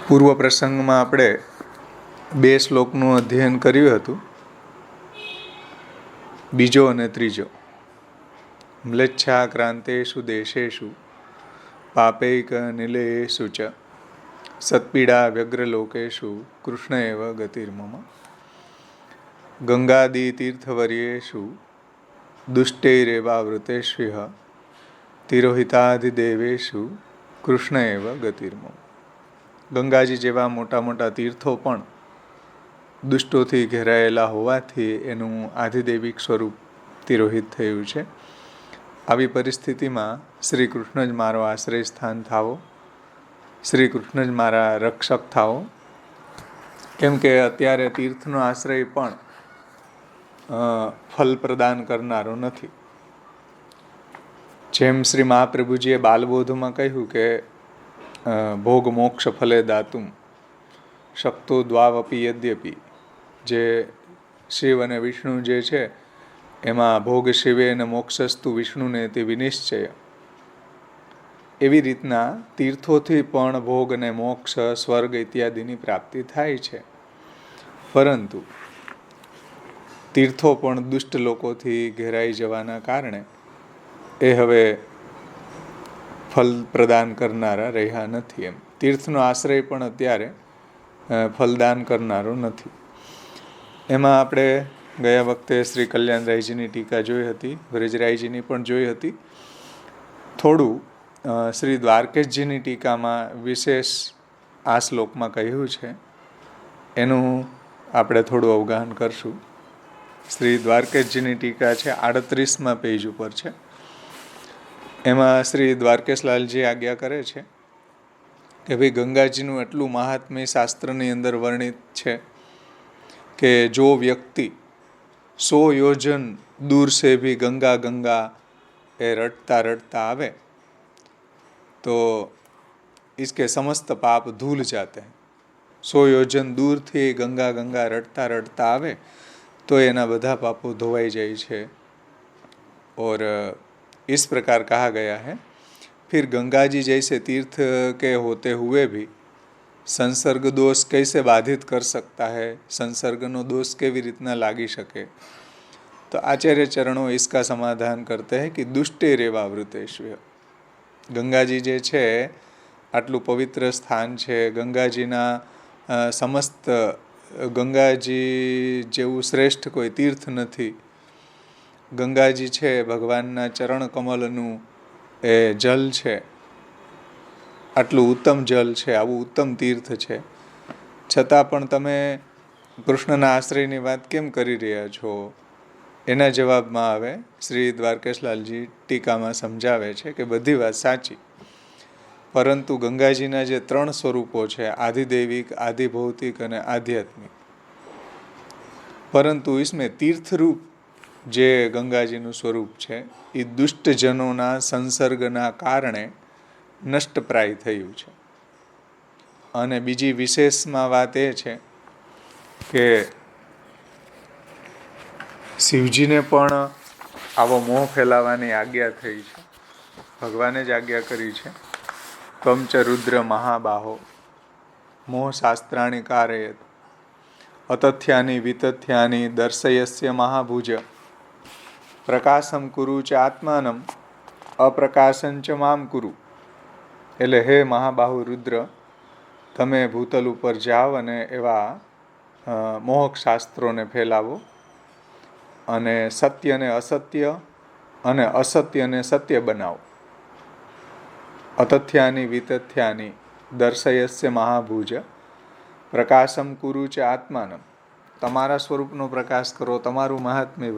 પૂર્વ પ્રસંગમાં આપણે 2 શ્લોકનું અધ્યયન કર્યું હતું, બીજો અને ત્રીજો. મ્લેચ્છા ક્રાંતેષુ દેશેષુ પાપૈક નિલયેષુ ચ સત્પીડા વ્યગ્રલોકેષુ કૃષ્ણ એવ ગતિર્મમ. ગંગાદી તીર્થવર્યેષુ દુષ્ટૈરેવાવૃતેષ્વિહ તિરોહિતાધિદેવેષુ કૃષ્ણ એવ ગતિર્મમ. ગંગાજી જેવા મોટા મોટા તીર્થો પણ દુષ્ટોથી ઘેરાયેલા હોવાથી એનું આધિદૈવિક સ્વરૂપ તિરોહિત થયું છે. આવી પરિસ્થિતિમાં શ્રી કૃષ્ણ જ મારો આશ્રય સ્થાન થાવો, શ્રી કૃષ્ણ જ મારા રક્ષક થાવો. કેમ કે અત્યારે તીર્થનો આશ્રય પણ ફલ પ્રદાન કરનારો નથી. જેમ શ્રી મહાપ્રભુજીએ બાલબોધમાં કહ્યું કે ભોગ મોક્ષ ફલે દાતુમ શક્તો દ્વાવપી યદ્યપી. જે શિવ અને વિષ્ણુ જે છે એમાં ભોગ શિવે અને મોક્ષસ્તુ વિષ્ણુને તે વિનિશ્ચય. એવી રીતના તીર્થોથી પણ ભોગ અને મોક્ષ, સ્વર્ગ ઇત્યાદિની પ્રાપ્તિ થાય છે. પરંતુ તીર્થો પણ દુષ્ટ લોકોથી ઘેરાઈ જવાના કારણે એ હવે ફલ પ્રદાન કરનારા રહ્યા નથી. એમ તીર્થનો આશ્રય પણ અત્યારે ફલદાન કરનારો નથી. એમાં આપણે ગયા વખતે શ્રી કલ્યાણરાયજીની ટીકા જોઈ હતી, વ્રજરાયજીની પણ જોઈ હતી. થોડું શ્રી દ્વારકેશજીની ટીકામાં વિશેષ આ શ્લોકમાં કહ્યું છે, એનું આપણે થોડું અવગાહન કરશું. શ્રી દ્વારકેશજીની ટીકા છે 38મા પેજ ઉપર છે. એમાં શ્રી દ્વારકેશલાલજી આજ્ઞા કરે છે કે ભાઈ ગંગાજીનું એટલું મહાત્મ્ય શાસ્ત્રની અંદર વર્ણિત છે કે જો વ્યક્તિ 100 યોજન દૂર સે ભી ગંગા ગંગા એ રટતા રટતા આવે તો इसके समस्त पाप धूल जाते हैं. 100 યોજન દૂરથી ગંગા ગંગા રટતા રટતા આવે તો એના બધા પાપો ધોવાઈ જાય છે. और इस प्रकार कहा गया है. फिर गंगा जी जैसे तीर्थ के होते हुए भी संसर्ग दोष कैसे बाधित कर सकता है, संसर्गનો दोष કેવી રીતના લાગી શકે. તો આચાર્ય ચરણો इसका समाधान करते हैं कि दुष्टे रेवावृतेष्व. ગંગાજી જે છે આટલું પવિત્ર સ્થાન છે, ગંગાજીના સમસ્ત ગંગાજી જેવું શ્રેષ્ઠ કોઈ તીર્થ નથી. ગંગાજી છે ભગવાનના ચરણ કમલનું એ જલ છે, આટલું ઉત્તમ જલ છે, આવું ઉત્તમ તીર્થ છે, છતાં પણ તમે કૃષ્ણના આશ્રયની વાત કેમ કરી રહ્યા છો? એના જવાબમાં આવે શ્રી દ્વારકેશલાલજી ટીકામાં સમજાવે છે કે બધી વાત સાચી, પરંતુ ગંગાજીના જે 3 સ્વરૂપો છે, આધિદૈવિક, આધિભૌતિક અને આધ્યાત્મિક, પરંતુ इसमें તીર્થરૂપ જે ગંગાજીનું સ્વરૂપ છે એ દુષ્ટજનોના સંસર્ગના કારણે નષ્ટપ્રાય થયું છે. અને બીજી વિશેષમાં વાત એ છે કે શિવજીને પણ આવો મોહ ફેલાવાની આજ્ઞા થઈ છે. ભગવાને જ આજ્ઞા કરી છે. ત્વંચ રુદ્ર મહાબાહો મોહ શાસ્ત્રાણી કારયત અતથ્યાની વિતથ્યાની દર્શયસ્ય મહાભુજ પ્રકાશમ કુરુ ચ આત્માનમ અપ્રકાશન ચ મામ કુરુ. એટલે હે મહાબાહુ રુદ્ર, તમે ભૂતલ ઉપર જાઓ અને એવા મોહક શાસ્ત્રોને ફેલાવો અને સત્યને અસત્ય અને અસત્યને સત્ય બનાવો. અતથ્યાની વિતથ્યાની દર્શયસ્ય મહાભુજ પ્રકાશમ કુરુ ચ આત્માનમ. તમારા સ્વરૂપનો પ્રકાશ કરો, તમારું મહાત્મ્ય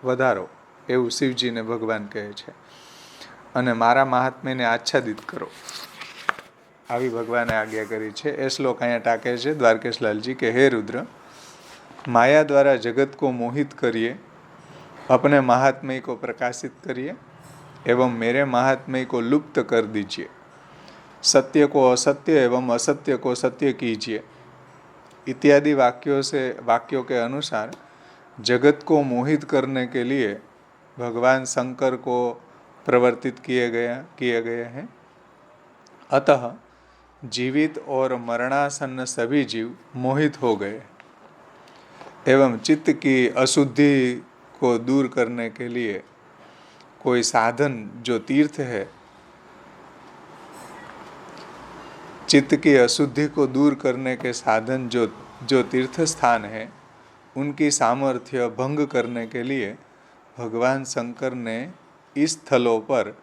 વધારો, એવું શિવજીને ભગવાન કહે છે. અને મારા મહાત્મ્યને આચ્છાદિત કરો, આવી ભગવાને આજ્ઞા કરી છે. એ શ્લોક અહીંયા ટાકે છે દ્વારકેશલાલજી કે હે રુદ્ર, माया द्वारा जगत को मोहित करिए, अपने महात्म्य को प्रकाशित करिए एवं मेरे महात्म्य को लुप्त कर दीजिए. सत्य को असत्य एवं असत्य को सत्य कीजिए. इत्यादि वाक्यों के अनुसार जगत को मोहित करने के लिए भगवान शंकर को प्रवर्तित किए गए हैं. अतः जीवित और मरणासन्न सभी जीव मोहित हो गए। एवं चित्त की अशुद्धि को दूर करने के लिए कोई साधन जो तीर्थ है, चित्त की अशुद्धि को दूर करने के साधन जो तीर्थ स्थान है, उनकी सामर्थ्य भंग करने के लिए भगवान शंकर ने इस स्थलों पर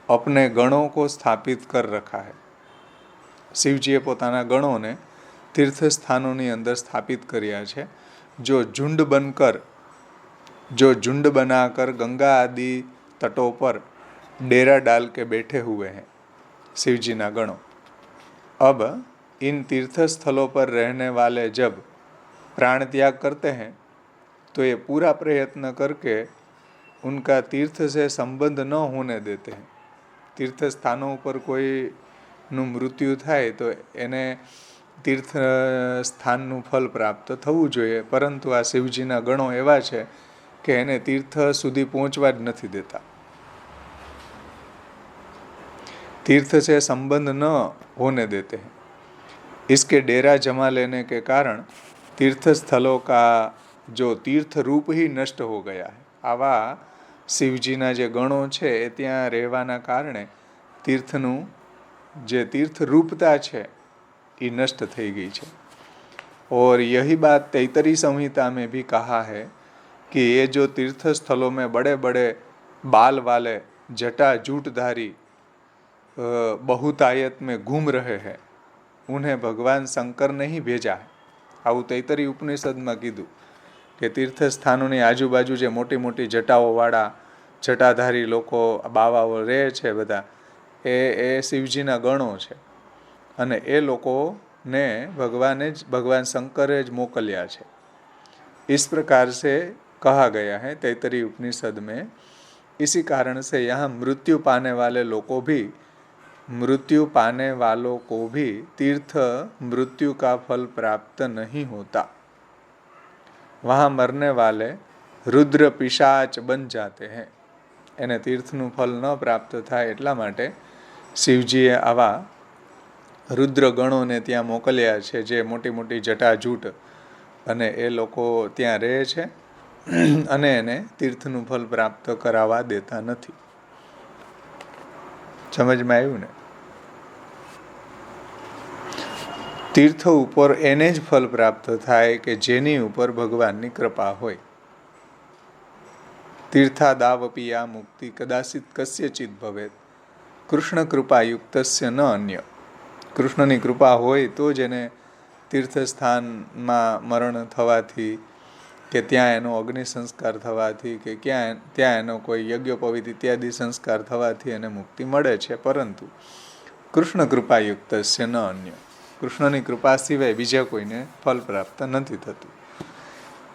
अपने गणों को स्थापित कर रखा है। શિવજીએ પોતાના ગણોને તીર્થ સ્થાનોની અંદર સ્થાપિત કર્યા છે, जो झुंड बनाकर गंगा आदि तटों पर डेरा डाल के बैठे हुए हैं शिव जी ना गणों। अब इन तीर्थ स्थलों पर रहने वाले जब प्राण त्याग करते हैं तो ये पूरा प्रयत्न करके उनका तीर्थ से संबंध न होने देते हैं। तीर्थ स्थानों पर कोई નું મૃત્યુ થાય તો એને તીર્થ સ્થાનનું ફલ પ્રાપ્ત થવું જોઈએ, પરંતુ આ શિવજીના ગણો એવા છે કે એને તીર્થ સુધી પહોંચવા જ નથી દેતા। तीर्थ से संबंध न होने देते हैं। इसके डेरा जमा लेने के कारण तीर्थ स्थलों का जो तीर्थ रूप ही नष्ट हो गया है। आवा शिवजीना जे गणो छे ए त्यां रहेवाना कारणे तीर्थનું जे तीर्थ रूपता है ये नष्ट थई गई है। और यही बात तैतरी संहिता में भी कहा है कि ये जो तीर्थ स्थलों में बड़े बड़े बाल वाले जटा जूटधारी बहुतायत में घूम रहे हैं, उन्हें भगवान शंकर ने ही भेजा है। आવું तैतरी उपनिषद में कीधुं कि तीर्थ स्थानों की आजूबाजू जे मोटी मोटी जटाओ वाला जटाधारी लोको बावाओ रहे छे बधा ए शिवजीना गणो छे अने ए लोकोने भगवान शंकरे ज मोकल्या छे। इस प्रकार से कहा गया है तैतरी उपनिषद में। इसी कारण से यहाँ मृत्यु पाने वालों को भी तीर्थ मृत्यु का फल प्राप्त नहीं होता। वहाँ मरने वाले रुद्र पिशाच बन जाते हैं। एने तीर्थનું ફલ ન પ્રાપ્ત થાય એટલા માટે શિવજીએ આવા રુદ્ર ગણોને ત્યાં મોકલ્યા છે, જે મોટી મોટી જટાજૂટ અને એ લોકો ત્યાં રહે છે અને એને તીર્થનું ફલ પ્રાપ્ત કરાવવા દેતા નથી। સમજમાં આવ્યું ને? तीर्थ ઉપર એને જ ફલ પ્રાપ્ત થાય કે જેની ઉપર ભગવાનની કૃપા હોય। तीर्थादावपि या मुक्ति कदाचित कस्यचित भवेत कृष्ण कृपा युक्तस्य न अन्य। कृष्णની કૃપા હોય તો જ એને તીર્થ સ્થાનમાં મરણ થવાથી કે ત્યાં એનો અગ્નિ સંસ્કાર થવાથી કે ત્યાં એનો કોઈ યજ્ઞોપવિત ઇત્યાદિ સંસ્કાર થવાથી એને મુક્તિ મળે છે, પરંતુ કૃષ્ણ કૃપા યુક્તસ્ય ન અન્ય। કૃષ્ણની કૃપા સિવાય બીજા કોઈને ફલ પ્રાપ્ત નથી થતું।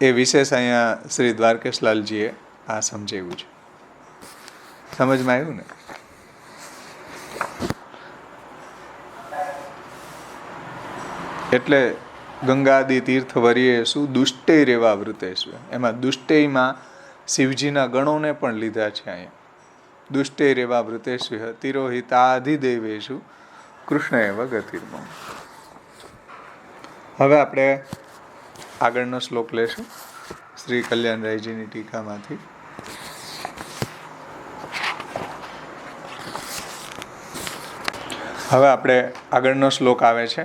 એ વિશેષ અહીંયા શ્રી દ્વારકેશલાલજીએ આ સમજાવ્યું છે। સમજમાં આવ્યું ને? એટલે ગંગાદી તીર્થ વર્યેશુ દુષ્ટૈ રેવા વૃતેશુ, એમાં દુષ્ટૈમાં શિવજીના ગણોને પણ લીધા છે અહીંયા। દુષ્ટૈ રેવા વૃતેશુ તિરોહિતાધિદેવેશુ કૃષ્ણ એવ ગતિર્મમ। હવે આપણે આગળનો શ્લોક લેશું શ્રી કલ્યાણરાયજીની ટીકામાંથી। હવે આપણે આગળનો શ્લોક આવે છે,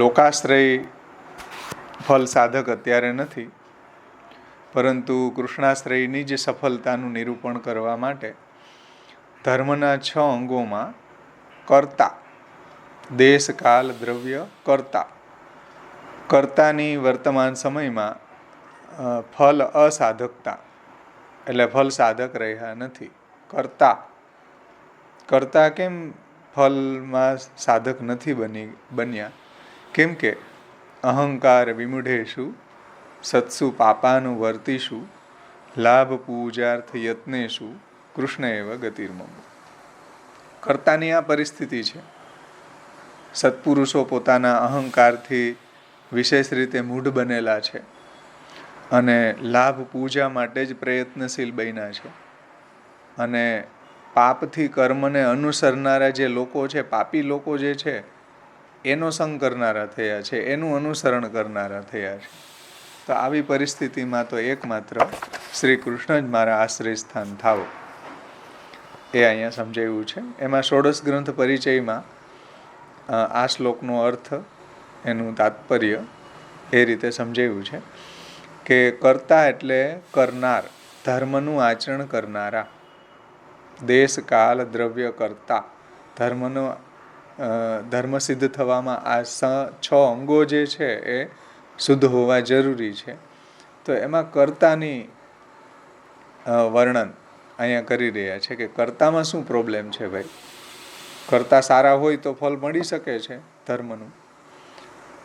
લોકાશ્રય ફલ સાધક અત્યારે નથી, પરંતુ કૃષ્ણાશ્રયની જ સફળતાનું નિરૂપણ કરવા માટે ધર્મના 6 અંગોમાં કર્તા, દેશ કાલ દ્રવ્ય કર્તા, કર્તાની વર્તમાન સમયમાં ફલ અસાધકતા એટલે ફલ સાધક રહ્યા નથી। કર્તા કેમ ફલમાં સાધક નથી બન્યા? કેમ કે અહંકાર વિમૂઢેશુ સત્સુ પાપાનુવર્તિષુ લાભ પૂજાર્થ યત્નેશુ કૃષ્ણ એવ ગતિર્મમ। કર્તાની આ પરિસ્થિતિ છે। સત્પુરુષો પોતાના અહંકારથી વિશેષ રીતે મૂઢ બનેલા છે અને લાભ પૂજા માટે જ પ્રયત્નશીલ બન્યા છે અને પાપથી કર્મને અનુસરનારા જે લોકો છે, પાપી લોકો જે છે, એનો સંગ કરનારા થયા છે, એનું અનુસરણ કરનારા થયા છે. તો આવી પરિસ્થિતિમાં તો એકમાત્ર શ્રી કૃષ્ણ જ મારા આશ્રય સ્થાન થાવ, એ અહીંયા સમજાવ્યું છે. એમાં ષોડશ ગ્રંથ પરિચયમાં આ શ્લોકનો અર્થ, એનું તાત્પર્ય એ રીતે સમજાવ્યું છે કે કર્તા એટલે કરનાર, ધર્મનું આચરણ કરનારા, દેશ કાલ દ્રવ્ય કરતા, ધર્મ સિદ્ધ થવામાં આ 6 અંગો જે છે એ શુદ્ધ હોવા જરૂરી છે. તો એમાં કર્તાની વર્ણન અહીંયા કરી રહ્યા છે કે કર્તામાં શું પ્રોબ્લેમ છે ભાઈ. કર્તા સારા હોય તો ફળ મળી શકે છે ધર્મનું.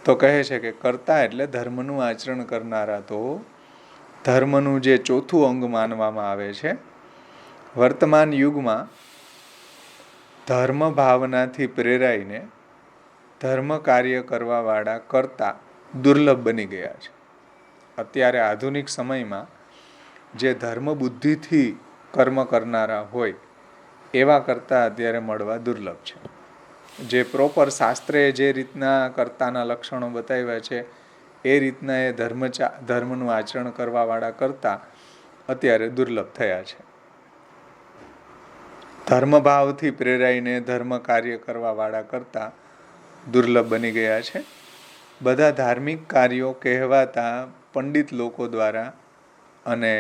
તો કહે છે કે કર્તા એટલે ધર્મનું આચરણ કરનારા. તો ધર્મનું જે ચોથું અંગ માનવામાં આવે છે, વર્તમાન યુગમાં ધર્મ ભાવનાથી પ્રેરાઈને ધર્મ કાર્ય કરવાવાળા કર્તા દુર્લભ બની ગયા છે. અત્યારે આધુનિક સમયમાં જે ધર્મ બુદ્ધિથી કર્મ કરનારા હોય એવા કર્તા અત્યારે મળવા દુર્લભ છે. જે પ્રોપર શાસ્ત્રે જે રીતના કર્તાના લક્ષણો બતાવ્યા છે એ રીતના એ ધર્મનું આચરણ કરવાવાળા કર્તા અત્યારે દુર્લભ થયા છે. ધર્મભાવથી પ્રેરાઈને ધર્મ કાર્ય કરવાવાળા કરતા દુર્લભ બની ગયા છે. બધા ધાર્મિક કાર્યો કહેવાતા પંડિત લોકો દ્વારા અને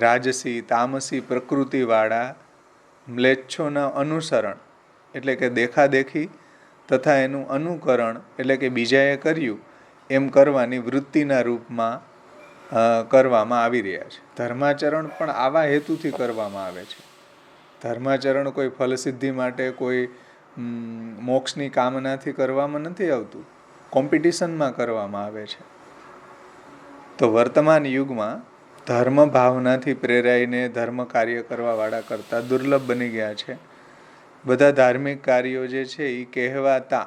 રાજસી તામસી પ્રકૃતિવાળા મ્લેચ્છોના અનુસરણ એટલે કે દેખાદેખી તથા એનું અનુકરણ એટલે કે બીજાએ કર્યું એમ કરવાની વૃત્તિના રૂપમાં કરવામાં આવી રહ્યા છે. ધર્માચરણ પણ આવા હેતુથી કરવામાં આવે છે. ધર્માચરણ કોઈ ફલસિદ્ધિ માટે, કોઈ મોક્ષની કામનાથી કરવામાં નથી આવતું, કોમ્પિટિશનમાં કરવામાં આવે છે. તો વર્તમાન યુગમાં ધર્મ ભાવનાથી પ્રેરાઈને ધર્મ કાર્ય કરવાવાળા કરતાં દુર્લભ બની ગયા છે. બધા ધાર્મિક કાર્યો જે છે એ કહેવાતા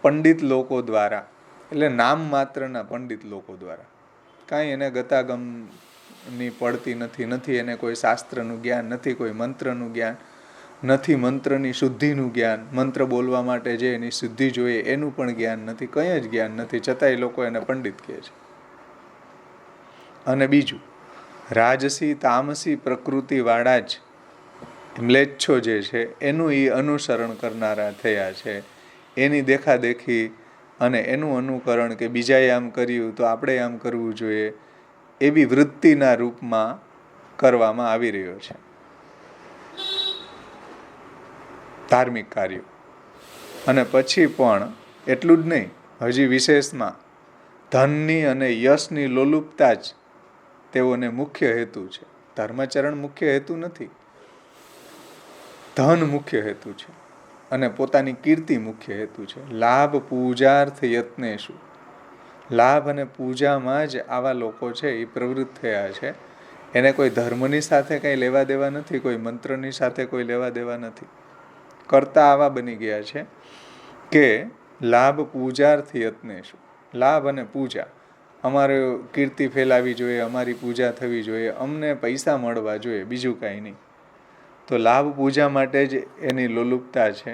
પંડિત લોકો દ્વારા, એટલે નામ માત્રના પંડિત લોકો દ્વારા, કાંઈ એને ગતાગમની પડતી નથી એને કોઈ શાસ્ત્રનું જ્ઞાન, નથી કોઈ મંત્રનું જ્ઞાન, નથી મંત્રની શુદ્ધિનું જ્ઞાન, મંત્ર બોલવા માટે જે એની શુદ્ધિ જોઈએ એનું પણ જ્ઞાન નથી, કંઈ જ જ્ઞાન નથી, છતાંય લોકો એને પંડિત કહે છે. અને બીજું, રાજસી તામસી પ્રકૃતિવાળા જ મ્લેચ્છો જે છે એનું એ અનુસરણ કરનારા થયા છે. એની દેખાદેખી અને એનું અનુકરણ કે બીજાએ આમ કર્યું તો આપણે આમ કરવું જોઈએ એવી વૃત્તિના રૂપમાં કરવામાં આવી રહ્યો છે ધાર્મિક કાર્યો. અને પછી પણ એટલું જ નહીં, હજી વિશેષમાં ધનની અને યશની લોલુપતા જ તેઓને મુખ્ય હેતુ છે. ધર્માચરણ મુખ્ય હેતુ નથી, ધન મુખ્ય હેતુ છે અને પોતાની કીર્તિ મુખ્ય હેતુ છે. લાભ પૂજાર્થ યત્નેશુ, લાભ અને પૂજામાં જ આવા લોકો છે એ પ્રવૃત્ત થયા છે. એને કોઈ ધર્મની સાથે કંઈ લેવા દેવા નથી, કોઈ મંત્રની સાથે કોઈ લેવા દેવા નથી. કરતા આવા બની ગયા છે કે લાભ પૂજાર્થ યત્નેશુ, લાભ અને પૂજા, અમારે કીર્તિ ફેલાવી જોઈએ, અમારી પૂજા થવી જોઈએ, અમને પૈસા મળવા જોઈએ, બીજું કાંઈ નહીં. તો લાભ પૂજા માટે જ એની લોલુપતા છે.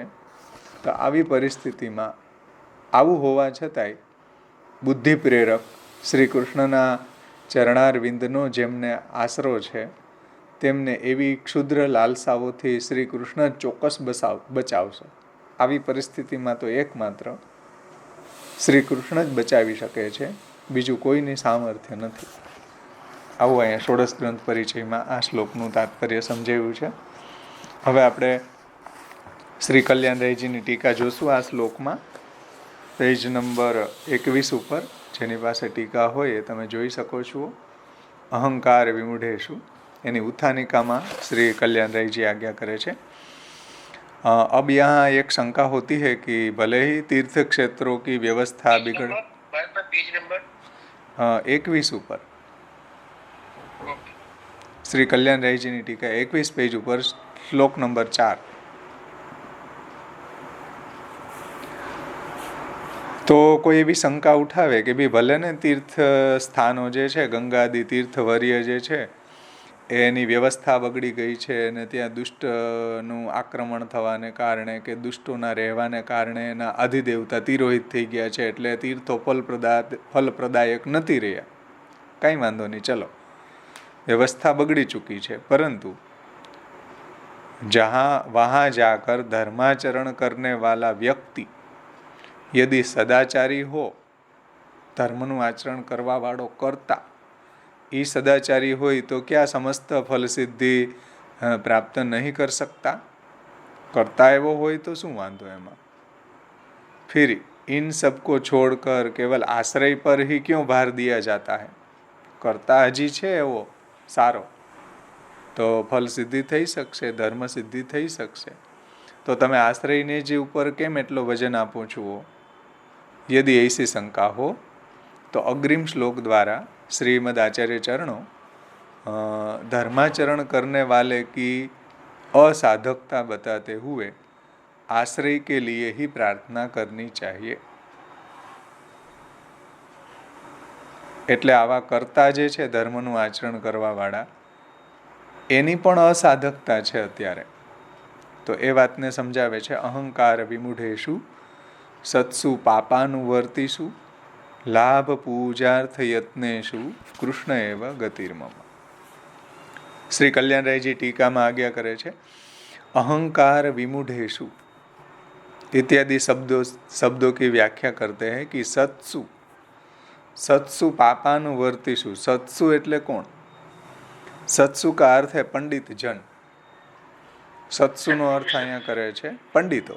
તો આવી પરિસ્થિતિમાં આવું હોવા છતાંય બુદ્ધિ પ્રેરક શ્રી કૃષ્ણના ચરણારવિંદનો જેમને આશરો છે તેમને એવી ક્ષુદ્ર લાલસાઓથી શ્રી કૃષ્ણ ચોક્કસ બચાવશે. આવી પરિસ્થિતિમાં તો એકમાત્ર શ્રી કૃષ્ણ જ બચાવી શકે છે, બીજું કોઈની સામર્થ્ય નથી. આવું અહીંયા ષોડશ ગ્રંથ પરિચયમાં આ શ્લોકનું તાત્પર્ય સમજાવ્યું છે. હવે આપણે શ્રી કલ્યાણરાયજીની ટીકા જોશું આ શ્લોકમાં, પેજ નંબર 21 ઉપર. જેની પાસે ટીકા હોય એ તમે જોઈ શકો છો. અહંકાર વિમૂઢેશુ એની ઉત્થાનિકામાં શ્રી કल्याणराय जी आज्ञा करे छे। अब यहाँ एक शंका होती है कि भले ही तीर्थ क्षेत्रों की व्यवस्था बिगड़ 21 ऊपर श्री कल्याणराय जी ની ટીકા 21 પેજ ઉપર શ્લોક નંબર 4। તો કોઈ એવી શંકા ઉઠાવે કે ભાઈ ભલે ને તીર્થ સ્થાનો જે છે, ગંગાદી તીર્થવર્ય જે છે એની વ્યવસ્થા બગડી ગઈ છે અને ત્યાં દુષ્ટનું આક્રમણ થવાને કારણે કે દુષ્ટોના રહેવાને કારણે એના અધિદેવતા તિરોહિત થઈ ગયા છે, એટલે તીર્થો ફલપ્રદાયક નથી રહ્યા. કાંઈ વાંધો નહીં, ચલો, વ્યવસ્થા બગડી ચૂકી છે, પરંતુ वहाँ जाकर धर्माचरण करने वाला व्यक्ति यदि सदाचारी हो, धर्मનું આચરણ કરવા વાળો કરતા એ સદાચારી હોય તો क्या समस्त फल सिद्धि प्राप्त नहीं कर सकता? करता एवो હોય તો શું વાંધો એમાં? फिर इन सबको छोड़कर केवल आश्रय पर ही क्यों भार दिया जाता है? करता हजी છે એવો સારો તો ફલ સિદ્ધિ થઈ શકશે, ધર્મ સિદ્ધિ થઈ શકશે, તો તમે આશ્રયને જ ઉપર કેમ એટલો વજન આપો છો? यदि ऐसी शंका हो तो अग्रिम श्लोक द्वारा श्रीमद् आचार्य चरणों धर्माचरण करने वाले की असाधकता बताते हुए आश्रय के लिए ही प्रार्थना करनी चाहिए. એટલે આવા કરતા જે છે ધર્મનું આચરણ કરવા વાળા, એની પણ અસાધકતા છે અત્યારે. તો એ વાતને સમજાવે છે. અહંકાર વિમૂઢેષુ સત્સુ પાપાનુવર્તિષુ લાભ પૂજાર્થ યત્નેષુ કૃષ્ણ એવ ગતિર્મમ. શ્રી કલ્યાણરાયજી ટીકામાં આજ્ઞા કરે છે, अहंकार विमूढ़ेषु इत्यादि शब्दों की व्याख्या करते हैं कि सत्सु पापानुवर्तिषु. सत्सु એટલે કોણ? सत्सु का अर्थ है पंडित जन. सत्सु નો અર્થ અહીંયા કરે છે પંડિતો,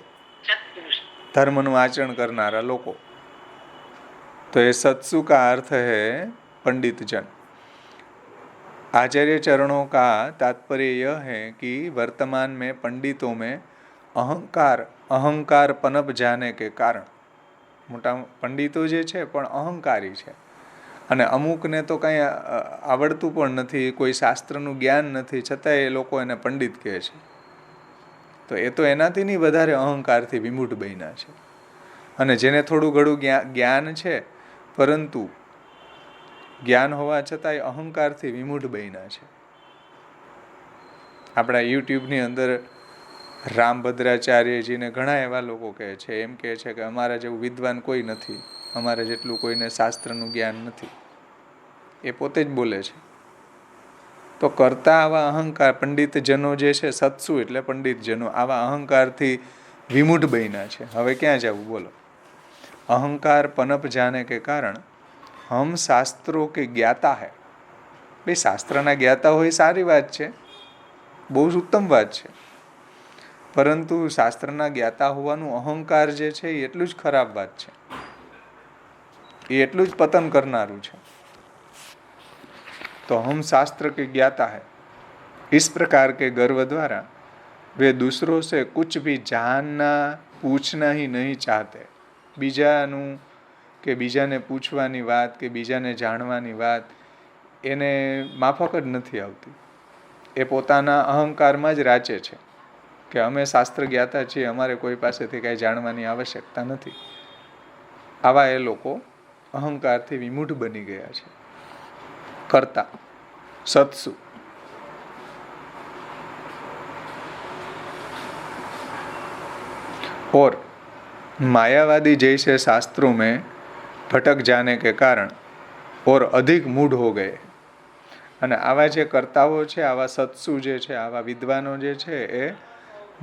ધર્મનું આચરણ કરનારા લોકો. तो ये सत्सु का अर्थ है पंडित जन. आचार्य चरणों का तात्पर्य यह है कि वर्तमान में पंडितों में अहंकार पनप जाने के कारण, મોટા પંડિતો જે છે પણ અહંકારી છે, અને અમુકને તો કંઈ આવડતું પણ નથી, કોઈ શાસ્ત્રનું જ્ઞાન નથી, છતાંય એ લોકો એને પંડિત કહે છે. તો એ તો એનાથી નહીં વધારે અહંકારથી વિમૂઢ બન્યા છે. અને જેને થોડું ઘણું જ્ઞાન છે, પરંતુ જ્ઞાન હોવા છતાંય અહંકારથી વિમૂઢ બન્યા છે. આપણા યુટ્યુબની અંદર રામભદ્રાચાર્યજીને ઘણા એવા લોકો કહે છે, એમ કહે છે કે અમારા જેવું વિદ્વાન કોઈ નથી, અમારા જેટલું કોઈને શાસ્ત્રનું જ્ઞાન નથી. એ પોતે જ બોલે છે. તો કરતા આવા અહંકાર પંડિતજનો જે છે, સત્સુ એટલે પંડિતજનો, આવા અહંકારથી વિમૂઢ બન્યા છે. હવે ક્યાં જવું બોલો? अहंकार पनप जाने के कारण हम शास्त्रों के ज्ञाता है. भाई शास्त्रना ज्ञाता हो सारी बात है, बहुत उत्तम बात है, परंतु शास्त्रना ज्ञाता होवानुं अहंकार जे छे ए एटलुं ज खराब बात छे, ए एटलुं ज पतन करनारुं छे. तो हम शास्त्र के ज्ञाता है, इस प्रकार के गर्व द्वारा वे दूसरों से कुछ भी जानना पूछना ही नहीं चाहते. બીજાનું કે બીજાને પૂછવાની વાત કે બીજાને જાણવાની વાત એને માફક જ નથી આવતી. એ પોતાના અહંકારમાં જ રાચે છે કે અમે શાસ્ત્ર જ્ઞાતા છીએ, અમારે કોઈ પાસેથી કાંઈ જાણવાની આવશ્યકતા નથી. આવા એ લોકો અહંકારથી વિમૂઢ બની ગયા છે. કરતા સત્સુ. और मायावादी जैसे शास्त्रों में भटक जाने के कारण और अधिक मूढ़ हो गए. અને આવા જે કર્તાઓ છે, આવા સત્સુ જે છે, આવા વિદ્વાનો જે છે, એ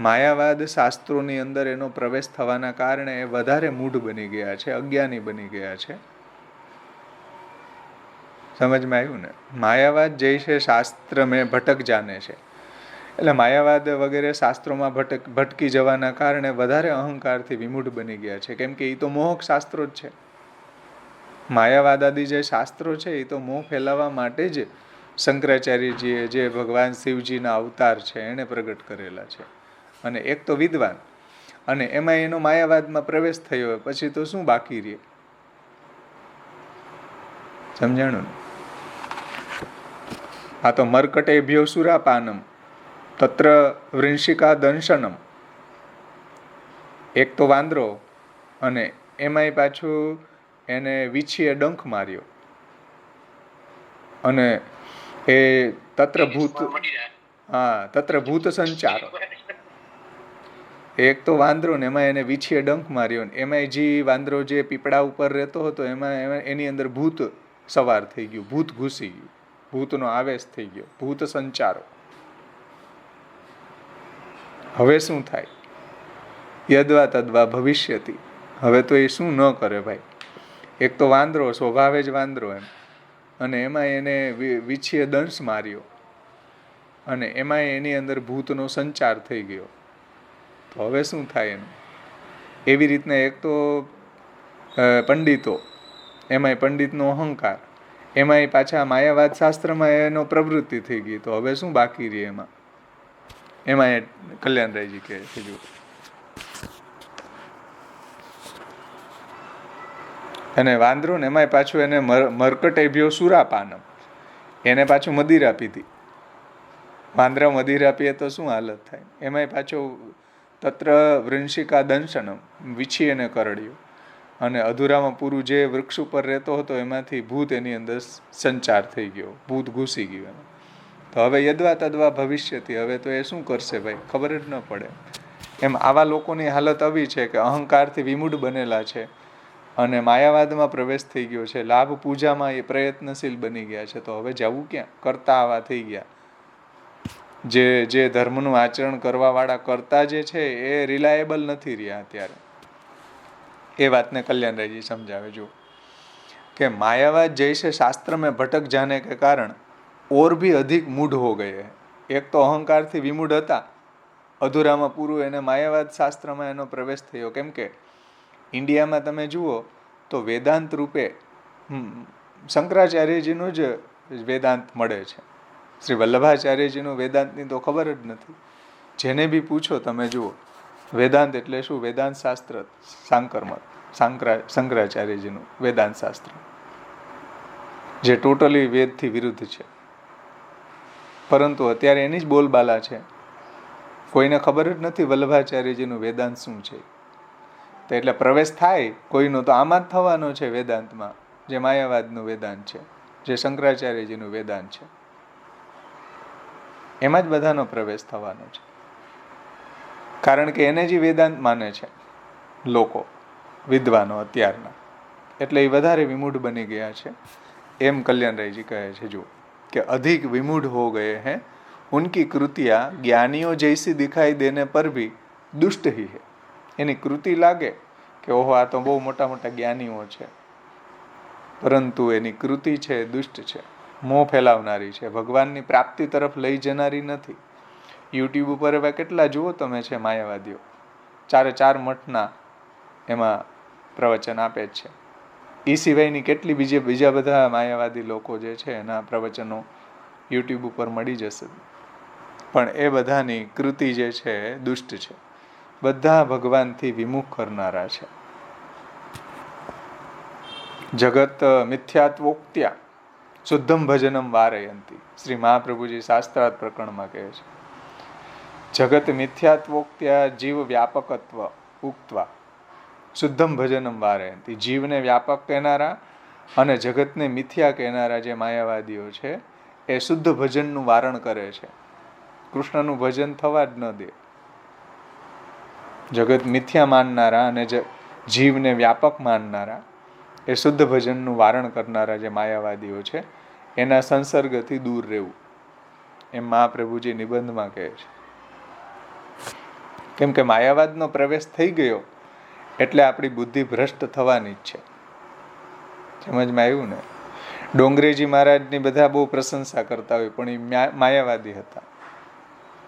માયાવાદ શાસ્ત્રોની અંદર એનો પ્રવેશ થવાના કારણે એ વધારે મૂઢ બની ગયા છે, અજ્ઞાની બની ગયા છે. સમજમાં આવ્યું ને? માયાવાદ જૈસે શાસ્ત્ર મેં ભટક જાને છે, એટલે માયાવાદ વગેરે શાસ્ત્રોમાં ભટકી જવાના કારણે વધારે અહંકારથી વિમૂઢ બની ગયા છે. કેમ કે એ તો મોહક શાસ્ત્રો જ છે. માયાવાદ આદિ જે શાસ્ત્રો છે એ તો મોહ ફેલાવવા માટે જ શંકરાચાર્યજીએ, જે ભગવાન શિવજીના અવતાર છે, એણે પ્રગટ કરેલા છે. અને એક તો વિદ્વાન, અને એમાં એનો માયાવાદમાં પ્રવેશ થયો, પછી તો શું બાકી રહે? સમજાણું? આ તો મર્કટેભ્યો સુરાપાનમ તત્ર વૃંશિકા દંશનમ. એક તો વાંદરો, અને એમાંય પાછું એને વીછીએ ડંખ માર્યો, અને એ તત્ર ભૂત, હા, તત્ર ભૂત સંચારો. એક તો વાંદરો ને એમાં એને વીછીએ ડંખ માર્યો ને એમાંય જે વાંદરો જે પીપળા ઉપર રહેતો હતો એમાં એની અંદર ભૂત સવાર થઈ ગયું, ભૂત ઘૂસી ગયું, ભૂતનો આવેશ થઈ ગયો, ભૂત સંચારો. હવે શું થાય? યદ્વા તદ્વા ભવિષ્યતિ. હવે તો એ શું ન કરે ભાઈ. એક તો વાંદરો, સ્વભાવે જ વાંદરો એમ, અને એમાં એને વીછીએ દંશ માર્યો અને એમાં એની અંદર ભૂતનો સંચાર થઈ ગયો. તો હવે શું થાય એનું? એવી રીતના એક તો પંડિતો, એમાંય પંડિતનો અહંકાર, એમાંય પાછા માયાવાદ શાસ્ત્રમાં એનો પ્રવૃત્તિ થઈ ગઈ. તો હવે શું બાકી રહે એમાં? એમાં કલ્યાણરાયજી કહે છે, જો અને વાંદરો ને એમાંય પાછું એને મરકટેભ્યો સુરાપાનમ, એને પાછું મદિરા પીધી. વાંદરા મદિરા પીએ તો શું હાલત થાય? એમાંય પાછો તત્ર વૃંશિકા દંશનમ, વીછી એને કરડ્યો, અને અધૂરામાં પૂરું જે વૃક્ષ ઉપર રહેતો હતો એમાંથી ભૂત એની અંદર સંચાર થઈ ગયો, ભૂત ઘૂસી ગયું એમાં. તો હવે યદ્વા તદ્વા ભવિષ્યતિ. હવે તો એ શું કરશે ભાઈ? ખબર જ ન પડે. એમ આવા લોકોની હાલત આવી છે કે અહંકારથી વિમૂઢ બનેલા છે અને માયાવાદમાં પ્રવેશ થઈ ગયો છે, લાભ પૂજામાં એ પ્રયત્નશીલ બની ગયા છે. તો હવે જવું ક્યાં? કરતા આવા થઈ ગયા. જે ધર્મનું આચરણ કરવાવાળા કરતા જે છે એ રિલાયેબલ નથી રહ્યા અત્યારે. એ વાતને કલ્યાણરાયજી સમજાવે, જો કે માયાવાદ જૈસે શાસ્ત્ર में भटक जाने के कारण और भी अधिक मूढ़ हो गए हैं. એક તો અહંકારથી વિમૂઢ હતા, અધૂરામાં પૂરું એને માયાવાદ શાસ્ત્રમાં એનો પ્રવેશ થયો. કેમ કે ઇન્ડિયામાં તમે જુઓ તો વેદાંત રૂપે શંકરાચાર્યજીનું જ વેદાંત મળે છે. શ્રી વલ્લભાચાર્યજીનું વેદાંતની તો ખબર જ નથી. જેને બી પૂછો તમે જુઓ, વેદાંત એટલે શું? વેદાંત શાસ્ત્ર, શંકરાચાર્યજીનું વેદાંત શાસ્ત્ર, જે ટોટલી વેદથી વિરુદ્ધ છે. પરંતુ અત્યારે એની જ બોલબાલા છે. કોઈને ખબર જ નથી વલ્લભાચાર્યજીનું વેદાંત શું છે. તો એટલે પ્રવેશ થાય કોઈનો તો આમાં જ થવાનો છે વેદાંતમાં, જે માયાવાદનું વેદાંત છે, જે શંકરાચાર્યજીનું વેદાંત છે, એમાં જ બધાનો પ્રવેશ થવાનો છે. કારણ કે એને જ વેદાંત માને છે લોકો, વિદ્વાનો અત્યારના, એટલે એ વધારે વિમૂઢ બની ગયા છે. એમ કલ્યાણરાયજી કહે છે, જો કે અધિક વિમૂઢ હો ગયે हैं, उनकी कृतियाँ ज्ञानियों जैसी दिखाई देने पर भी दुष्ट ही है. એની કૃતિ લાગે કે ઓહો આ તો બહુ મોટા મોટા જ્ઞાનીઓ છે, પરંતુ એની કૃતિ છે દુષ્ટ છે, મોહ ફેલાવનારી છે, ભગવાનની પ્રાપ્તિ તરફ લઈ જનારી નથી. યુટ્યુબ ઉપર એવા કેટલા જુઓ તમે છે માયાવાદીઓ, 4 મઠના એમાં પ્રવચન આપે જ છે. એ સિવાયની કેટલી બીજા બધા માયાવાદી લોકો જે છે એના પ્રવચનો યુટ્યુબ ઉપર મળી જશે. પણ એ બધાની કૃતિ જે છે દુષ્ટ છે, બધા ભગવાનથી વિમુખ કરનારા છે. જગત મિથ્યાત્વોક્ત્યા શુદ્ધમ ભજનમ વારયંતી. શ્રી મહાપ્રભુજી શાસ્ત્રાર્થ પ્રકરણમાં કહે છે, જગત મિથ્યાત્વોક્ત્યા જીવ વ્યાપકત્વ ઉક્ત્વા શુદ્ધમ ભજનમ વારયંતી. જીવને વ્યાપક કહેનારા અને જગતને મિથ્યા કહેનારા જે માયાવાદીઓ છે એ શુદ્ધ ભજનનું વારણ કરે છે. કૃષ્ણનું ભજન થવા જ ન દે. જગત મિથ્યા માનનારા અને જીવને વ્યાપક માનનારા, એ શુદ્ધ ભજનનું વારણ કરનારા જે માયાવાદીઓ છે એના સંસર્ગથી દૂર રહેવું, એમ મહાપ્રભુજી નિબંધમાં કહે છે. કેમ કે માયાવાદનો પ્રવેશ થઈ ગયો એટલે આપણી બુદ્ધિ ભ્રષ્ટ થવાની જ છે. સમજમાં આવ્યું ને? ડોંગરેજી મહારાજની બધા બહુ પ્રશંસા કરતા હોય, પણ એ માયાવાદી હતા.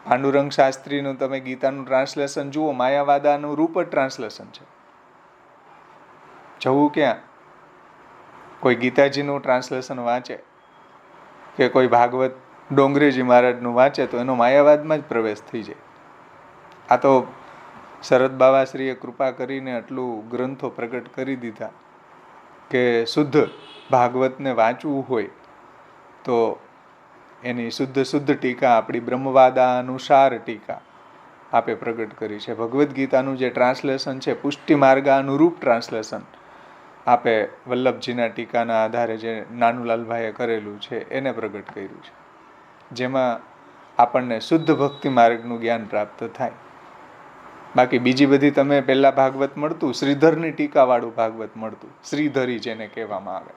પાંડુરંગ શાસ્ત્રીનું તમે ગીતાનું ટ્રાન્સલેશન જુઓ, માયાવાદાનું રૂપ જ ટ્રાન્સલેશન છે. જવું ક્યાં? કોઈ ગીતાજીનું ટ્રાન્સલેશન વાંચે કે કોઈ ભાગવત ડોંગરેજી મહારાજનું વાંચે તો એનો માયાવાદમાં જ પ્રવેશ થઈ જાય. આ તો શરદ બાવાશ્રીએ કૃપા કરીને આટલું ગ્રંથો પ્રગટ કરી દીધા કે શુદ્ધ ભાગવતને વાંચવું હોય તો એની શુદ્ધ ટીકા આપણી બ્રહ્મવાદાનુસાર ટીકા આપે પ્રગટ કરી છે. ભગવદ્ ગીતાનું જે ટ્રાન્સલેશન છે, પુષ્ટિ માર્ગાનુરૂપ ટ્રાન્સલેશન આપે વલ્લભજીના ટીકાના આધારે જે નાનુલાલભાઈએ કરેલું છે એને પ્રગટ કર્યું છે. જેમાં આપણને શુદ્ધ ભક્તિ માર્ગનું જ્ઞાન પ્રાપ્ત થાય. બાકી બીજી બધી તમે પહેલા ભાગવત મળતું, શ્રીધરની ટીકાવાળું ભાગવત મળતું, શ્રીધરી જેને કહેવામાં આવે.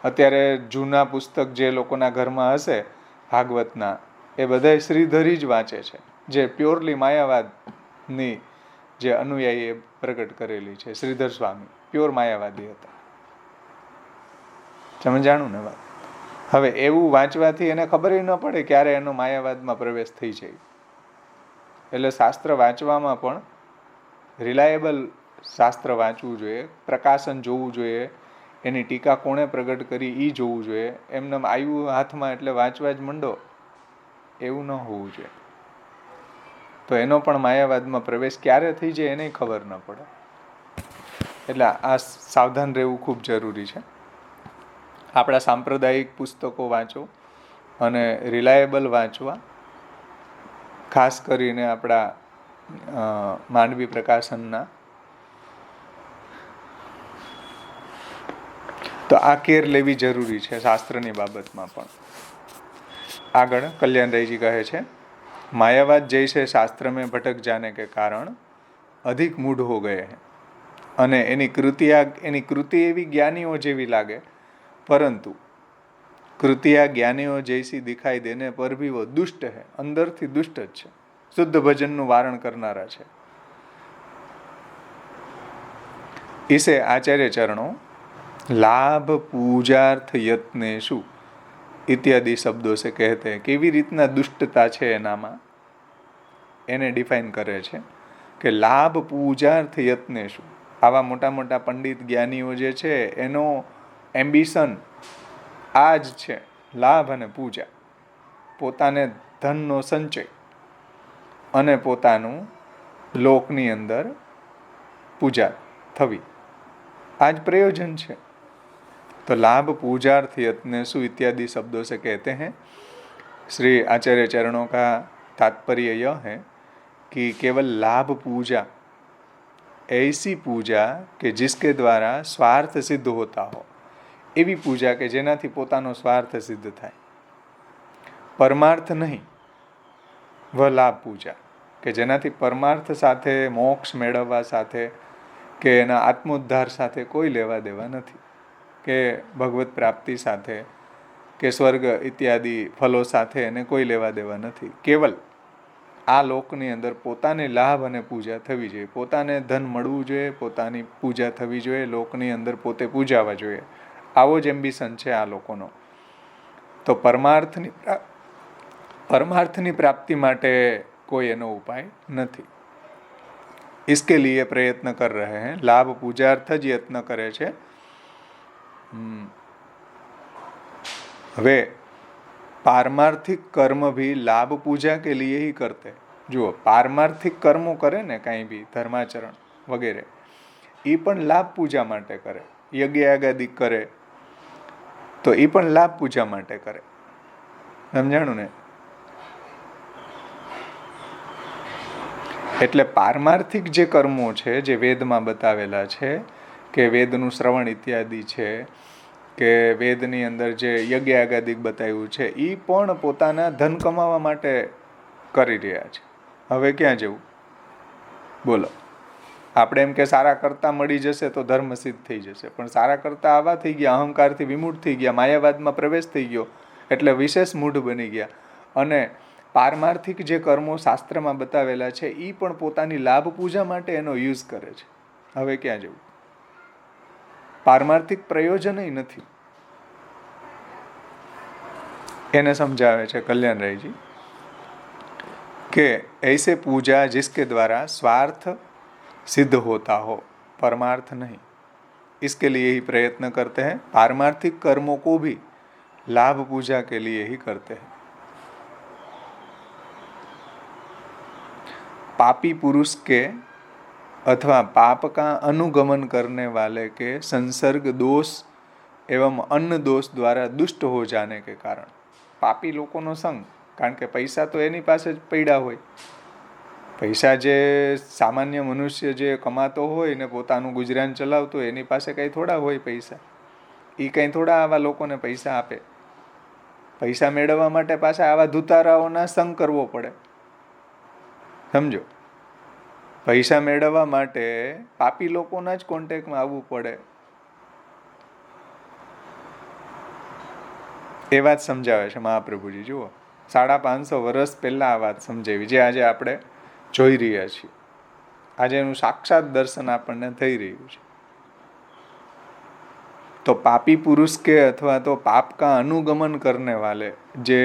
અત્યારે જૂના પુસ્તક જે લોકોના ઘરમાં હશે ભાગવતના, એ બધા શ્રીધરી જ વાંચે છે, જે પ્યોરલી માયાવાદની જે અનુયાયીએ પ્રગટ કરેલી છે. શ્રીધર સ્વામી પ્યોર માયાવાદી હતા. સમજાણું ને વાત? હવે એવું વાંચવાથી એને ખબર ન પડે ક્યારે એનો માયાવાદમાં પ્રવેશ થઈ જાય. એટલે શાસ્ત્ર વાંચવામાં પણ રિલાયેબલ શાસ્ત્ર વાંચવું જોઈએ, પ્રકાશન જોવું જોઈએ, એની ટીકા કોણે પ્રગટ કરી એ જોવું જોઈએ. એમને આવ્યું હાથમાં એટલે વાંચવા જ મંડો એવું ન હોવું જોઈએ. તો એનો પણ માયાવાદમાં પ્રવેશ ક્યારે થઈ જાય એને ખબર ન પડે. એટલે આ સાવધાન રહેવું ખૂબ જરૂરી છે. આપણા સાંપ્રદાયિક પુસ્તકો વાંચો અને રિલાયેબલ વાંચવા. ખાસ કરીને આપણા માંડવી પ્રકાશનના. તો આ કેર લેવી જરૂરી છે શાસ્ત્રની બાબતમાં પણ. આગળ કલ્યાણરાયજી કહે છે, માયાવાદ જૈસે શાસ્ત્ર में भटक जाने के कारण अधिक मूढ़ हो गए हैं. અને એની કૃતિ એવી જ્ઞાનીઓ જેવી લાગે, પરંતુ કૃતિયા જ્ઞાનીઓ જૈસી દિખાઈ દેને પર ભી वो दुष्ट है. અંદરથી દુષ્ટ જ છે. શુદ્ધ ભજનનું વારણ કરનારા છે. इसे आचार्य चरणों लाभ पूजार्थ यत्नेषु इत्यादि शब्दों से कहते हैं. કેવી રીતના દુષ્ટતા છે એનામાં એને ડિફાઇન કરે છે કે લાભ પૂજાર્થ યત્નેષુ. આવા મોટા મોટા પંડિત જ્ઞાનીઓ જે છે એનો એમ્બિશન આ જ છે, લાભ અને પૂજા. પોતાને ધનનો સંચય અને પોતાનું લોકની અંદર પૂજા થવી, આ જ પ્રયોજન છે. तो लाभ पूजार्थ यत्नेषु इत्यादि शब्दों से कहते हैं. श्री आचार्य चरणों का तात्पर्य यह है कि केवल लाभ पूजा, ऐसी पूजा કે जिसके દ્વારા સ્વાર્થ સિદ્ધ હોતા હો, એવી પૂજા કે જેનાથી પોતાનો સ્વાર્થ સિદ્ધ થાય. પરમાર્થ નહીં, વહ લાભ પૂજા કે જેનાથી પરમાર્થ સાથે, મોક્ષ મેળવવા સાથે કે એના આત્મોદ્ધાર સાથે કોઈ લેવા દેવા નથી, કે ભગવત પ્રાપ્તિ સાથે કે સ્વર્ગ ઇત્યાદિ ફલો સાથે એને કોઈ લેવા દેવા નથી. કેવલ આ લોકની અંદર પોતાને લાભ અને પૂજા થવી જોઈએ, પોતાને ધન મળવું જોઈએ, પોતાની પૂજા થવી જોઈએ, લોકની અંદર પોતે પૂજાવા જોઈએ. આવો જ એમ્બિશન છે આ લોકોનો. તો પરમાર્થની પ્રાપ્તિ માટે કોઈ એનો ઉપાય નથી. इसके लिए प्रयत्न कर रहे हैं. लाभ पूजार्थ જ યત્ન કરે છે. હવે पारमार्थिक कर्म भी लाभ पूजा के लिए ही करते. જુઓ, પારમાર્થિક કર્મો કરે ને કાંઈ બી ધર્માચરણ વગેરે, એ પણ લાભ પૂજા માટે કરે. યજ્ઞ યાગાદિક કરે તો એ પણ લાભ પૂજા માટે કરે. સમજાણું ને? એટલે પારમાર્થિક જે કર્મો છે, જે વેદમાં બતાવેલા છે, કે વેદનું શ્રવણ ઇત્યાદિ છે, કે વેદની અંદર જે યજ્ઞ યાગાદિક બતાવ્યું છે, એ પણ પોતાના ધન કમાવા માટે કરી રહ્યા છે. હવે ક્યાં જવું? બોલો. આપણે એમ કે સારા કરતા મળી જશે તો ધર્મ સિદ્ધ થઈ જશે, પણ સારા કરતા આવા થઈ ગયા, અહંકારથી વિમૂઢ થઈ ગયા, માયાવાદમાં પ્રવેશ થઈ ગયો, એટલે વિશેષ મૂઢ બની ગયા. અને પારમાર્થિક જે કર્મો શાસ્ત્રમાં બતાવેલા છે એ પણ પોતાની લાભ પૂજા માટે એનો યુઝ કરે છે. હવે ક્યાં જવું? પારમાર્થિક પ્રયોજન નથી. એને સમજાવે છે કલ્યાણરાયજી કે ऐसे पूजा जिसके द्वारा स्वार्थ सिद्ध होता हो, परमार्थ नहीं, इसके लिए ही प्रयत्न करते हैं. पारमार्थिक कर्मों को भी लाभ पूजा के लिए ही करते हैं. पापी पुरुष के अथवा पाप का अनुगमन करने वाले के संसर्ग दोष एवं अन्न दोष द्वारा दुष्ट हो जाने के कारण, પાપી લોકોનો સંગ, કારણ કે પૈસા તો એની પાસે જ પડ્યા હોય. પૈસા જે સામાન્ય મનુષ્ય જે કમાતો હોય ને પોતાનું ગુજરાન ચલાવતો હોય, એની પાસે કંઈ થોડા હોય પૈસા. એ કંઈ થોડા આવા લોકોને પૈસા આપે. પૈસા મેળવવા માટે પાછા આવા ધુતારાઓના સંગ કરવો પડે. સમજો, પૈસા મેળવવા માટે પાપી લોકોના જ કોન્ટેક્ટમાં આવવું પડે. એ વાત સમજાવે છે મહાપ્રભુજી. જુઓ, 550 વર્ષ પહેલા આ વાત સમજાવી, જે આજે આપણે જોઈ રહ્યા છીએ. આજે એનું સાક્ષાત દર્શન આપણને થઈ રહ્યું છે. તો પાપી પુરુષ કે અથવા તો પાપ કા અનુગમન કરને વાલે જે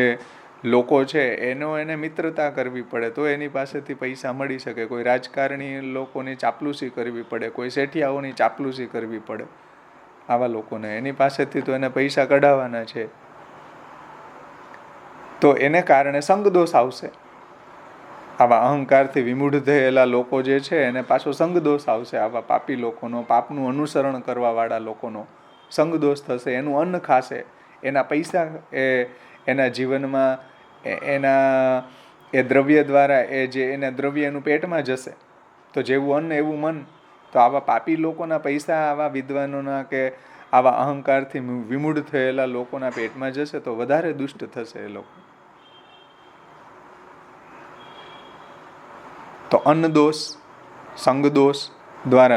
લોકો છે એને મિત્રતા કરવી પડે તો એની પાસેથી પૈસા મળી શકે. કોઈ રાજકારણી લોકોની ચાપલૂસી કરવી પડે, કોઈ શેઠિયાઓની ચાપલૂસી કરવી પડે. આવા લોકોને એની પાસેથી તો એને પૈસા કઢાવવાના છે, તો એને કારણે સંગદોષ આવશે. આવા અહંકારથી વિમૂઢ થયેલા લોકો જે છે એને પાછો સંગદોષ આવશે. આવા પાપી લોકોનો, પાપનું અનુસરણ કરવાવાળા લોકોનો સંગદોષ થશે. એનું અન્ન ખાશે, એના પૈસા એના જીવનમાં એના એ દ્રવ્ય દ્વારા એને દ્રવ્ય એનું પેટમાં જશે. તો જેવું અન્ન એવું મન. તો આવા પાપી લોકોના પૈસા આવા વિદ્વાનોના કે આવા અહંકારથી વિમૂઢ થયેલા લોકોના પેટમાં જશે તો વધારે દુષ્ટ થશે એ લોકો. तो अन्न दोष संग दोष द्वारा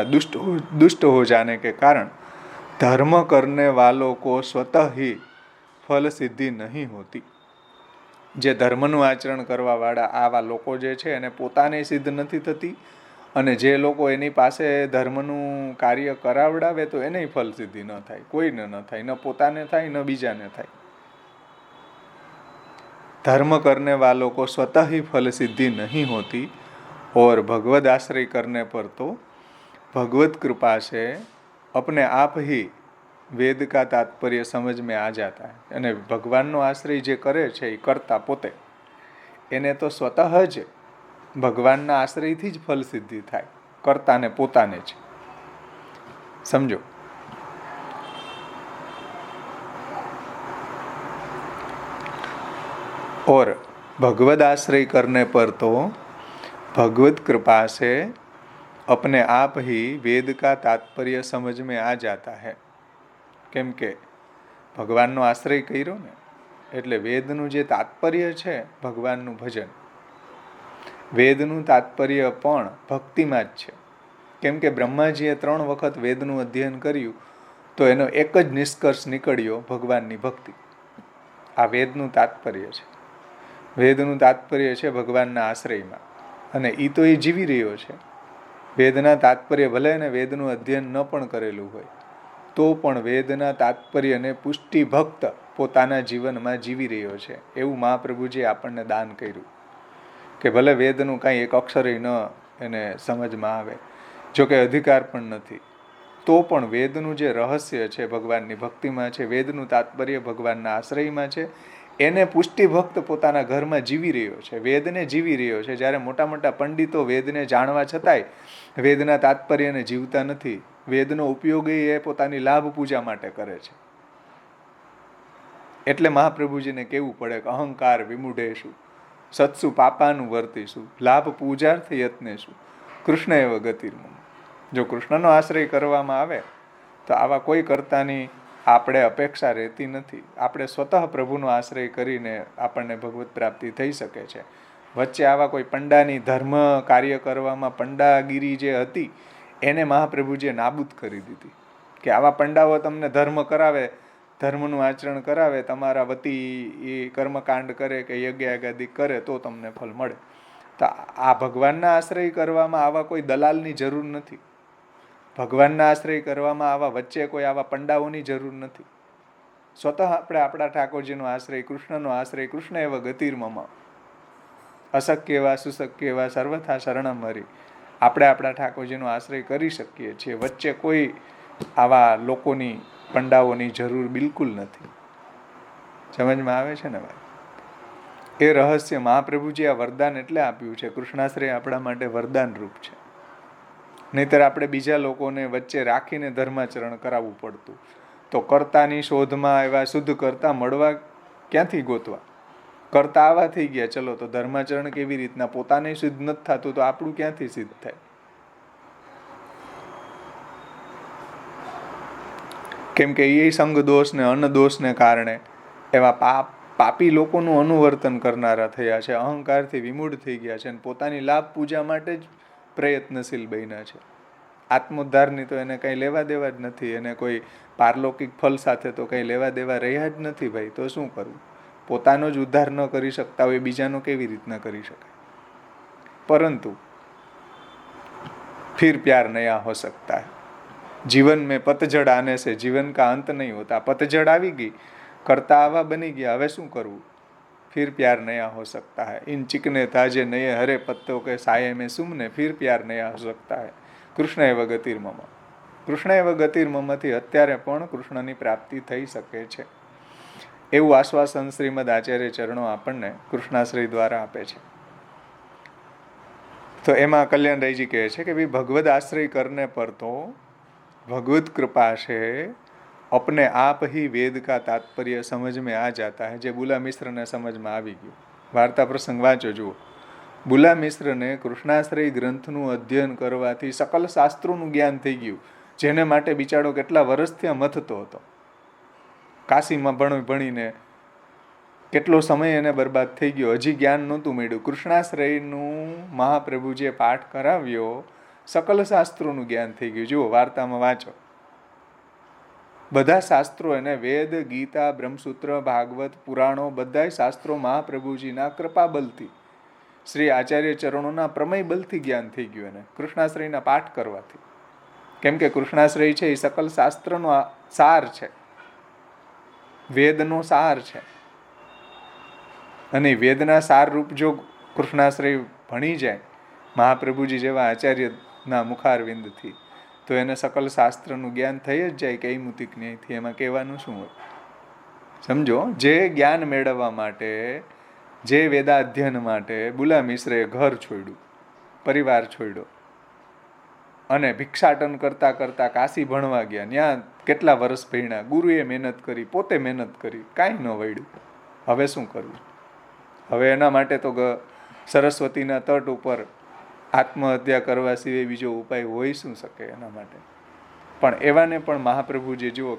दुष्ट हो जाने के कारण धर्म करने वालों को स्वतः ही फल सिद्धि नहीं होती. જે ધર્મનું આચરણ કરવા વાળા આવા લોકો જે છે એને પોતાને સિદ્ધ નથી થતી, અને જે લોકો એની પાસે ધર્મનું કાર્ય કરાવડાવે તો એને ફલ સિદ્ધિ ન થાય, કોઈને ન થાય, ન પોતાને થાય ન બીજાને થાય. धर्म करने वालों को स्वतः ही फल सिद्धि नहीं होती और भगवद आश्रय करने पर तो भगवत कृपा से अपने आप ही वेद का तात्पर्य समझ में आ जाता है. અને ભગવાનનો આશ્રય જે કરે છે એ કરતા પોતે એને તો સ્વતઃ જ ભગવાનના આશ્રયથી જ ફલ સિદ્ધિ થાય, કરતાને પોતાને જ. સમજો, और भगवद आश्रय करने पर तो भगवत कृपा से अपने आप ही वेद का तात्पर्य समझ में आ जाता है. કેમ કે ભગવાનનો આશ્રય કર્યો ને એટલે વેદનું જે તાત્પર્ય છે ભગવાનનું ભજન, વેદનું તાત્પર્ય પણ ભક્તિમાં જ છે. કેમ કે બ્રહ્માજીએ 3 વખત વેદનું અધ્યયન કર્યું તો એનો એક જ નિષ્કર્ષ નીકળ્યો, ભગવાનની ભક્તિ. આ વેદનું તાત્પર્ય છે. વેદનું તાત્પર્ય છે ભગવાનના આશ્રયમાં, અને એ તો એ જીવી રહ્યો છે. વેદના તાત્પર્ય ભલે એને વેદનું અધ્યયન ન પણ કરેલું હોય તો પણ વેદના તાત્પર્યને પુષ્ટિ ભક્ત પોતાના જીવનમાં જીવી રહ્યો છે. એવું મહાપ્રભુજીએ આપણને દાન કર્યું કે ભલે વેદનું કાંઈ એક અક્ષરે ન એને સમજમાં આવે, જો કે અધિકાર પણ નથી, તો પણ વેદનું જે રહસ્ય છે ભગવાનની ભક્તિમાં છે, વેદનું તાત્પર્ય ભગવાનના આશ્રયમાં છે, એને પુષ્ટિ ભક્ત પોતાના ઘરમાં જીવી રહ્યો છે, વેદને જીવી રહ્યો છે. જ્યારે મોટા મોટા પંડિતો વેદને જાણવા છતાંય વેદના તાત્પર્યને જીવતા નથી. વેદનો ઉપયોગ એ પોતાની લાભ પૂજા માટે કરે છે. એટલે મહાપ્રભુજીને કહેવું પડે કે અહંકાર વિમૂઢેશું સત્સુ પાપાનું વર્તીશું લાભ પૂજાર્થ યત્નેશું કૃષ્ણ એવ ગતિર્મમ. જો કૃષ્ણનો આશ્રય કરવામાં આવે તો આવા કોઈ કર્તાની આપણે અપેક્ષા રહેતી નથી. આપણે સ્વતઃ પ્રભુનો આશ્રય કરીને આપણને ભગવત પ્રાપ્તિ થઈ શકે છે. વચ્ચે આવા કોઈ પંડાની ધર્મ કાર્ય કરવામાં પંડાગીરી જે હતી એને મહાપ્રભુજીએ નાબૂદ કરી દીધી કે આવા પંડાઓ તમને ધર્મ કરાવે, ધર્મનું આચરણ કરાવે, તમારા વતી એ કર્મકાંડ કરે કે યજ્ઞ યાગાદિ કરે તો તમને ફળ મળે. તો આ ભગવાનના આશ્રય કરવામાં આવા કોઈ દલાલની જરૂર નથી. ભગવાનના આશ્રય કરવામાં આવા વચ્ચે કોઈ આવા પંડાઓની જરૂર નથી. સ્વતઃ આપણે આપણા ઠાકોરજીનો આશ્રય, કૃષ્ણનો આશ્રય, કૃષ્ણ એવા ગતિર્મમ, અશક્ય એવા સુશક્ય એવા સર્વથા શરણમ હરિ, આપણે આપણા ઠાકોરજીનો આશ્રય કરી શકીએ છીએ. વચ્ચે કોઈ આવા લોકોની પંડાઓની જરૂર બિલકુલ નથી. સમજમાં આવે છે ને ભાઈ? એ રહસ્ય મહાપ્રભુજી આ વરદાન એટલે આપ્યું છે. કૃષ્ણાશ્રય આપણા માટે વરદાન રૂપ છે. નહીતર આપણે બીજા લોકોને વચ્ચે રાખીને ધર્માચરણ કરાવવું પડતું. તો કર્તાની શોધમાં એવા શુદ્ધ કર્તા મળવા ક્યાંથી ગોતવા? કરતા આવા થઈ ગયા, ચલો તો ધર્માચરણ કેવી રીતના? પોતાને સિદ્ધ નથી થતું તો આપણું ક્યાંથી સિદ્ધ થાય? કેમ કે એ સંગ દોષ ને અન્ન દોષને કારણે એવા પાપ પાપી લોકોનું અનુવર્તન કરનારા થયા છે, અહંકારથી વિમૂઢ થઈ ગયા છે અને પોતાની લાભ પૂજા માટે જ પ્રયત્નશીલ બન્યા છે. આત્મોદ્ધારની તો એને કંઈ લેવા દેવા જ નથી, એને કોઈ પારલૌકિક ફલ સાથે તો કંઈ લેવા દેવા રહ્યા જ નથી ભાઈ. તો શું કરવું? પોતાનો જ ઉદ્ધાર ન કરી શકતા હોય બીજાનો કેવી રીતના કરી શકાય? પરંતુ फिर प्यार नया हो सकता है. जीवन में पतझड़ आने से जीवन का अंत नहीं होता. पतझड़ આવી ગઈ, કરતા આવા બની ગયા, હવે શું કરવું? फिर प्यार नया हो सकता है. इन चिकने ताजे नए हरे पत्तों के साये में सुमने फिर प्यार नया हो सकता है. કૃષ્ણ એવ ગતિર્મમ. કૃષ્ણ એવ ગતિર્મમથી અત્યારે પણ કૃષ્ણની પ્રાપ્તિ થઈ શકે છે એવું આશ્વાસન શ્રીમદ આચાર્ય ચરણો આપણને કૃષ્ણાશ્રય દ્વારા આપે છે. તો એમાં કલ્યાણરાયજી કહે છે કે ભાઈ ભગવદ આશ્રય કરને પર તો ભગવત कृपा से अपने आप ही वेद का तात्पर्य समझ में आ जाता है. જે બુલા મિશ્રને સમજમાં આવી ગયું. વાર્તા પ્રસંગ વાંચો જુઓ. બુલા મિશ્રને કૃષ્ણાશ્રય ગ્રંથનું અધ્યયન કરવાથી સકલ શાસ્ત્રોનું જ્ઞાન થઈ ગયું, જેને માટે બિચારો કેટલા વર્ષથી મથતો હતો. કાશીમાં ભણીને કેટલો સમય એને બરબાદ થઈ ગયો, હજી જ્ઞાન નહોતું મળ્યું. કૃષ્ણાશ્રયનું મહાપ્રભુજીએ પાઠ કરાવ્યો, સકલ શાસ્ત્રોનું જ્ઞાન થઈ ગયું. જુઓ વાર્તામાં વાંચો. બધા શાસ્ત્રો એને વેદ, ગીતા, બ્રહ્મસૂત્ર, ભાગવત, પુરાણો બધા શાસ્ત્રો મહાપ્રભુજીના કૃપા બલથી, શ્રી આચાર્ય ચરણોના પ્રમેય બલથી જ્ઞાન થઈ ગયું એને કૃષ્ણાશ્રયના પાઠ કરવાથી. કેમ કે કૃષ્ણાશ્રય છે એ સકલ શાસ્ત્રનો સાર છે, વેદનો સાર છે. અને વેદના સાર રૂપ જો કૃષ્ણાશ્રય ભણી જાય મહાપ્રભુજી જેવા આચાર્યના મુખારવિંદથી, તો એને સકલ શાસ્ત્રનું જ્ઞાન થઈ જ જાય કે મુતિક ન્યાયથી. એમાં કહેવાનું શું હોય? સમજો, જે જ્ઞાન મેળવવા માટે, જે વેદાધ્યયન માટે બુલા મિશ્રે ઘર છોડ્યું, પરિવાર છોડ્યો અને ભિક્ષાટન કરતા કરતા કાશી ભણવા ગયા. ત્યાં કેટલા વર્ષ ભણ્યા, ગુરુએ મહેનત કરી, પોતે મહેનત કરી, કાંઈ ન વળ્યું. હવે શું કરવું? હવે એના માટે તો સરસ્વતીના તટ ઉપર આત્મહત્યા કરવા સિવાય બીજો ઉપાય હોઈ શું શકે એના માટે? પણ એવાને પણ મહાપ્રભુજી જુઓ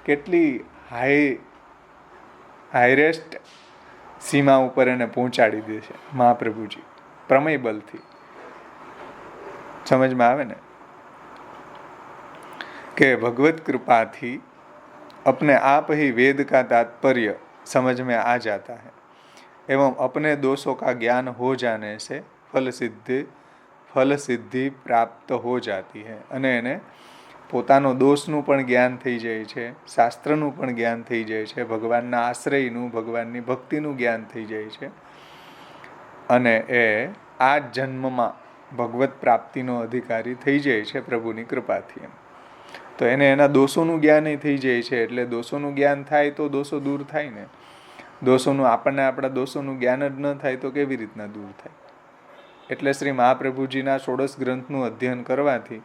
કેટલી હાઈરેસ્ટ સીમા ઉપર એને પહોંચાડી દે છે મહાપ્રભુજી પ્રમેય બલથી. સમજમાં આવે ને કે ભગવત कृपाથી अपने आप ही वेद का तात्पर्य समझ में आ जाता है एवं अपने दोषों का ज्ञान हो जाने से फल सिद्धि प्राप्त हो जाती है. અને એને પોતાનો દોષનું પણ જ્ઞાન થઈ જાય છે, શાસ્ત્રનું પણ જ્ઞાન થઈ જાય છે, ભગવાનના આશ્રયનું, ભગવાનની ભક્તિનું જ્ઞાન થઈ જાય છે. અને એ આ જન્મમાં ભગવત પ્રાપ્તિનો અધિકારી થઈ જાય છે પ્રભુની કૃપાથી. તો એને એના દોષોનું જ્ઞાન થઈ જાય છે. એટલે દોષોનું જ્ઞાન થાય તો દોષો દૂર થાય ને. આપણને આપણા દોષોનું જ્ઞાન જ ન થાય તો કેવી રીતના દૂર થાય? એટલે શ્રી મહાપ્રભુજીના ષોડશ ગ્રંથનું અધ્યયન કરવાથી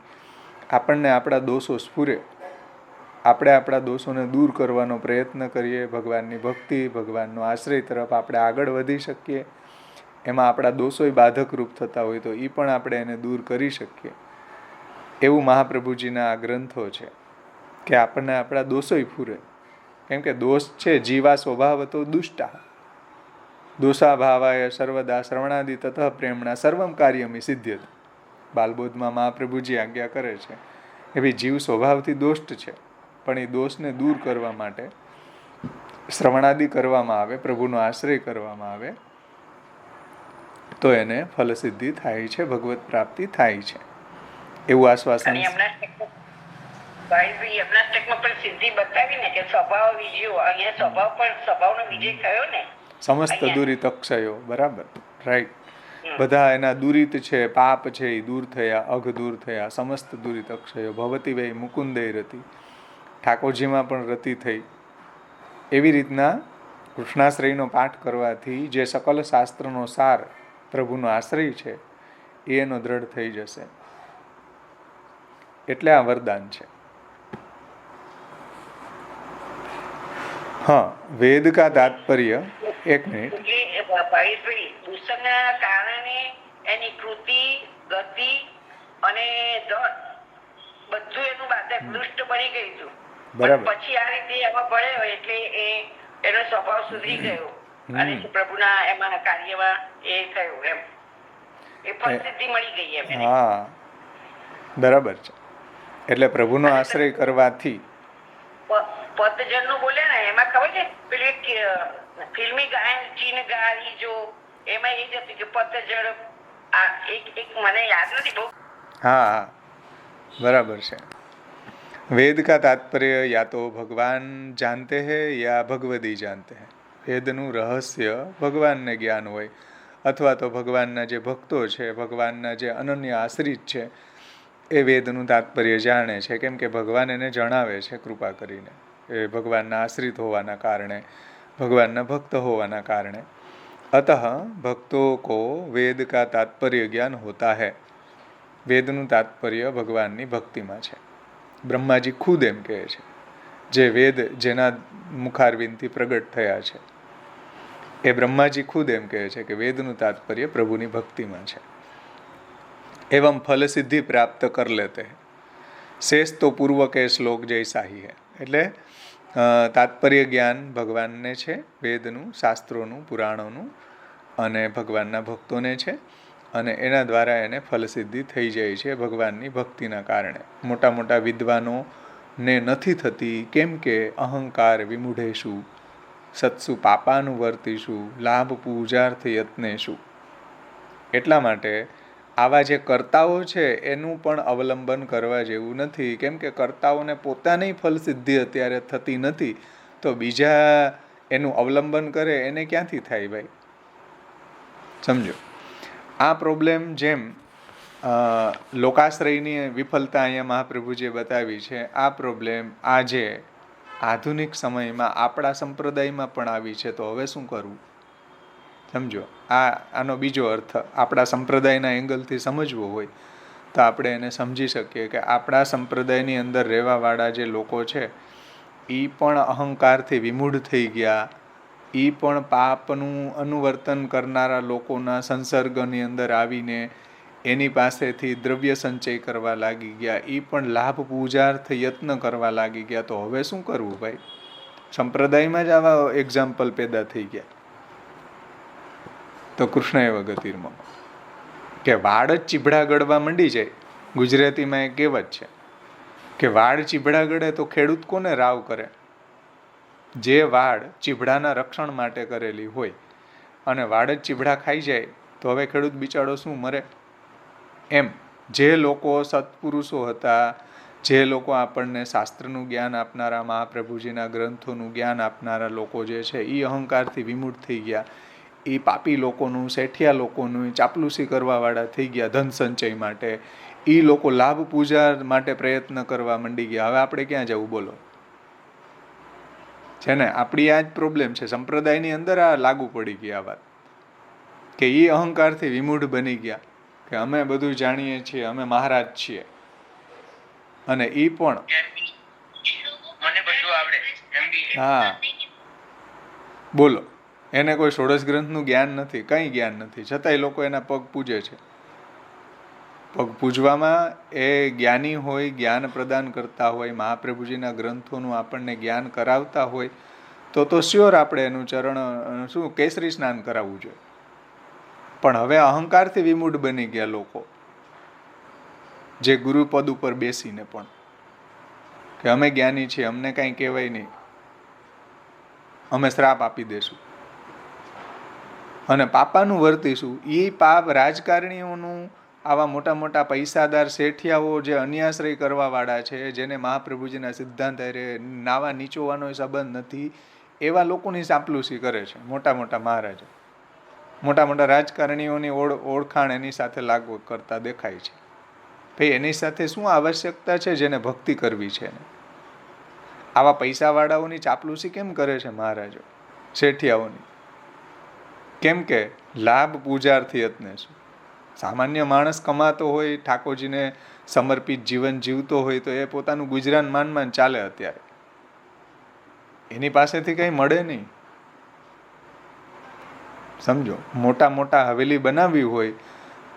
આપણને આપણા દોષો સ્ફુરે, આપણે આપણા દોષોને દૂર કરવાનો પ્રયત્ન કરીએ, ભગવાનની ભક્તિ, ભગવાનનો આશ્રય તરફ આપણે આગળ વધી શકીએ. એમાં આપણા દોષોય બાધક રૂપ થતા હોય તો એ પણ આપણે એને દૂર કરી શકીએ. એવું મહાપ્રભુજીના આ ગ્રંથો છે કે આપણને આપણા દોષોય ફૂરે. કેમ કે દોષ છે જીવા સ્વભાવતો દુષ્ટા, દોષા ભાવાય સર્વદા શ્રવણાદિ તતઃ પ્રેમણા સર્વમ કાર્યમી સિદ્ધ્યત. બાલબોધમાં મહાપ્રભુજી આજ્ઞા કરે છે કે ભાઈ જીવ સ્વભાવથી દોષ્ટ છે, પણ એ દોષને દૂર કરવા માટે શ્રવણાદિ કરવામાં આવે, પ્રભુનો આશ્રય કરવામાં આવે તો એને ફલસિદ્ધિ થાય છે, ભગવત પ્રાપ્તિ થાય છે. એવું આશ્વાસન સમસ્ત દુરિત અક્ષયો. બરાબર, રાઈટ. બધા એના દુરિત છે, પાપ છે એ દૂર થયા, અઘ દૂર થયા. સમસ્ત દુરિત અક્ષયો ભવતી વૈ મુકુંદય રતિ. ઠાકોરજીમાં પણ રતિ થઈ. એવી રીતના કૃષ્ણાશ્રયનો પાઠ કરવાથી જે સકલ શાસ્ત્રનો સાર પ્રભુનો આશ્રય છે એ એનો દ્રઢ થઈ જશે. એટલે આ વરદાન છે. હા, વેદ કા તાત્પર્ય. એક મિનિટ. દૂષણના કારણે એની કૃતિ, ગતિ અને ધન બધું એનું બાધક દુષ્ટ બની ગયું હતું. બરાબર. પછી આ રીતે એમાં ભળે હોય એટલે એ એનો સ્વભાવ સુધરી ગયો અને પ્રભુના એમાં કાર્યમાં એ થયું એમ એ ફળ સિદ્ધિ મળી ગઈ એમ એને. હા, બરાબર છે. એટલે પ્રભુનો આશ્રય કરવાથી પતજનનું બોલે ને એમાં ખબર છે પેલી ફિલ્મી ગાયન ચીન ગારી જો એમાં એ જ હતું કે પતજડ એક મને યાદ નથી બહુ. હા, બરાબર છે. वेद का तात्पर्य या तो भगवान जानते हैं या भगवदी जानते हैं. વેદનું રહસ્ય ભગવાનને જ્ઞાન હોય અથવા તો ભગવાનના જે ભક્તો છે, ભગવાનના જે અનન્ય આશ્રિત છે એ વેદનું તાત્પર્ય જાણે છે, કેમ કે ભગવાન એને જણાવે છે કૃપા કરીને. એ ભગવાનના આશ્રિત હોવાના કારણે, ભગવાનના ભક્ત હોવાના કારણે. अतः भक्तों को वेद का तात्पर्य ज्ञान होता है. વેદનું તાત્પર્ય ભગવાનની ભક્તિમાં છે. બ્રહ્માજી ખુદ એમ કહે છે, જે વેદ જેના મુખારવિંદથી પ્રગટ થયા છે એ બ્રહ્માજી ખુદ એમ કહે છે કે વેદનું તાત્પર્ય પ્રભુની ભક્તિમાં છે. एवं फल सिद्धि प्राप्त कर लेते हैं. शेष तो पूर्व के श्लोक जैसा ही है. એટલે તાત્પર્ય જ્ઞાન ભગવાનને છે, વેદનું, શાસ્ત્રોનું, પુરાણોનું અને ભગવાનના ભક્તોને છે, અને એના દ્વારા એને ફલસિદ્ધિ થઈ જાય છે ભગવાનની ભક્તિના કારણે. મોટા મોટા વિદ્વાનોને નથી થતી, કેમ કે અહંકાર વિમૂઢેશુ સત્સુ પાપાનું વર્તીશું લાભ પૂજાર્થ યત્નેશુ. એટલા માટે આવા જે કર્તાઓ છે એનું પણ અવલંબન કરવા જેવું નથી, કેમ કે કર્તાઓને પોતાની ફલસિદ્ધિ અત્યારે થતી નથી, તો બીજા એનું અવલંબન કરે એને ક્યાંથી થાય ભાઈ? સમજો, આ પ્રોબ્લેમ જેમ લોકાશ્રયની વિફલતા અહીંયા મહાપ્રભુજીએ બતાવી છે, આ પ્રોબ્લેમ આજે આધુનિક સમયમાં આપણા સંપ્રદાયમાં પણ આવી છે. તો હવે શું કરવું? સમજો, આનો બીજો અર્થ આપણા સંપ્રદાયના એંગલથી સમજવો હોય તો આપણે એને સમજી શકીએ કે આપણા સંપ્રદાયની અંદર રહેવાવાળા જે લોકો છે એ પણ અહંકારથી વિમૂઢ થઈ ગયા, એ પણ પાપનું અનુવર્તન કરનારા લોકોના સંસર્ગની અંદર આવીને એની પાસેથી દ્રવ્ય સંચય કરવા લાગી ગયા, એ પણ લાભ પૂજાર્થ યત્ન કરવા લાગી ગયા. તો હવે શું કરવું ભાઈ? સંપ્રદાયમાં જ આવા એક્ઝામ્પલ પેદા થઈ ગયા. તો કૃષ્ણ એવ ગતિર્મમ કે વાડ જ ચીભડા ગળવા માંડી જાય. ગુજરાતીમાં એક કહેવત છે કે વાડ ચીભડા ગળે તો ખેડૂત કોને રાવ કરે? જે વાડ ચીભડાના રક્ષણ માટે કરેલી હોય અને વાડ જ ચીભડા ખાઈ જાય તો હવે ખેડૂત બિચારો શું મરે? એમ જે લોકો સત્પુરુષો હતા, જે લોકો આપણને શાસ્ત્રનું જ્ઞાન આપનારા, મહાપ્રભુજીના ગ્રંથોનું જ્ઞાન આપનારા લોકો જે છે એ અહંકારથી વિમૂઢ થઈ ગયા, એ પાપી લોકોનું, શેઠિયા લોકોનું ચાપલુસી કરવાવાળા થઈ ગયા ધન સંચય માટે. એ લોકો લાભ પૂજા માટે પ્રયત્ન કરવા માંડી ગયા. હવે આપણે ક્યાં જવું બોલો? છે ને, આપણી આ જ પ્રોબ્લેમ છે. સંપ્રદાયની અંદર આ લાગુ પડી ગઈ આ વાત કે એ અહંકારથી વિમૂઢ બની ગયા કે અમે બધું જાણીએ છીએ, અમે મહારાજ છીએ, અને એ પણ મને બધું આવડે. હા બોલો, એને કોઈ ષોડશ ગ્રંથનું જ્ઞાન નથી, કંઈ જ્ઞાન નથી, છતાંય લોકો એના પગ પૂજે છે. પગ પૂજવામાં એ જ્ઞાની હોય, જ્ઞાન પ્રદાન કરતા હોય, મહાપ્રભુજીના ગ્રંથોનું આપણને જ્ઞાન કરાવતા હોય તો શ્યોર આપણે એનું ચરણ શું કેસરી સ્નાન કરાવવું જોઈએ. પણ હવે અહંકારથી વિમૂઢ બની ગયા લોકો, જે ગુરુપદ ઉપર બેસીને પણ કે અમે જ્ઞાની છીએ, અમને કાંઈ કહેવાય નહીં, અમે શ્રાપ આપી દેશું અને પાપાનું વર્તીશું. એ પાપ રાજકારણીઓનું, આવા મોટા મોટા પૈસાદાર શેઠિયાઓ જે અન્યાશ્રય કરવાવાળા છે, જેને મહાપ્રભુજીના સિદ્ધાંત નાવા નીચોવાનો સંબંધ નથી, એવા લોકોની ચાપલુસી કરે છે. મોટા મોટા મહારાજો, મોટા મોટા રાજકારણીઓની ઓળખાણ એની સાથે લાગુ કરતા દેખાય છે. ભાઈ એની સાથે શું આવશ્યકતા છે જેને ભક્તિ કરવી છે? આવા પૈસાવાળાઓની ચાપલુસી કેમ કરે છે મહારાજો, શેઠિયાઓની? કેમ કે લાભ પૂજાર્થી યત્ને શું? સામાન્ય માણસ કમાતો હોય, ઠાકોરજીને સમર્પિત જીવન જીવતો હોય તો એ પોતાનું ગુજરાન માન ચાલે. અત્યારે એની પાસેથી કંઈ મળે નહીં. સમજો, મોટા મોટા હવેલી બનાવવી હોય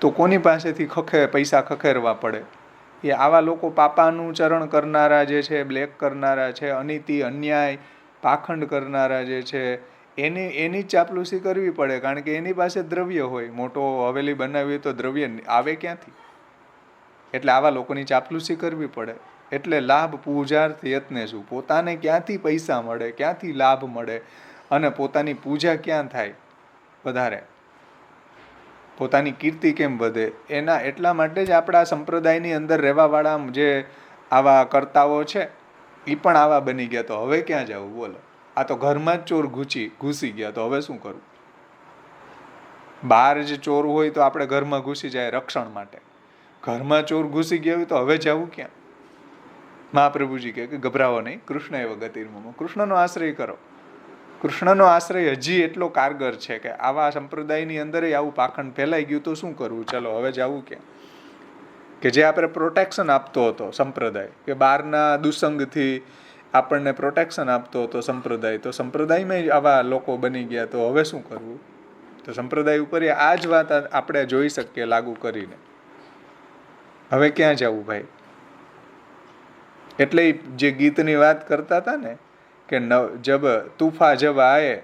તો કોની પાસેથી પૈસા ખખેરવા પડે? એ આવા લોકો પાપાનું ચરણ કરનારા જે છે, બ્લેક કરનારા છે, અનીતિ અન્યાય પાખંડ કરનારા જે છે એની ચાપલૂસી કરવી પડે, કારણ કે એની પાસે દ્રવ્ય હોય. મોટો હવેલી બનાવી હોય તો દ્રવ્ય આવે ક્યાંથી? એટલે આવા લોકોની ચાપલૂસી કરવી પડે. એટલે લાભ પૂજાર્થ યત્ને શું, પોતાને ક્યાંથી પૈસા મળે, ક્યાંથી લાભ મળે અને પોતાની પૂજા ક્યાં થાય વધારે, પોતાની કીર્તિ કેમ વધે, એના એટલા માટે જ આપણા સંપ્રદાયની અંદર રહેવાવાળા જે આવા કર્તાઓ છે એ પણ આવા બની ગયા. તો હવે ક્યાં જવું બોલો? આ તો ઘરમાં જ ચોર ઘૂસી ગયા, તો હવે શું કરવું? બહાર જે ચોર હોય તો આપણે ઘરમાં ઘૂસી જાય રક્ષણ માટે, ઘરમાં ચોર ઘૂસી ગયા હોય તો હવે જવું ક્યાં? મહાપ્રભુજી કહે કે ગભરાવો નહીં, કૃષ્ણ એવ ગતિર્મમ, કૃષ્ણનો આશ્રય કરો. કૃષ્ણનો આશ્રય હજી એટલો કારગર છે કે આવા સંપ્રદાયની અંદર આવું પાખંડ ફેલાઈ ગયું તો શું કરવું? ચલો હવે જવું ક્યાં? કે જે આપણે પ્રોટેક્શન આપતો હતો સંપ્રદાય, કે બહારના દુસંગથી આપણને પ્રોટેક્શન આપતો હતો સંપ્રદાય, તો સંપ્રદાયમાં આવા લોકો બની ગયા, તો હવે શું કરવું? તો સંપ્રદાય ઉપર આ જ વાત આપણે જોઈ શકીએ લાગુ કરીને. હવે ક્યાં જવું ભાઈ? એટલે જે ગીતની વાત કરતા હતા ને કે જબ તૂફા જબ આયે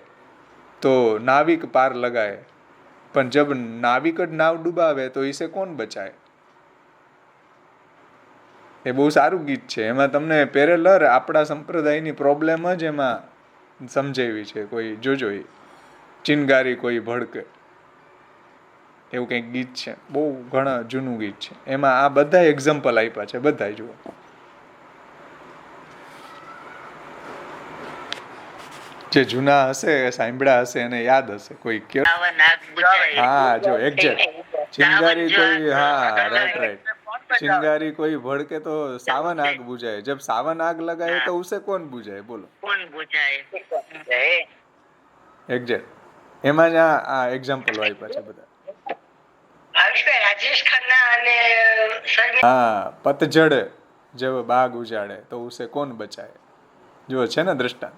તો નાવિક પાર લગાએ, પણ જબ નાવિક જ નાવ ડૂબાવે તો ઇસે કોણ બચાય. એ બહુ સારું ગીત છે. એમાં તમને પેરેલર આપણા સંપ્રદાયની પ્રોબ્લેમ જ એમાં સમજાવી છે. કોઈ જોજો, એ ચિનગારી કોઈ ભડકે એવું કંઈક ગીત છે, બહુ ઘણા જૂનું ગીત છે. એમાં આ બધા એક્ઝામ્પલ આપ્યા છે, બધા જુઓ. જે જૂના હશે સાંભળ્યા હશે એને યાદ હશે. કોઈ કયો? હા જો એક્ઝેક્ટ ચિનગારી કોઈ, હા રાઈટ. ચિનગારી કોઈ ભડકે તો સાવન આગ બુझाए, जब सावन आग लगाए तो उसे कौन बुझाए, बोलो કોણ બુજાય? એક્ઝેક્ટ એમાં જ આ એક્ઝામ્પલ આપ્યા છે બધા. રાજેશ ખન્ના અને હા, પતઝડ જબ બાગ ઉજાડે તો ઉસે કોણ બચાય. જો છે ને દ્રષ્ટાંત,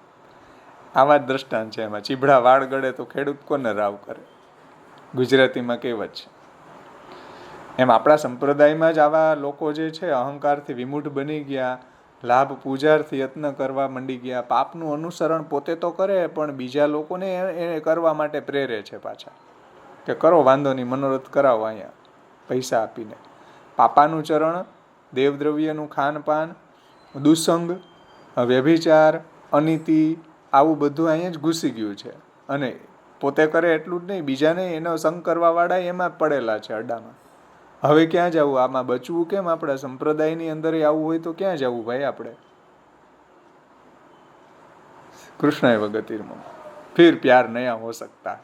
આવા જ દ્રષ્ટાંત છે એમાં. ચીભડા વાળ ગળે તો ખેડૂત કોને રાવ કરે, ગુજરાતીમાં કહેવત છે. એમ આપણા સંપ્રદાયમાં જ આવા લોકો જે છે અહંકારથી વિમૂઢ બની ગયા, લાભ પૂજાર્થી યત્ન કરવા માંડી ગયા, પાપનું અનુસરણ પોતે તો કરે પણ બીજા લોકોને એ કરવા માટે પ્રેરે છે પાછા, કે કરો વાંધો નહીં, મનોરથ કરાવો અહીંયા પૈસા આપીને. પાપાનું ચરણ, દેવદ્રવ્યનું ખાનપાન, દુસંગ, વ્યભિચાર, અનીતિ, આવું બધું અહીંયા જ ઘૂસી ગયું છે. અને પોતે કરે એટલું જ નહીં, બીજાને એનો સંગ કરવાવાળા એમાં પડેલા છે અડ્ડામાં. હવે ક્યાં જવું? આમાં બચવું કેમ? આપણે સંપ્રદાયની અંદર આવું હોય તો ક્યાં જવું ભાઈ આપણે? કૃષ્ણ એવ ગતિર્મમ, ફિર પ્યાર નયા હો સકતા.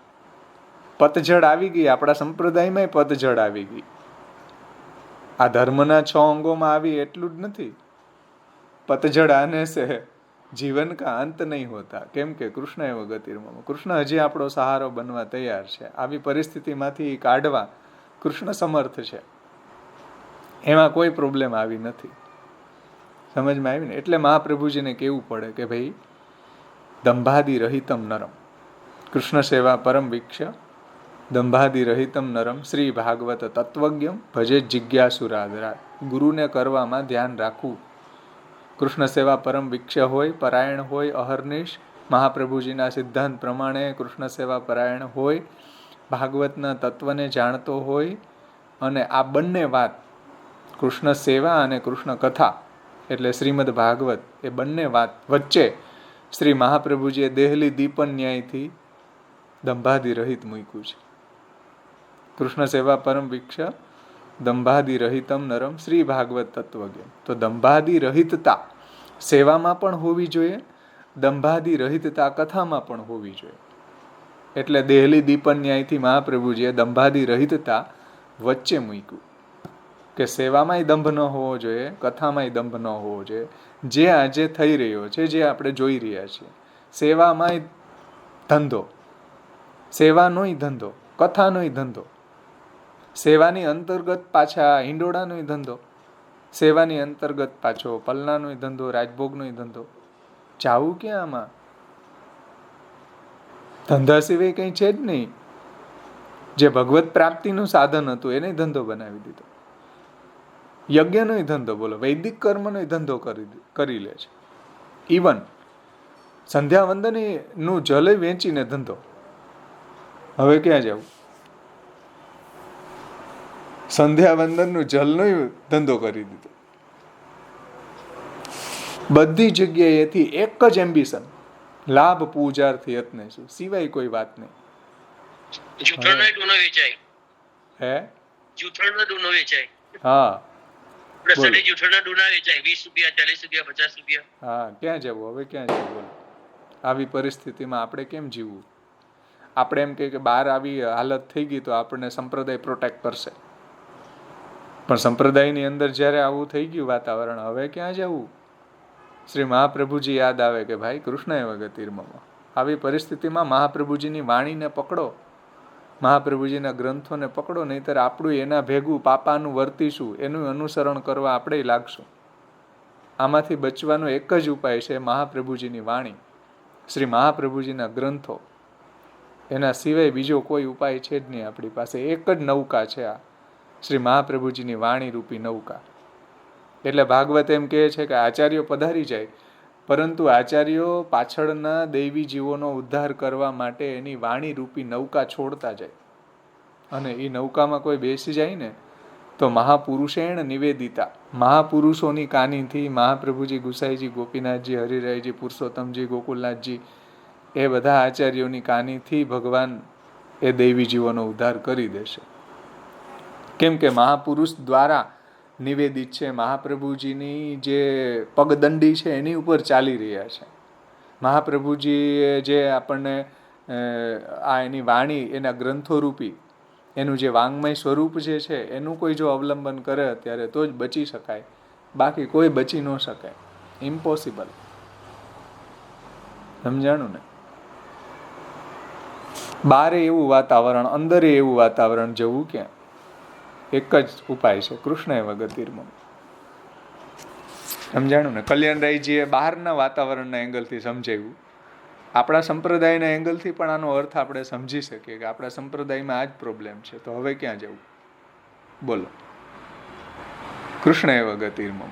પતઝડ આવી ગઈ આપણા સંપ્રદાયમાં, પતઝડ આવી ગઈ. આ ધર્મના 6 અંગોમાં આવી એટલું જ નથી. પતઝડ આને સે જીવન કા અંત નહીં હોતા. કેમ કે કૃષ્ણ એવ ગતિર્મમ, કૃષ્ણ હજી આપણો સહારો બનવા તૈયાર છે. આવી પરિસ્થિતિમાંથી કાઢવા કૃષ્ણ સમર્થ છે. એમાં કોઈ પ્રોબ્લેમ આવી નથી. સમજમાં આવી ને? એટલે મહાપ્રભુજીને કહેવું પડે કે ભાઈ દંભાદિ રહિતમ નરમ, કૃષ્ણ સેવા પરમ વીક્ષ્ય, દંભાદિ રહિતમ નરમ, શ્રી ભાગવત તત્વજ્ઞમ ભજે જિજ્ઞાસુરાદરા. ગુરુને કરવામાં ધ્યાન રાખવું. કૃષ્ણ સેવા પરમ વીક્ષ્ય હોય, પરાયણ હોય, અહર્નિશ મહાપ્રભુજીના સિદ્ધાંત પ્રમાણે કૃષ્ણ સેવા પરાયણ હોય, ભાગવતના તત્વને જાણતો હોય, અને આ બંને વાત કૃષ્ણ સેવા અને કૃષ્ણ કથા એટલે શ્રીમદ ભાગવત, એ બંને વાત વચ્ચે શ્રી મહાપ્રભુજીએ દેહલી દીપન ન્યાયથી દંભાદિ રહિત મૂક્યું છે. કૃષ્ણ સેવા પરમ વીક્ષ દંભાદિ રહિતમ નરમ શ્રી ભાગવત તત્વજ્ઞ. તો દંભાદિ રહિતતા સેવામાં પણ હોવી જોઈએ, દંભાદિ રહિતતા કથામાં પણ હોવી જોઈએ. એટલે દેહલી દીપન ન્યાયથી મહાપ્રભુજીએ દંભાદિ રહિતતા વચ્ચે મૂક્યું કે સેવામાંય દંભ ન હોવો જોઈએ, કથામાંય દંભ ન હોવો જોઈએ. જે આજે થઈ રહ્યો છે, જે આપણે જોઈ રહ્યા છીએ, સેવામાંય ધંધો, સેવાનોય ધંધો, કથાનોય ધંધો, સેવાની અંતર્ગત પાછા હિંડોળાનોય ધંધો, સેવાની અંતર્ગત પાછો પલનાનોય ધંધો, રાજભોગનોય ધંધો. જાવું ક્યાં આમાં? ધંધા સિવાય કંઈ છે જ નહીં. જે ભગવત પ્રાપ્તિનું સાધન હતું એને ધંધો બનાવી દીધો. યજ્ઞનોય ધંધો, બોલો વૈદિક કર્મનોય ધંધો કરી લે છે. ઇવન સંધ્યાવંદનનું જલ વેચીને ધંધો. હવે ક્યાં જવું? સંધ્યાવંદનનું જલનો ધંધો કરી દીધો. બધી જગ્યાએથી એક જ એમ્બિશન, લાભ પૂજાર્થી યત્ને શું, સિવાય કોઈ વાત નહીં. જૂઠણનો ડૂનો વેચાય. હે? જૂઠણનો ડૂનો વેચાય. હા. પ્રસાદી જૂઠણના ડૂના વેચાય 20 રૂપિયા, 40 રૂપિયા, 50 રૂપિયા. હા, ક્યાં જવું? હવે ક્યાં જવું? બોલો. આવી પરિસ્થિતિમાં આપણે કેમ જીવવું? આપણે એમ કે બહાર આવી હાલત થઈ ગઈ તો આપણને સંપ્રદાય પ્રોટેક્ટ કરશે, પણ સંપ્રદાયની અંદર જ્યારે આવું થઈ ગયું વાતાવરણ, હવે ક્યાં જવું? શ્રી મહાપ્રભુજી યાદ આવે કે ભાઈ કૃષ્ણ એવ ગતિર્મમ. આવી પરિસ્થિતિમાં મહાપ્રભુજીની વાણીને પકડો, મહાપ્રભુજીના ગ્રંથોને પકડો, નહીંતર આપણું એના ભેગું પાપાનું વર્તીશું, એનું અનુસરણ કરવા આપણે લાગશું. આમાંથી બચવાનો એક જ ઉપાય છે મહાપ્રભુજીની વાણી, શ્રી મહાપ્રભુજીના ગ્રંથો. એના સિવાય બીજો કોઈ ઉપાય છે જ નહીં આપણી પાસે. એક જ નૌકા છે આ શ્રી મહાપ્રભુજીની વાણી રૂપી નૌકા. એટલે ભાગવત એમ કહે છે કે આચાર્યો પધારી જાય, પરંતુ આચાર્યો પાછળના દૈવી જીવોનો ઉદ્ધાર કરવા માટે એની વાણી રૂપી નૌકા છોડતા જાય. અને એ નૌકામાં કોઈ બેસી જાય ને તો મહાપુરુષેણ નિવેદિતા, મહાપુરુષોની કાનીથી મહાપ્રભુજી, ગુસાઈજી, ગોપીનાથજી, હરિરાયજી, પુરુષોત્તમજી, ગોકુલનાથજી, એ બધા આચાર્યોની કાનીથી ભગવાન એ દૈવી જીવોનો ઉદ્ધાર કરી દેશે. કેમ કે મહાપુરુષ દ્વારા નિવેદિત છે, મહાપ્રભુજીની જે પગદંડી છે એની ઉપર ચાલી રહ્યા છે. મહાપ્રભુજીએ જે આપણને આ એની વાણી, એના ગ્રંથો રૂપી એનું જે વાંગમય સ્વરૂપ જે છે એનું કોઈ જો અવલંબન કરે અત્યારે તો જ બચી શકાય, બાકી કોઈ બચી ન શકે. ઇમ્પોસિબલ. સમજાણું ને? બારે એવું વાતાવરણ, અંદરે એવું વાતાવરણ, જવું ક્યાં? એક જ ઉપાય છે, કૃષ્ણ એવ ગતિર્મમ. સમજાણું ને? કલ્યાણરાયજીએ બહારના વાતાવરણના એંગલથી સમજાવ્યું. આપણા સંપ્રદાયના એંગલથી પણ આનો અર્થ આપણે સમજી શકીએ કે આપણા સંપ્રદાયમાં આ જ પ્રોબ્લેમ છે, તો હવે ક્યાં જવું? બોલો. કૃષ્ણ એવ ગતિર્મમ.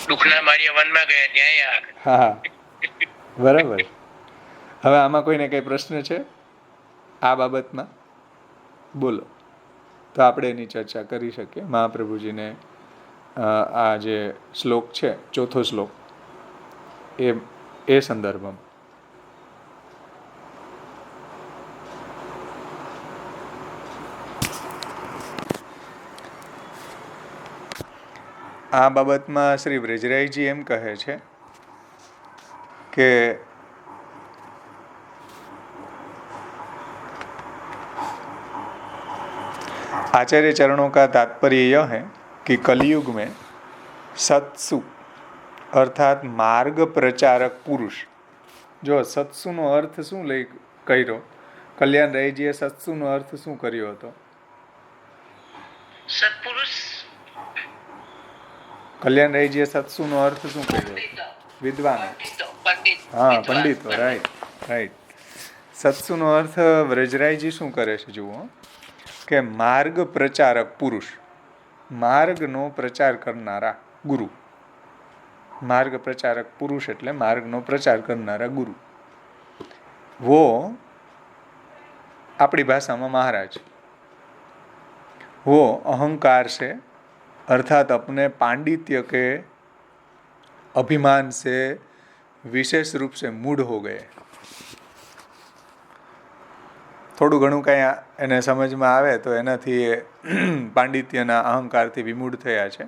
દુઃખના માર્યા વનમાં ગયા ત્યાં. હા, બરાબર. હવે આમાં કોઈને કઈ પ્રશ્ન છે આ બાબતમાં? બોલો, તો આપણે એની ચર્ચા કરી શકીએ. મહાપ્રભુજીને આ જે શ્લોક છે, ચોથો શ્લોક, એ સંદર્ભમાં. આ બાબતમાં શ્રી વ્રજરાયજી એમ કહે છે કે आचार्य चरणों का तात्पर्य यह है कि कलयुग में सत्सु अर्थात मार्ग प्रचारक पुरुष, जो सत्सुનો અર્થ શું લઈ કર્યો? કલ્યાણરાયજીએ સત્સુનો અર્થ શું કર્યો હતો? સત્પુરુષ. કલ્યાણરાયજીએ સત્સુનો અર્થ શું કર્યો? વિદ્વાનો. હા, પંડિતો. Right, right. સત્સુનો અર્થ વ્રજરાયજી શું કરે છે જુઓ, કે માર્ગ પ્રચારક પુરુષ, માર્ગનો પ્રચાર કરનારા ગુરુ. માર્ગ પ્રચારક પુરુષ એટલે માર્ગનો પ્રચાર કરનારા ગુરુ. वो આપણી ભાષામાં महाराज, वो अहंकार से अर्थात अपने पांडित्य के अभिमान से विशेष रूप से मूढ़ हो गए. થોડું ઘણું કાંઈ એને સમજમાં આવે તો એનાથી પાંડિત્યના અહંકારથી વિમૂઢ થયા છે.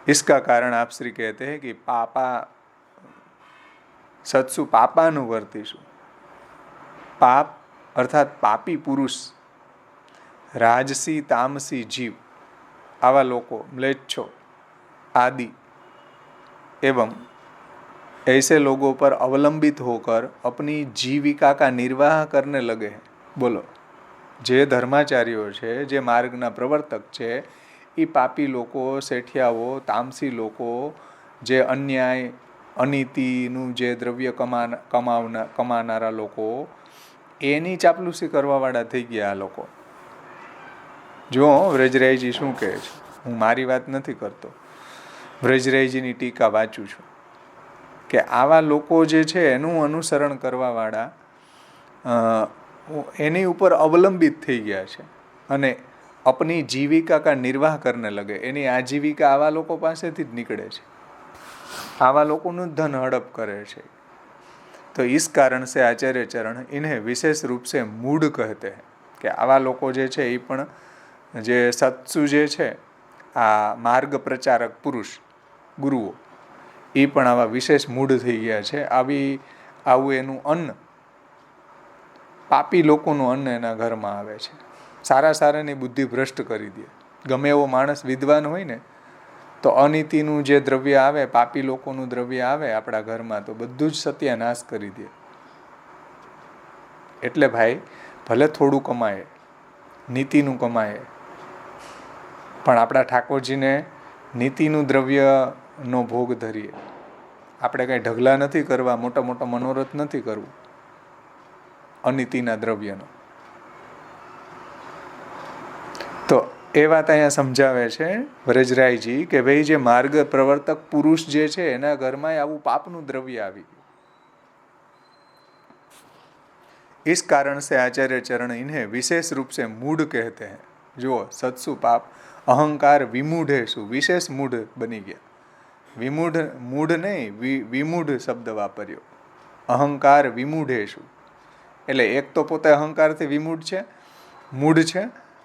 इसका कारण आप श्री कहते हैं कि पापा सत्सु पापानु वर्तीशु. पाप अर्थात पापी पुरुष, राजसी तामसी जीव, आवा लोको, म्लेच्छो आदि एवं ऐसे लोगों पर अवलंबित होकर अपनी जीविका का निर्वाह करने लगे हैं. बोलो, જે ધર્માચાર્યો છે, જે માર્ગના પ્રવર્તક છે, એ પાપી લોકો, શેઠિયાઓ, તામસી લોકો, જે અન્યાય અનીતિનું જે દ્રવ્ય કમાનારા લોકો, એની ચાપલુસી કરવાવાળા થઈ ગયા આ લોકો. જો વ્રજરાયજી શું કહે છે, હું મારી વાત નથી કરતો, વ્રજરાયજીની ટીકા વાંચું છું. કે આવા લોકો જે છે એનું અનુસરણ કરવાવાળા એની ઉપર અવલંબિત થઈ ગયા છે અને अपनी जीविका का निर्वाह करने लगे, એની આજીવિકા આવા લોકો પાસેથી જ નીકળે છે, આવા લોકોનું ધન હડપ કરે છે. તો इस कारण से आचार्य चरण इन्हें विशेष रूप से मूढ़ कहते हैं કે આવા લોકો જે છે એ પણ જે સત્સુ જે છે આ માર્ગ પ્રચારક પુરુષ ગુરુઓ એ પણ આવા વિશેષ મૂઢ થઈ ગયા છે. આવું એનું અન્ન પાપી લોકોનું અન્ન એના ઘરમાં આવે છે. સારાની બુદ્ધિ ભ્રષ્ટ કરી દે. ગમે એવો માણસ વિદ્વાન હોય ને તો અનીતિનું જે દ્રવ્ય આવે, પાપી લોકોનું દ્રવ્ય આવે આપણા ઘરમાં તો બધું જ સત્યાનાશ કરી દે. એટલે ભાઈ ભલે થોડું કમાય, નીતિનું કમાય, પણ આપણા ઠાકોરજીને નીતિનું દ્રવ્યનો ભોગ ધરીએ. આપણે કંઈ ઢગલા નથી કરવા, મોટા મોટા મનોરથ નથી કરવું અનીતિના દ્રવ્યનો. તો એ વાત અહીંયા સમજાવે છે વ્રજરાયજી કે ભાઈ જે માર્ગ પ્રવર્તક પુરુષ જે છે એના ઘરમાં આવું પાપનું દ્રવ્ય આવી ગયું. इस कारण से आचार्य चरण इन्हें विशेष रूप से मूढ़ कहते हैं. जो सत्सु पाप अहंकार विमूढ़ेषु विशेष मूढ़ बनी गया. મૂઢ નહીં, વિમૂઢ શબ્દ વાપર્યો. અહંકાર વિમૂઢેષુ એટલે એક તો પોતે અહંકારથી વિમૂઢ છે, મૂઢ છે,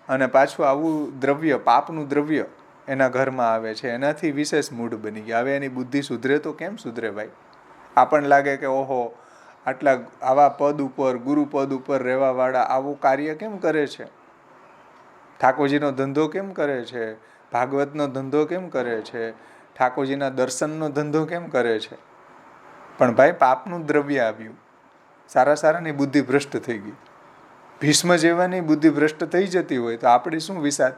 અને પાછું આવું દ્રવ્ય, પાપનું દ્રવ્ય એના ઘરમાં આવે છે, એનાથી વિશેષ મૂઢ બની ગયા. હવે એની બુદ્ધિ સુધરે તો કેમ સુધરે ભાઈ? આપણને લાગે કે ઓહો આટલા આવા પદ ઉપર, ગુરુ પદ ઉપર રહેવાવાળા આવું કાર્ય કેમ કરે છે, ઠાકોરજીનો ધંધો કેમ કરે છે, ભાગવતનો ધંધો કેમ કરે છે, ઠાકોરજીના દર્શનનો ધંધો કેમ કરે છે. પણ ભાઈ પાપનું દ્રવ્ય આવ્યું, સારાની બુદ્ધિ ભ્રષ્ટ થઈ ગઈ. ભીષ્મ જેવાની બુદ્ધિ ભ્રષ્ટ થઈ જતી હોય તો આપણી શું વિસાદ?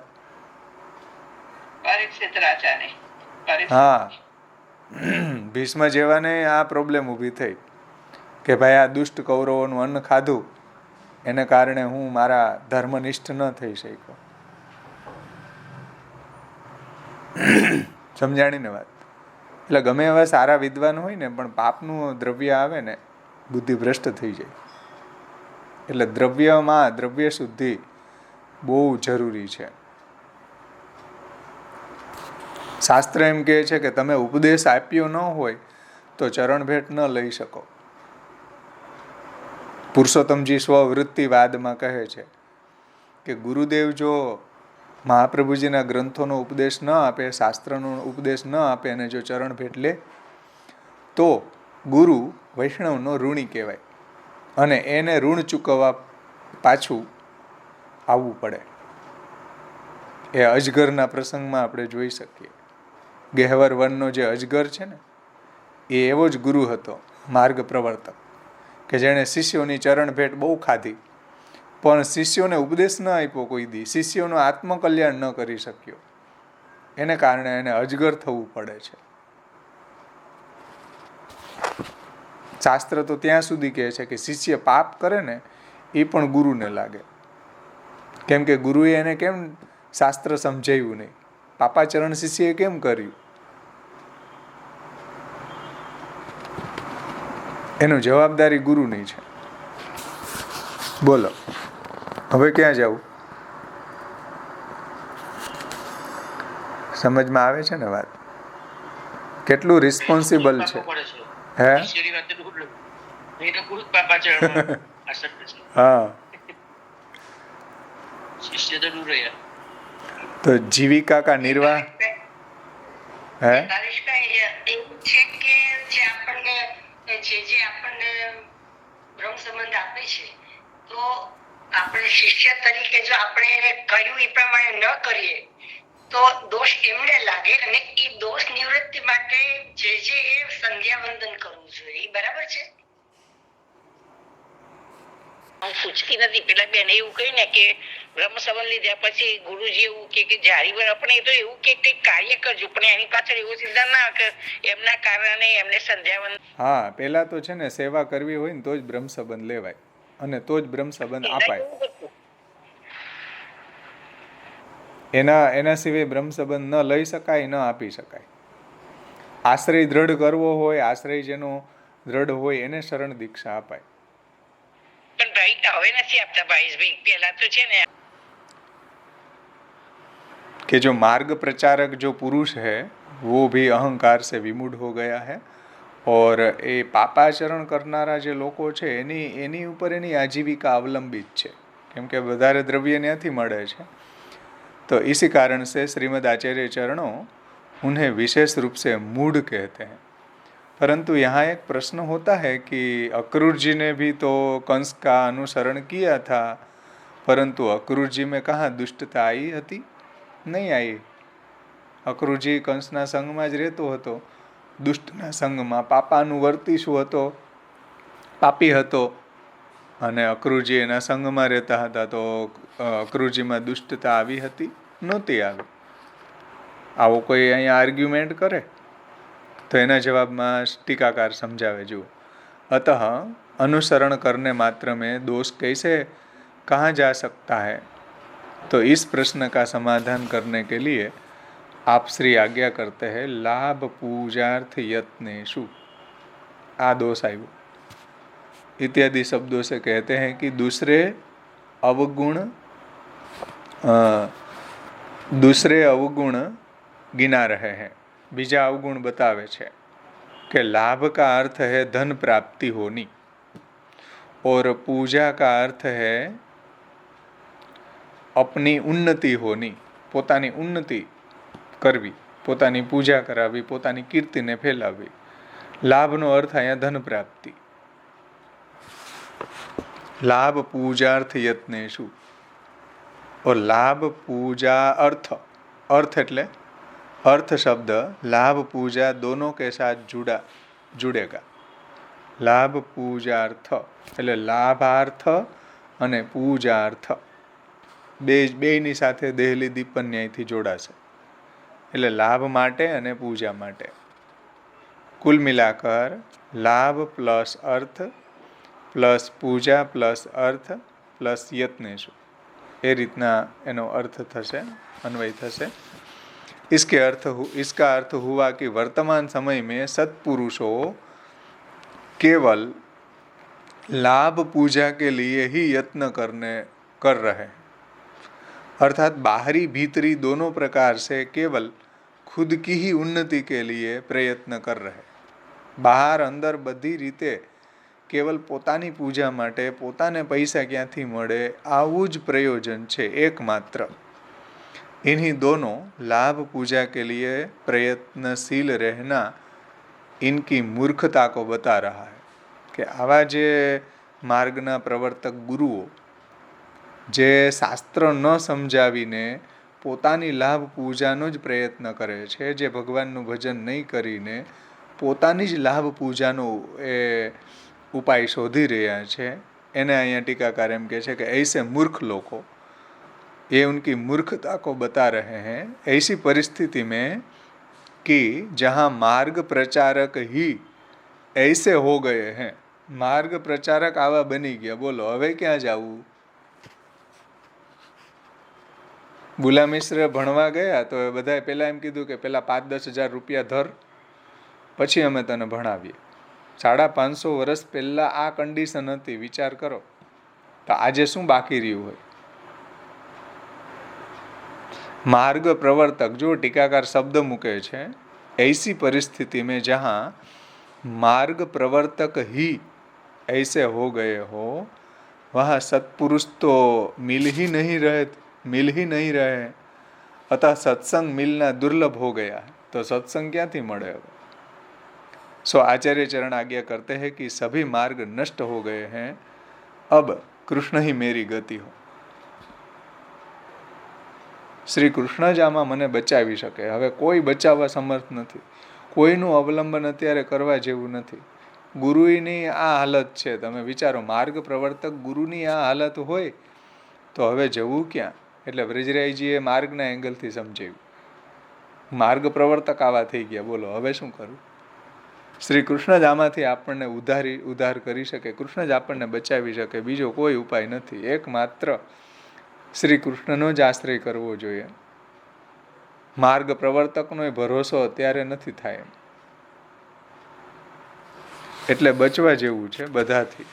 હા, ભીષ્મ જેવાને આ પ્રોબ્લેમ ઊભી થઈ કે ભાઈ આ દુષ્ટ કૌરવોનું અન્ન ખાધું એને કારણે હું મારા ધર્મનિષ્ઠ ન થઈ શક્યો. સમજાણીને વાત? એટલે ગમે એવા સારા વિદ્વાન હોય ને પણ પાપનું દ્રવ્ય આવે ને બુદ્ધિ ભ્રષ્ટ થઈ જાય. એટલે દ્રવ્યમાં દ્રવ્ય શુદ્ધિ બહુ જરૂરી છે. શાસ્ત્ર એમ કહે છે કે તમે ઉપદેશ આપ્યો ન હોય તો ચરણ ભેટ ન લઈ શકો. પુરુષોત્તમજી સ્વવૃત્તિવાદમાં કહે છે કે ગુરુદેવ જો મહાપ્રભુજીના ગ્રંથોનો ઉપદેશ ન આપે, શાસ્ત્રનો ઉપદેશ ન આપે અને જો ચરણ ભેટ લે તો ગુરુ વૈષ્ણવનો ઋણી કહેવાય અને એને ઋણ ચૂકવવા પાછું આવવું પડે. એ અજગરના પ્રસંગમાં આપણે જોઈ શકીએ. ગહેવર વનનો જે અજગર છે ને એ એવો જ ગુરુ હતો, માર્ગ પ્રવર્તક, કે જેણે શિષ્યોની ચરણ ભેટ બહુ ખાધી પણ શિષ્યોને ઉપદેશ ન આપ્યો કોઈ દી, શિષ્યોનું આત્મકલ્યાણ ન કરી શક્યો. એને કારણે એને અજગર થવું પડે છે. શાસ્ત્ર તો ત્યાં સુધી કહે છે કે શિષ્ય પાપ કરે ને એ પણ ગુરુને લાગે. કેમ કે ગુરુએ એને કેમ શાસ્ત્ર સમજાવ્યું નહીં, પાપાચરણ શિષ્યએ કેમ કર્યું, એનું જવાબદારી ગુરુની છે. બોલો હવે ક્યાં જવું? સમજમાં આવે છે ને વાત? કેટલું રિસ્પોન્સિબલ છે. હે? હા, તો જીવિકા કા નિર્વાહ હે જે આપણને બ્રહ્મ સંબંધ આપે છે તો આપણે શિષ્ય તરીકે જો આપણે એને કહ્યું એ પ્રમાણે ન કરીએ તો દોષ એમને લાગે અને એ દોષ નિવૃત્તિ માટે જે સંધ્યા વંદન કરવું જોઈએ. બરાબર છે? હું પૂછતી નથી. પેલા બેન એવું કહ્યું ને કે બ્રહ્મ સંબંધ લીધા પછી ગુરુજી એવું કે જારી આપણે તો એવું કે કંઈક કાર્ય કરજો પણ એની પાછળ એવું સિદ્ધાંત ના કે એમના કારણે એમને સંધ્યાવન. હા, પેલા તો છે ને સેવા કરવી હોય ને તો જ બ્રહ્મ સંબંધ લેવાય અને તો જ બ્રહ્મ સંબંધ અપાય. એના સિવાય બ્રહ્મ સંબંધ ન લઈ શકાય, ન આપી શકાય. આશ્રય દ્રઢ કરવો હોય, આશ્રય જેનો દ્રઢ હોય એને શરણ દીક્ષા અપાય. પણ ભાઈ હવે નથી આપતા ભાઈ, પેલા તો છે ને कि जो मार्ग प्रचारक जो पुरुष है वो भी अहंकार से विमूढ़ हो गया है और એ પાપાચરણ કરનારા જે લોકો છે એની ઉપર એની આજીવિકા અવલંબિત છે, કેમ કે વધારે દ્રવ્ય ત્યાંથી મળે છે. तो इसी कारण से श्रीमद् आचार्य चरणों उन्हें विशेष रूप से मूढ़ कहते हैं. परंतु यहाँ एक प्रश्न होता है कि अक्रूर जी ने भी तो कंस का अनुसरण किया था, परंतु अक्रूर जी में कहाँ दुष्टता आई હતી? નહીં આવી. અક્રૂરજી કંસના સંગમાં જ રહેતો હતો, દુષ્ટના સંગમાં, પાપાનુવર્તી શું હતો? પાપી હતો. અને અક્રૂરજી એના સંગમાં રહેતા હતા, તો અક્રૂરજીમાં દુષ્ટતા આવી હતી? નહોતી આવી. આવો કોઈ અહીંયા આર્ગ્યુમેન્ટ કરે તો એના જવાબમાં ટીકાકાર સમજાવે, જુઓ, अतः अनुसरण करने मात्र में दोष कैसे कहाँ जा सकता है? तो इस प्रश्न का समाधान करने के लिए आप श्री आज्ञा करते हैं लाभ पूजार्थ यत्नेषु. आ दोष आयु इत्यादि शब्दों से कहते हैं कि दूसरे अवगुण गिना रहे हैं, बीजा अवगुण बतावे छे कि लाभ का अर्थ है धन प्राप्ति होनी और पूजा का अर्थ है अपनी उन्नति होनी, પોતાની ઉન્નતિ કરવી, પોતાની પૂજા કરાવી, પોતાની કીર્તિને ફેલાવી. લાભનો અર્થ અહીંયા ધન પ્રાપ્તિ. લાભ પૂજાર્થ यत्नेषु और लाभ पूजा अर्थ, अर्थ એટલે अर्थ शब्द लाभ पूजा दोनों के साथ जुड़ेगा. लाभ पूजार्थ એટલે લાભાર્થ અને પૂજાર્થ બેયની સાથે દેહલી દીપન ન્યાયથી જોડાશે, એટલે લાભ માટે અને પૂજા માટે. કુલ મિલાકર લાભ પ્લસ અર્થ પ્લસ પૂજા પ્લસ અર્થ પ્લસ યત્નેશુ, એ રીતના એનો અર્થ થશે, અન્વય થશે. इसका अर्थ हुआ कि वर्तमान समय में सत्पुरुषों केवल लाभ पूजा के लिए ही यत्न कर रहे हैं, अर्थात बाहरी भीतरी दोनों प्रकार से केवल खुद की ही उन्नति के लिए प्रयत्न कर रहे. બહાર અંદર બધી રીતે કેવલ પોતાની પૂજા માટે, પોતાને પૈસા ક્યાંથી મળે આવું જ પ્રયોજન છે એકમાત્ર. इन्हीं दोनों लाभ पूजा के लिए प्रयत्नशील रहना इनकी मूर्खता को बता रहा है कि आवा जे मार्गना प्रवर्तक गुरुओ જે શાસ્ત્ર ન સમજાવીને પોતાની લાભ પૂજાનો જ પ્રયત્ન કરે છે, જે ભગવાનનું ભજન નહીં કરીને પોતાની જ લાભ પૂજાનો એ ઉપાય શોધી રહ્યા છે, એને અહીંયા ટીકાકાર એમ કહે છે કે ऐसे मूर्ख लोगों, ये उनकी मूर्खता को बता रहे हैं. ऐसी परिस्थिति में कि जहाँ मार्ग प्रचारक ही ऐसे हो गए हैं, मार्ग प्रचारक आवा बनी गया, बोलो હવે ક્યાં જાવું? બુલા મિશ્ર ભણવા ગયા તો બધાએ પહેલાં એમ કીધું કે પહેલાં 5-10 હજાર રૂપિયા ધર, પછી અમે તને ભણાવીએ. 550 વર્ષ પહેલાં આ કન્ડિશન હતી, વિચાર કરો તો આજે શું બાકી રહ્યું હોય? मार्ग प्रवर्तक, जो टीकाकार शब्द मूके छे, ऐसी परिस्थिति में जहाँ मार्ग प्रवर्तक ही ऐसे हो गए हो, वहाँ सत्पुरुष तो मिल ही नहीं रहे. अतः सत्संग मिलना दुर्लभ हो गया है. तो सत्संग क्या थी मळे? सो आचार्य चरण आज्ञा करते हैं कि सभी मार्ग नष्ट हो गए हैं, अब कृष्ण ही मेरी गति हो. શ્રી કૃષ્ણ જ આમાં મને બચાવી શકે, હવે કોઈ બચાવવા સમર્થ નથી. કોઈનું અવલંબન અત્યારે કરવા જેવું નથી. ગુરુની આ હાલત છે, તમે વિચારો, માર્ગ પ્રવર્તક ગુરુની આ હાલત હોય તો હવે જવું ક્યાં? એટલે વ્રજરાયજીએ માર્ગના એંગલથી સમજાવ્યું. માર્ગ પ્રવર્તક આવા થઈ ગયા, બોલો હવે શું કરવું? શ્રી કૃષ્ણ જ આમાંથી આપણને ઉદ્ધાર કરી શકે, કૃષ્ણ જ આપણને બચાવી શકે, બીજો કોઈ ઉપાય નથી. એકમાત્ર શ્રી કૃષ્ણનો જ આશ્રય કરવો જોઈએ. માર્ગ પ્રવર્તકનો ભરોસો અત્યારે નથી થાય. એટલે બચવા જેવું છે બધાથી.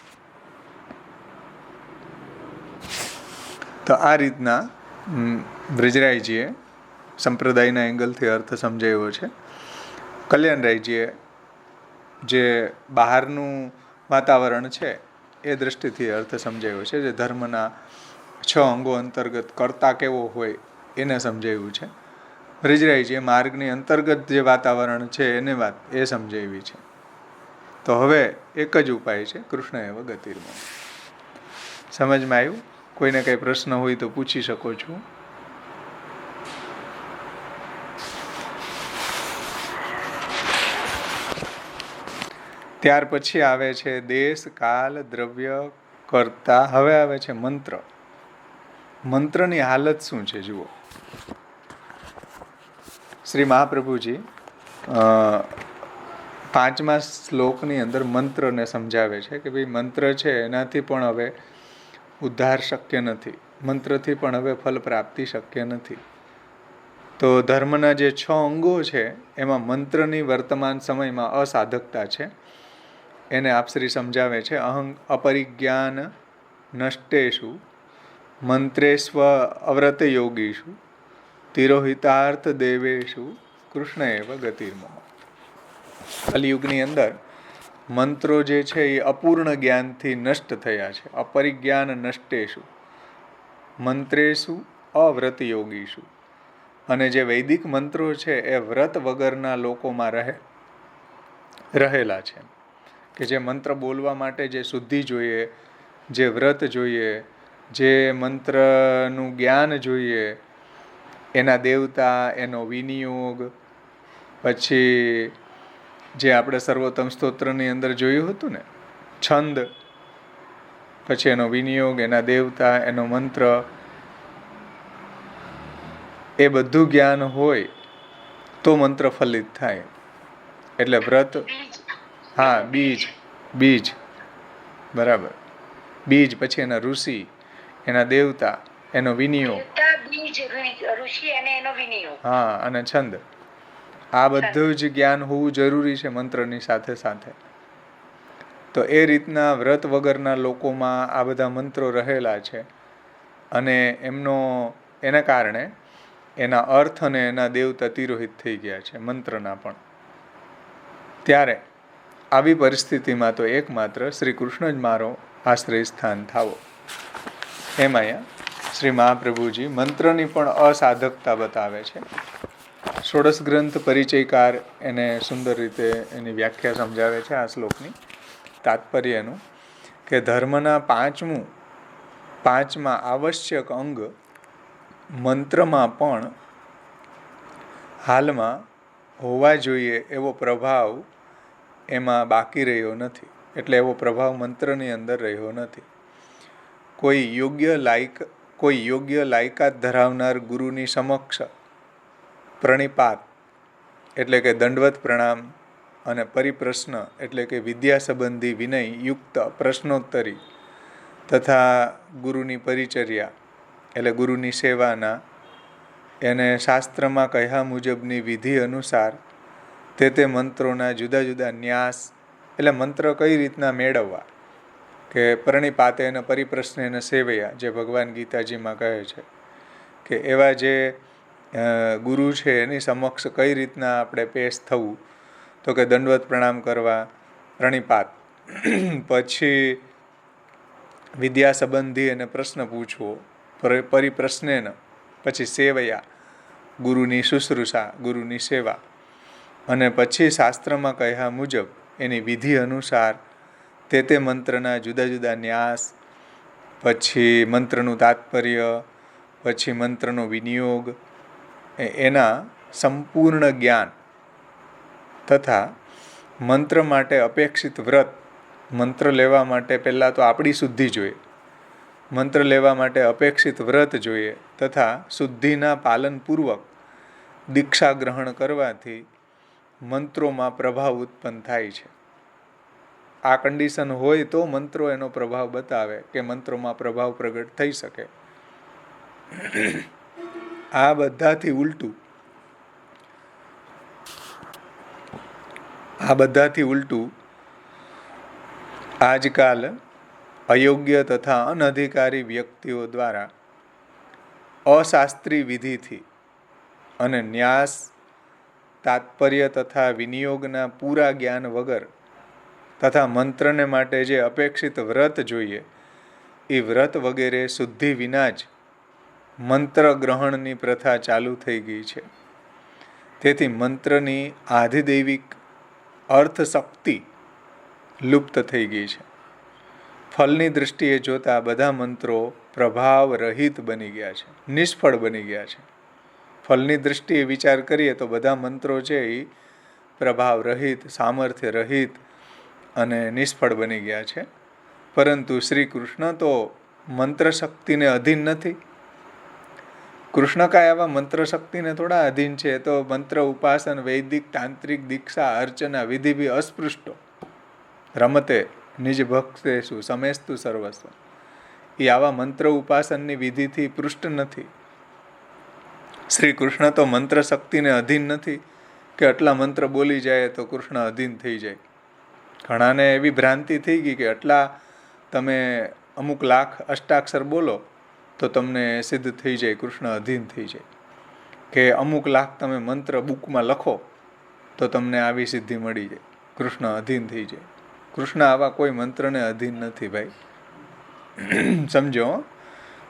તો આ રીતના બ્રિજરાયજીએ સંપ્રદાયના એંગલથી અર્થ સમજાવ્યો છે. કલ્યાણરાયજીએ જે બહારનું વાતાવરણ છે એ દૃષ્ટિથી અર્થ સમજાવ્યો છે, જે ધર્મના 6 અંગો અંતર્ગત કર્તા કેવો હોય એને સમજાવ્યું છે. બ્રિજરાયજીએ માર્ગની અંતર્ગત જે વાતાવરણ છે એને એ સમજાવી છે. તો હવે એક જ ઉપાય છે, કૃષ્ણ એવ ગતિર્મમ. સમજમાં આવ્યું? કોઈને કંઈ પ્રશ્ન હોય તો પૂછી શકો છો. ત્યાર પછી આવે છે દેશ, કાલ, દ્રવ્ય, કર્તા. હવે આવે છે મંત્ર. મંત્રની હાલત શું છે જુઓ. શ્રી મહાપ્રભુજી 5મા શ્લોકની અંદર મંત્રને સમજાવે છે કે ભાઈ મંત્ર છે એનાથી પણ હવે ઉદ્ધાર શક્ય નથી, મંત્રથી પણ હવે ફલ પ્રાપ્તિ શક્ય નથી. તો ધર્મના જે 6 અંગો છે એમાં મંત્રની વર્તમાન સમયમાં અસાધકતા છે. એને આપશ્રી સમજાવે છે. અપરિજ્ઞાન નષ્ટેષુ મંત્રેસ્વ અવ્રત યોગીષુ તિરોહિતાર્થ દેવેશુ કૃષ્ણ એવ ગતિર્મમ. કલિયુગની અંદર મંત્રો જે છે એ અપૂર્ણ જ્ઞાનથી નષ્ટ થયા છે. અપરિજ્ઞાન નષ્ટેષુ મંત્રેશુ અવ્રત યોગીશુ. અને જે વૈદિક મંત્રો છે એ વ્રત વગરના લોકોમાં રહેલા છે. કે જે મંત્ર બોલવા માટે જે શુદ્ધિ જોઈએ, જે વ્રત જોઈએ, જે મંત્રનું જ્ઞાન જોઈએ, એના દેવતા, એનો વિનિયોગ, પછી જે આપણે સર્વોત્તમ સ્તોત્રની અંદર જોયું હતું ને, છંદ, પછી એનો વિનિયોગ, એના દેવતા, એનો મંત્ર, એ બધું જ્ઞાન હોય તો મંત્ર ફલિત થાય. એટલે વ્રત, હા, બીજ બરાબર. બીજ, પછી એના ઋષિ, એના દેવતા, એનો વિનિયોગ, હા, અને છંદ. આ બધું જ જ્ઞાન હોવું જરૂરી છે મંત્રની સાથે સાથે. તો એ રીતના વ્રત વગરના લોકોમાં આ બધા મંત્રો રહેલા છે. અને એના કારણે એના અર્થ અને એના દેવતા તિરોહિત થઈ ગયા છે, મંત્રના પણ. ત્યારે આવી પરિસ્થિતિમાં તો એકમાત્ર શ્રી કૃષ્ણ જ મારો આશ્રય સ્થાન થાવો. એમ અહીંયા શ્રી મહાપ્રભુજી મંત્રની પણ અસાધકતા બતાવે છે. ષોડશ ગ્રંથ પરિચયકાર એને સુંદર રીતે એની વ્યાખ્યા સમજાવે છે આ શ્લોકની, તાત્પર્યનું, કે ધર્મના 5મા આવશ્યક અંગ મંત્રમાં પણ હાલમાં હોવા જોઈએ એવો પ્રભાવ એમાં બાકી રહ્યો નથી. એટલે એવો પ્રભાવ મંત્રની અંદર રહ્યો નથી. કોઈ યોગ્ય લાયકાત ધરાવનાર ગુરુની સમક્ષ પ્રણિપાત એટલે કે દંડવત પ્રણામ અને પરિપ્રશ્ન એટલે કે વિદ્યા સંબંધી વિનય યુક્ત પ્રશ્નોત્તરી તથા ગુરુની પરિચર્યા એટલે ગુરુની સેવાના એને શાસ્ત્રમાં કહ્યા મુજબની વિધિ અનુસાર તે મંત્રોના જુદા જુદા ન્યાસ એટલે મંત્ર કઈ રીતના મેળવવા, કે પ્રણિપાતે અને પરિપ્રશ્ન એને સેવયા, જે ભગવાન ગીતાજીમાં કહે છે કે એવા જે ગુરુ છે એની સમક્ષ કઈ રીતના આપણે પેશ થવું, તો કે દંડવત પ્રણામ કરવા, પ્રણિપાત, પછી વિદ્યા સંબંધી અને પ્રશ્ન પૂછવો, પરિપ્રશ્નેન, પછી સેવયા, ગુરુની શુશ્રૂષા, ગુરુની સેવા, અને પછી શાસ્ત્રમાં કહ્યા મુજબ એની વિધિ અનુસાર તે મંત્રના જુદા જુદા ન્યાસ, પછી મંત્રનું તાત્પર્ય, પછી મંત્રનો વિનિયોગ, એના સંપૂર્ણ જ્ઞાન તથા મંત્ર માટે અપેક્ષિત વ્રત. મંત્ર લેવા માટે પહેલાં તો આપણી શુદ્ધિ જોઈએ, મંત્ર લેવા માટે અપેક્ષિત વ્રત જોઈએ, તથા શુદ્ધિના પાલનપૂર્વક દીક્ષા ગ્રહણ કરવાથી મંત્રોમાં પ્રભાવ ઉત્પન્ન થાય છે. આ કન્ડિશન હોય તો મંત્રો એનો પ્રભાવ બતાવે કે મંત્રોમાં પ્રભાવ પ્રગટ થઈ શકે. આ બધાથી ઉલટું આજકાલ અયોગ્ય તથા અનધિકારી વ્યક્તિઓ દ્વારા અશાસ્ત્રી વિધિથી અને ન્યાસ, તાત્પર્ય તથા વિનિયોગના પૂરા જ્ઞાન વગર તથા મંત્રને માટે જે અપેક્ષિત વ્રત જોઈએ એ વ્રત વગેરે શુદ્ધિ વિના જ મંત્ર ગ્રહણની પ્રથા ચાલુ થઈ ગઈ છે. તેથી મંત્રની આધિદૈવિક અર્થશક્તિ લુપ્ત થઈ ગઈ છે. ફલની દૃષ્ટિએ જોતા બધા મંત્રો પ્રભાવ રહિત બની ગયા છે, નિષ્ફળ બની ગયા છે. ફલની દૃષ્ટિએ વિચાર કરીએ તો બધા મંત્રો છે એ પ્રભાવ રહિત, સામર્થ્ય રહિત અને નિષ્ફળ બની ગયા છે. પરંતુ શ્રી કૃષ્ણ તો મંત્ર શક્તિને અધીન નથી. કૃષ્ણ કાંઈ આવા મંત્ર શક્તિને થોડા અધીન છે. તો મંત્ર ઉપાસન, વૈદિક, તાંત્રિક, દીક્ષા, અર્ચના, વિધિ ભી અસ્પૃષ્ટો રમતે નિજ ભક્તેષુ સમેસ્તુ સર્વસ્વ. એ આવા મંત્ર ઉપાસનની વિધિથી પૃષ્ઠ નથી. શ્રી કૃષ્ણ તો મંત્ર શક્તિને અધીન નથી કે આટલા મંત્ર બોલી જાય તો કૃષ્ણ અધીન થઈ જાય. ઘણાને એવી ભ્રાંતિ થઈ ગઈ કે આટલા તમે અમુક લાખ અષ્ટાક્ષર બોલો તો તમને સિદ્ધ થઈ જાય, કૃષ્ણ અધીન થઈ જાય. કે અમુક લાખ તમે મંત્ર બુકમાં લખો તો તમને આવી સિદ્ધિ મળી જાય, કૃષ્ણ અધીન થઈ જાય. કૃષ્ણ આવા કોઈ મંત્રને અધીન નથી ભાઈ. સમજો,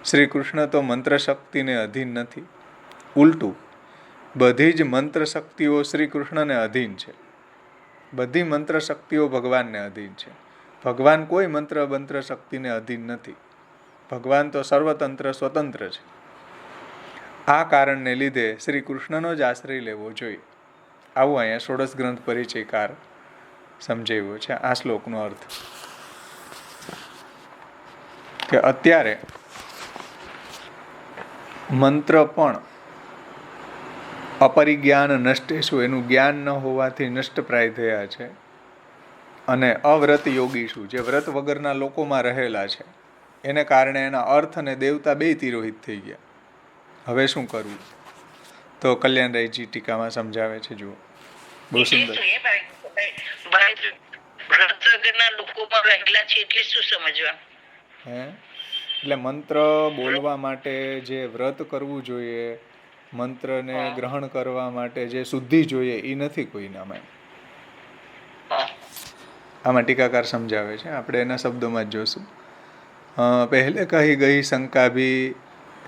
શ્રી કૃષ્ણ તો મંત્ર શક્તિને અધીન નથી. ઉલટું બધી જ મંત્ર શક્તિઓ શ્રી કૃષ્ણને અધીન છે. બધી મંત્ર શક્તિઓ ભગવાનને અધીન છે. ભગવાન કોઈ મંત્ર શક્તિને અધીન નથી. ભગવાન તો સર્વતંત્ર સ્વતંત્ર છે. આ કારણને લીધે શ્રી કૃષ્ણનો જ આશ્રય લેવો જોઈએ. આવું અહીંયા ષોડશ ગ્રંથ પરિચયકાર સમજાવ્યો છે. આ શ્લોકનો અર્થ કે અત્યારે મંત્ર પણ અપરિજ્ઞાન નષ્ટેશું, એનું જ્ઞાન ન હોવાથી નષ્ટપ્રાય થયા છે. અને અવ્રત યોગીશું, જે વ્રત વગરના લોકોમાં રહેલા છે, એને કારણે એના અર્થ અને દેવતા બે તિરોહિત થઈ ગયા. હવે શું કરવું? તો કલ્યાણરાયજી ટીકામાં સમજાવે છે. જુઓ, બહુ સુંદર. એટલે મંત્ર બોલવા માટે જે વ્રત કરવું જોઈએ, મંત્રને ગ્રહણ કરવા માટે જે શુદ્ધિ જોઈએ એ નથી કોઈનામાં. આમાં ટીકાકાર સમજાવે છે, આપણે એના શબ્દોમાં જ જોશું. પહેલે કહી ગઈ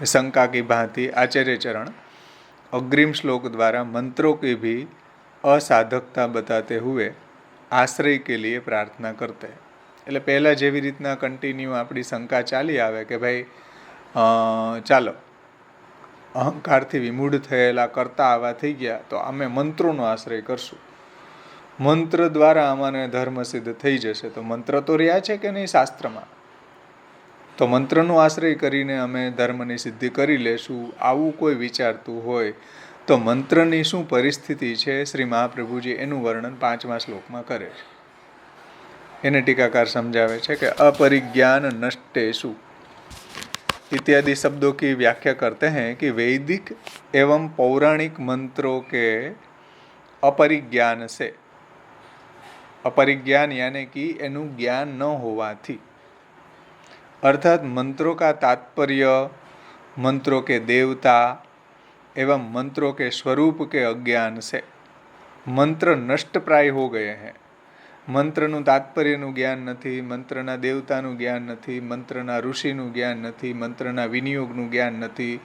शंका की भांति आचार्य चरण अग्रिम श्लोक द्वारा मंत्रों की भी असाधकता बताते हुए आश्रय के लिए प्रार्थना करते हैं. એટલે પહેલાં જેવી રીતના કન્ટિન્યુ આપણી શંકા ચાલી આવે કે ભાઈ ચાલો અહંકારથી વિમૂઢ થયેલા કરતા આવા થઈ ગયા તો અમે મંત્રોનો આશ્રય કરશું, મંત્ર દ્વારા અમાને ધર્મ સિદ્ધ થઈ જશે. તો મંત્ર તો રહ્યા છે કે નહીં શાસ્ત્રમાં, તો મંત્રનો આશ્રય કરીને અમે ધર્મની સિદ્ધિ કરી લેશું, આવું કોઈ વિચારતું હોય તો મંત્રની શું પરિસ્થિતિ છે શ્રી મહાપ્રભુજી એનું વર્ણન 5મા શ્લોકમાં કરે છે. એને ટીકાકાર સમજાવે છે કે अपरिज्ञान नष्टेषु इत्यादि शब्दों की व्याख्या करते हैं कि वैदिक एवं पौराणिक मंत्रों के अपरिज्ञान से, अपरिज्ञान यानी कि एनु ज्ञान न होवाथी, अर्थात मंत्रों का तात्पर्य, मंत्रों के देवता एवं मंत्रों के स्वरूप के अज्ञान से मंत्र नष्ट प्राय हो गए हैं. મંત્રનું તાત્પર્યનું જ્ઞાન નથી, મંત્રના દેવતાનું જ્ઞાન નથી, મંત્રના ઋષિનું જ્ઞાન નથી, મંત્રના વિનિયોગનું જ્ઞાન નથી,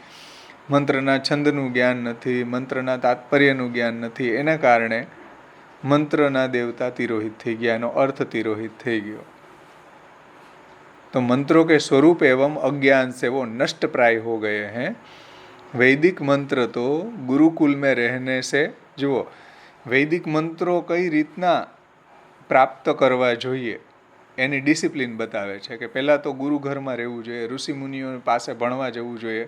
મંત્રના છંદનું જ્ઞાન નથી, મંત્રના તાત્પર્યનું જ્ઞાન નથી. એના કારણે મંત્રના દેવતા તિરોહિત થઈ ગયા, એનો અર્થ તિરોહિત થઈ ગયો. तो मंत्रों के स्वरूप एवं अज्ञान से वो नष्ट प्राय हो गए हैं. वैदिक मंत्र तो गुरुकुल में रहने से, જુઓ વૈદિક મંત્રો કઈ રીતના પ્રાપ્ત કરવા જોઈએ એની ડિસિપ્લિન બતાવે છે કે પહેલાં તો ગુરુ ઘરમાં રહેવું જોઈએ, ઋષિ મુનિઓ પાસે ભણવા જવું જોઈએ,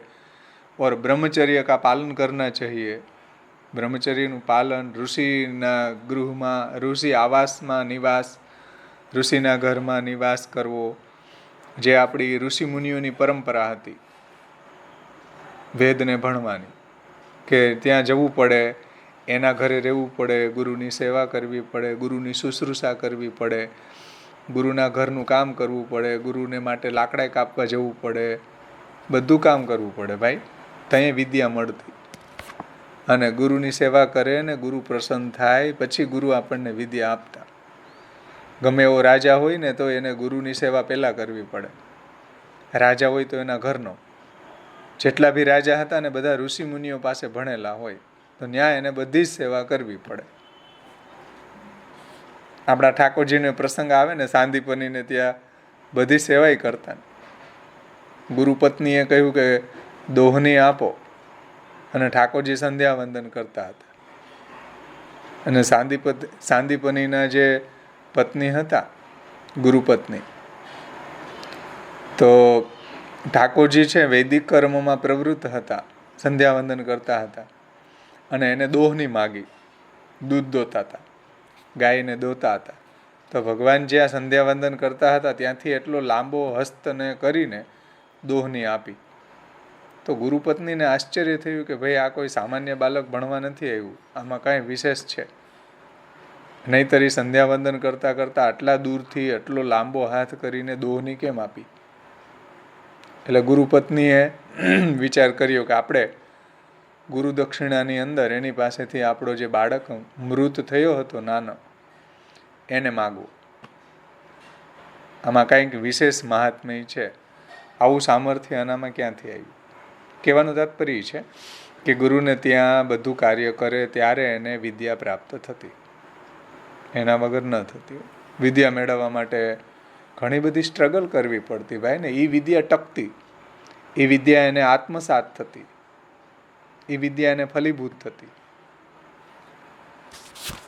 और ब्रह्मचर्य का पालन करना चाहिए. ब्रह्मचर्यનું પાલન, ઋષિના ગૃહમાં, ઋષિ આવાસમાં નિવાસ, ઋષિના ઘરમાં નિવાસ કરવો, જે આપણી ઋષિ મુનિઓની પરંપરા હતી વેદને ભણવાની, કે ત્યાં જવું પડે, એના ઘરે રહેવું પડે, ગુરુની સેવા કરવી પડે, ગુરુની શુશ્રૂષા કરવી પડે, ગુરુના ઘરનું કામ કરવું પડે, ગુરુને માટે લાકડા કાપવા જવું પડે, બધું કામ કરવું પડે ભાઈ, ત્યાં વિદ્યા મળતી. અને ગુરુની સેવા કરે ને ગુરુ પ્રસન્ન થાય પછી ગુરુ આપણને વિદ્યા આપતા. ગમે એવો રાજા હોય ને તો એને ગુરુની સેવા પહેલાં કરવી પડે. રાજા હોય તો એના ઘરનો. જેટલા બી રાજા હતા ને બધા ઋષિમુનિઓ પાસે ભણેલા હોય તો ન્યાય એને બધી જ સેવા કરવી પડે. આપણા ઠાકોરજીને પ્રસંગ આવે ને સાંદીપનીને ત્યાં બધી સેવાય કરતા. ગુરુપત્નીએ કહ્યું કે દોહની આપો અને ઠાકોરજી સંધ્યા વંદન કરતા હતા. અને સાંદીપનીના જે પત્ની હતા ગુરુપત્ની, તો ઠાકોરજી છે વૈદિક કર્મમાં પ્રવૃત્ત હતા, સંધ્યા વંદન કરતા હતા અને એને દોહની માગી, દૂધ દોતા હતા, ગાયને દોતા હતા. તો ભગવાન જ્યાં સંધ્યા વંદન કરતા હતા ત્યાંથી એટલો લાંબો હસ્તને કરીને દોહની આપી. તો ગુરુપત્નીને આશ્ચર્ય થયું કે ભાઈ આ કોઈ સામાન્ય બાળક ભણવા નથી આવ્યું, આમાં કાંઈ વિશેષ છે. નહીંતર સંધ્યા વંદન કરતાં કરતાં આટલા દૂરથી એટલો લાંબો હાથ કરીને દોહની કેમ આપી? એટલે ગુરુપત્નીએ વિચાર કર્યો કે આપણે ગુરુ દક્ષિણાની અંદર એની પાસેથી આપણો જે બાળક મૃત થયો હતો નાનો એને માગવું. આમાં કંઈક વિશેષ મહાત્મ્ય છે. આવું સામર્થ્ય આનામાં ક્યાંથી આવ્યું? કહેવાનું તાત્પર્ય છે કે ગુરુને ત્યાં બધું કાર્ય કરે ત્યારે એને વિદ્યા પ્રાપ્ત થતી, એના વગર ન થતી. વિદ્યા મેળવવા માટે ઘણી બધી સ્ટ્રગલ કરવી પડતી ભાઈ ને. એ વિદ્યા ટકતી, એ વિદ્યા એને આત્મસાત થતી, એ વિદ્યા એને ફલીભૂત થતી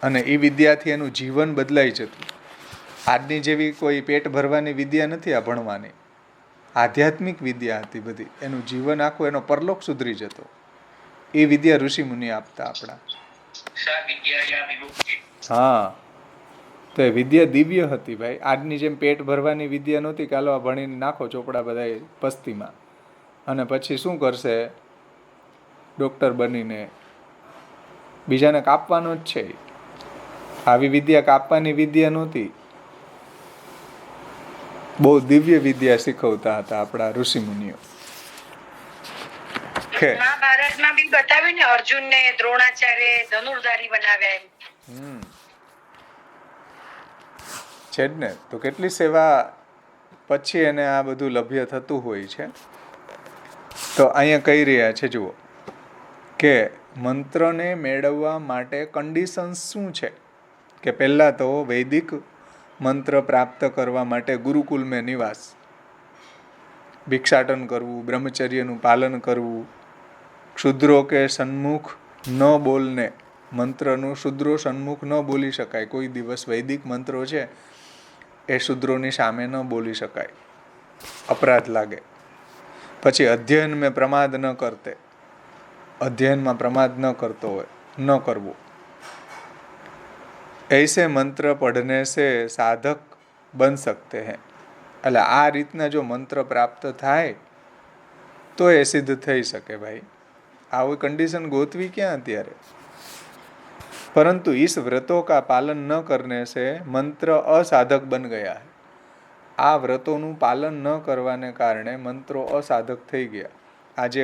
અને એ વિદ્યાથી એનું જીવન બદલાઈ જતું. આજની જેવી કોઈ પેટ ભરવાની વિદ્યા નથી આ ભણવાની, આધ્યાત્મિક વિદ્યા હતી બધી. એનું જીવન આખું, એનો પરલોક સુધરી જતો. એ વિદ્યા ઋષિ મુનિ આપતા આપણા. હા, તો એ વિદ્યા દિવ્ય હતી ભાઈ. આજની જેમ પેટ ભરવાની વિદ્યા નહોતી કે હાલો આ ભણીને નાખો ચોપડા બધા પસ્તીમાં અને પછી શું કરશે ડૉક્ટર બનીને બીજાને કાપવાનો જ છે. આવી વિદ્યા કાપવાની વિદ્યા નહોતી. બહુ દિવ્ય વિદ્યા શીખવતા હતા આપણા ઋષિમુનિઓ. મહાભારતમાં બી બતાવ્યું ને, અર્જુનને દ્રોણાચાર્ય ધનુર્ધારી બનાવ્યા એમ. છે જ ને. તો કેટલી સેવા પછી એને આ બધું લભ્ય થતું હોય છે. તો અહીંયા કહી રહ્યા છે જુઓ કે મંત્રને મેળવવા માટે કન્ડિશન્સ શું છે કે પહેલાં તો વૈદિક મંત્ર પ્રાપ્ત કરવા માટે ગુરુકુલમાં નિવાસ, ભિક્ષાટન કરવું, બ્રહ્મચર્યનું પાલન કરવું, ક્ષુદ્રો કે સન્મુખ ન બોલને, મંત્રનું શુદ્રો સન્મુખ ન બોલી શકાય. કોઈ દિવસ વૈદિક મંત્રો છે એ શુદ્રોની સામે ન બોલી શકાય, અપરાધ લાગે. પછી અધ્યયન મેં પ્રમાદ ન કરતે, અધ્યયનમાં પ્રમાદ ન કરતો હોય, ન કરવો. ऐसे मंत्र पढ़ने से साधक बन सकते हैं. એટલે આ રીતના જો મંત્ર પ્રાપ્ત થાય તો એ સિદ્ધ થઈ શકે ભાઈ. આવી કંડિશન ગોતવી ક્યાં અત્યારે? परंतु इस व्रतों का पालन न करने से मंत्र असाधक बन गया है. આ વ્રતોનું પાલન ન કરવાને કારણે મંત્રો અસાધક થઈ ગયા. આજે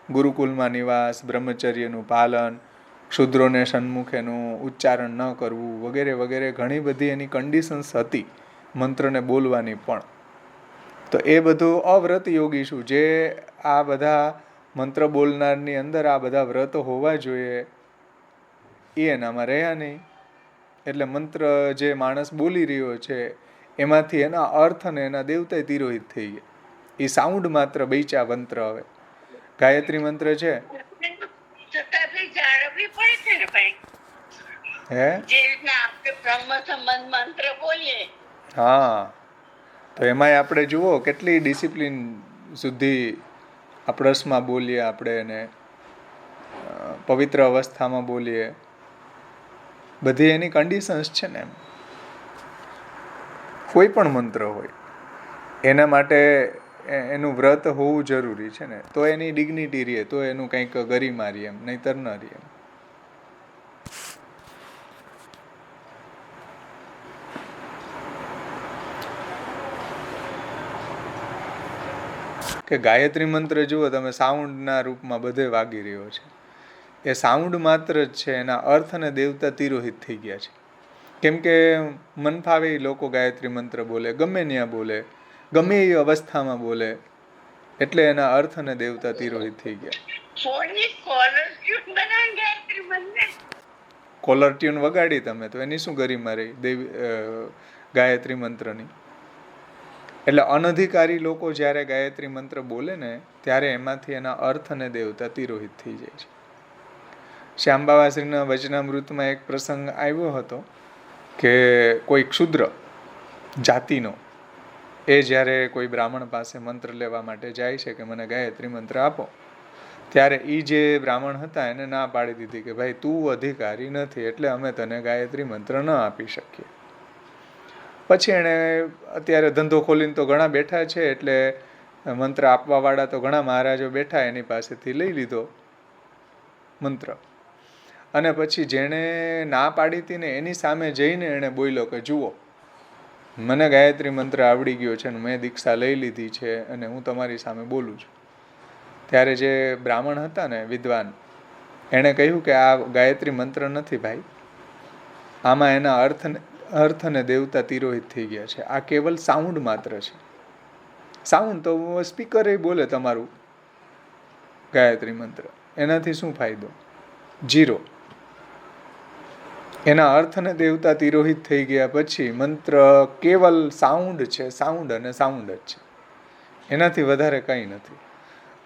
ગુરુકુલમાં નિવાસ, બ્રહ્મચર્યનું પાલન, શુદ્રોને સન્મુખેનું ઉચ્ચારણ ન કરવું વગેરે વગેરે ઘણી બધી એની કન્ડિશન્સ હતી મંત્રને બોલવાની પણ. તો એ બધું અવ્રત યોગી શું, જે આ બધા મંત્ર બોલનારની અંદર આ બધા વ્રત હોવા જોઈએ એ એનામાં રહ્યા નહીં. એટલે મંત્ર જે માણસ બોલી રહ્યો છે એમાંથી એના અર્થ અને એના દેવતા તિરોહિત થઈ ગયા. એ સાઉન્ડ માત્ર બૈચા મંત્ર. હવે ગાયત્રી મંત્ર છે હા, તો એમાંય આપણે જુઓ કેટલી ડિસિપ્લિન સુધી અપરસમાં બોલીએ, આપણે એને પવિત્ર અવસ્થામાં બોલીએ, બધી એની કન્ડિશન્સ છે ને. એમ કોઈ પણ મંત્ર હોય એના માટે એનું વ્રત હોવું જરૂરી છે ને, તો એની ડિગ્નિટી રહે, તો એનું કંઈક ગરિમા રહે, એમ નહીંતર ન રહે. એમ કે ગાયત્રી મંત્ર જુઓ તમે, સાઉન્ડના રૂપમાં બધે વાગી રહ્યો છે. એ સાઉન્ડ માત્ર જ છે, એના અર્થ અને દેવતા તિરોહિત થઈ ગયા છે. કેમ કે મન ફાવે એ લોકો ગાયત્રી મંત્ર બોલે, ગમે ત્યાં બોલે, ગમે એ અવસ્થામાં બોલે, એટલે એના અર્થ અને દેવતા તિરોહિત થઈ ગયા. કોલર ટ્યુન વગાડી તમે તો એની શું ગરિમા રહી ગાયત્રી મંત્રની? એટલે અનધિકારી લોકો જ્યારે ગાયત્રી મંત્ર બોલે ને ત્યારે એમાંથી એના અર્થ અને દેવતા તિરોહિત થઈ જાય છે. શ્યામ બાવાશ્રીના વચનામૃતમાં એક પ્રસંગ આવ્યો હતો કે કોઈ ક્ષુદ્ર જાતિનો એ જ્યારે કોઈ બ્રાહ્મણ પાસે મંત્ર લેવા માટે જાય છે કે મને ગાયત્રી મંત્ર આપો, ત્યારે એ જે બ્રાહ્મણ હતા એને ના પાડી દીધી કે ભાઈ તું અધિકારી નથી એટલે અમે તને ગાયત્રી મંત્ર ન આપી શકીએ. પછી એણે અત્યારે ધંધો ખોલીને તો ઘણા બેઠા છે એટલે મંત્ર આપવાવાળા તો ઘણા મહારાજો બેઠા, એની પાસેથી લઈ લીધો મંત્ર. અને પછી જેણે ના પાડી હતી ને એની સામે જઈને એણે બોલ્યો કે જુઓ મને ગાયત્રી મંત્ર આવડી ગયો છે અને મેં દીક્ષા લઈ લીધી છે અને હું તમારી સામે બોલું છું. ત્યારે જે બ્રાહ્મણ હતા ને વિદ્વાન, એણે કહ્યું કે આ ગાયત્રી મંત્ર નથી ભાઈ, આમાં એના અર્થ અને દેવતા તિરોહિત થઈ ગયા છે. આ કેવલ સાઉન્ડ માત્ર છે. સાઉન્ડ તો સ્પીકર એ બોલે તમારું ગાયત્રી મંત્ર, એનાથી શું ફાયદો? ઝીરો. એના અર્થ અને દેવતા તિરોહિત થઈ ગયા પછી મંત્ર કેવલ સાઉન્ડ છે, સાઉન્ડ અને સાઉન્ડ જ છે, એનાથી વધારે કંઈ નથી.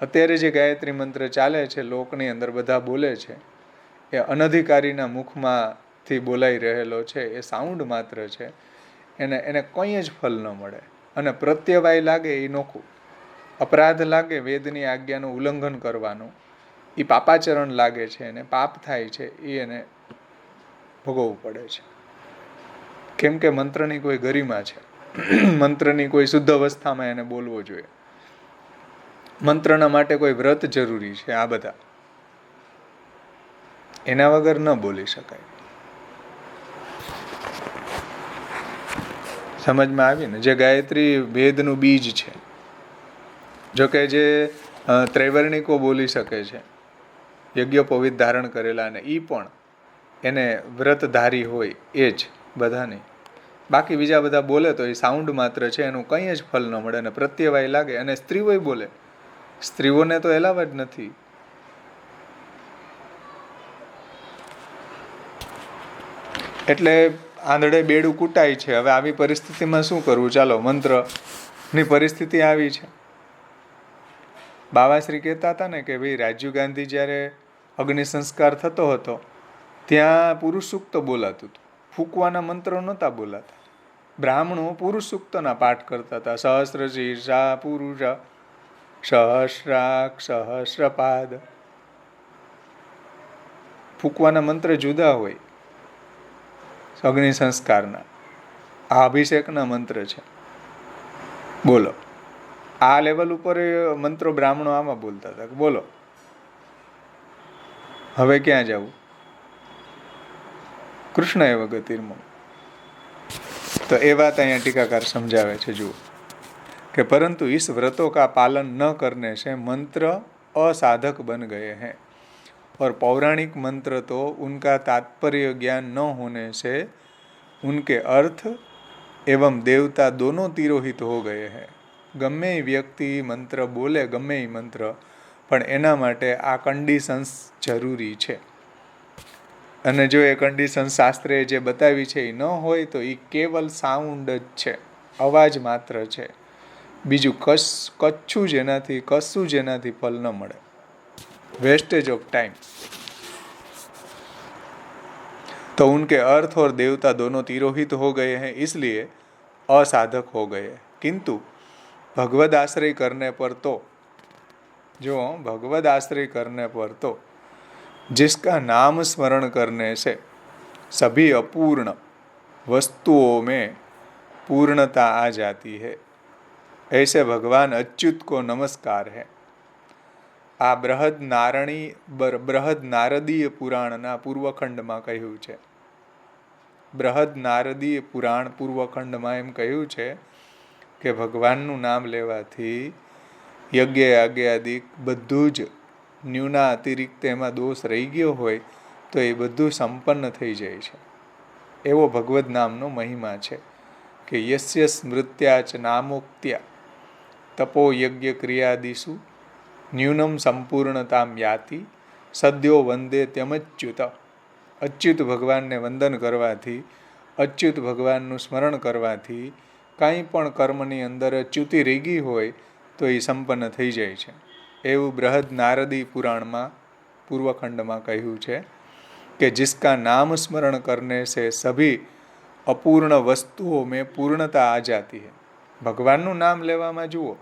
અત્યારે જે ગાયત્રી મંત્ર ચાલે છે, લોકની અંદર બધા બોલે છે, એ અનધિકારીના મુખમાંથી બોલાઈ રહેલો છે, એ સાઉન્ડ માત્ર છે. એને કંઈ જ ફલ ન મળે. અને પ્રત્યવાય લાગે એ નોખું, અપરાધ લાગે વેદની આજ્ઞાનું ઉલ્લંઘન કરવાનું, એ પાપાચરણ લાગે છે, એને પાપ થાય છે, એ એને ભોગવવું પડે છે. કેમ કે મંત્રની કોઈ ગરિમા છે, મંત્રની કોઈ શુદ્ધ અવસ્થામાં એને બોલવો જોઈએ. મંત્રના માટે કોઈ વ્રત જરૂરી છે. આ બધા એના વગર ન બોલી શકાય. સમજમાં આવી ને? જે ગાયત્રી વેદનું બીજ છે. જોકે જે ત્રૈવર્ણિકો બોલી શકે છે, યજ્ઞોપવિત ધારણ કરેલા, ને એ પણ એને વ્રતધારી હોય એ જ બધા નહીં. બાકી બીજા બધા બોલે તો એ સાઉન્ડ માત્ર છે, એનું કંઈ જ ફલ ન મળે. અને પ્રત્યવાય લાગે. અને સ્ત્રીઓય બોલે, સ્ત્રીઓને તો એલાવ જ નથી. એટલે આંધળે બેડું કૂટાય છે. હવે આવી પરિસ્થિતિમાં શું કરવું? ચાલો, મંત્રની પરિસ્થિતિ આવી છે. બાવાશ્રી કહેતા હતા ને કે ભાઈ રાજીવ ગાંધી જ્યારે અગ્નિ સંસ્કાર થતો હતો ત્યાં પુરુષ સૂક્ત બોલાતું હતું, ફૂંકવાના મંત્રો નહોતા બોલાતા. બ્રાહ્મણો પુરુષ સૂક્તના પાઠ કરતા હતા. સહસ્ર શીર્ષા પુરુષ સહસ્રાક્ષ સહસ્રપાદ. ફૂંકવાના મંત્ર જુદા હોય અગ્નિ સંસ્કારના. આ અભિષેકના મંત્ર છે. બોલો, આ લેવલ ઉપર મંત્રો બ્રાહ્મણો આમાં બોલતા હતા. બોલો હવે ક્યાં જવું? કૃષ્ણ એવ ગતિર્મમ. તો એ વાત અહીંયા ટીકાકાર સમજાવે છે. જુઓ કે પરંતુ इस व्रतों का पालन न करने से मंत्र असाधक बन गए हैं और पौराणिक मंत्र तो उनका तात्पर्य ज्ञान न होने से उनके अर्थ एवं देवता दोनों तिरोहित हो गए हैं. ગમે એ વ્યક્તિ મંત્ર બોલે, ગમે એ મંત્ર, પણ એના માટે આ કન્ડિશન્સ જરૂરી છે. અને જો એ કન્ડિશન શાસ્ત્રે જે બતાવી છે એ ન હોય તો એ કેવલ સાઉન્ડ જ છે, અવાજ માત્ર છે. બીજું કશું જેનાથી ફલ ન મળે. Wastage of time. तो उनके अर्थ और देवता दोनों तिरोहित हो गए हैं, इसलिए असाधक हो गए. किंतु भगवद आश्रय करने पर तो, जो भगवद आश्रय करने पर तो जिसका नाम स्मरण करने से सभी अपूर्ण वस्तुओं में पूर्णता आ जाती है, ऐसे भगवान अच्युत को नमस्कार है. આ બૃહદ નારદીય પુરાણના પૂર્વખંડમાં કહ્યું છે. બૃહદ નારદીય પુરાણ પૂર્વખંડમાં એમ કહ્યું છે કે ભગવાનનું નામ લેવાથી યજ્ઞ યાજ્ઞાદિક બધું જ ન્યૂના અતિરિક્ત એમાં દોષ રહી ગયો હોય તો એ બધું સંપન્ન થઈ જાય છે. એવો ભગવદ્ નામનો મહિમા છે કે યસ્ય સ્મૃત્યા ચ નામોક્ત્યા તપો યજ્ઞ ક્રિયાદિષુ ન્યૂનમ સંપૂર્ણતામ યાતિ સદ્યો વંદે ત્યમચ્યુત. અચ્યુત ભગવાનને વંદન કરવાથી, અચ્યુત ભગવાનનું સ્મરણ કરવાથી કાંઈ પણ કર્મની અંદર ચ્યુતિ રહી ગઈ હોય તો એ સંપન્ન થઈ જાય છે. એવું બૃહદ નારદી પુરાણમાં પૂર્વખંડમાં કહ્યું છે કે જિસકા નામ સ્મરણ કરને સે સભી અપૂર્ણ વસ્તુઓ મેં પૂર્ણતા આ જાતી હૈ. ભગવાનનું નામ લેવામાં જુઓ,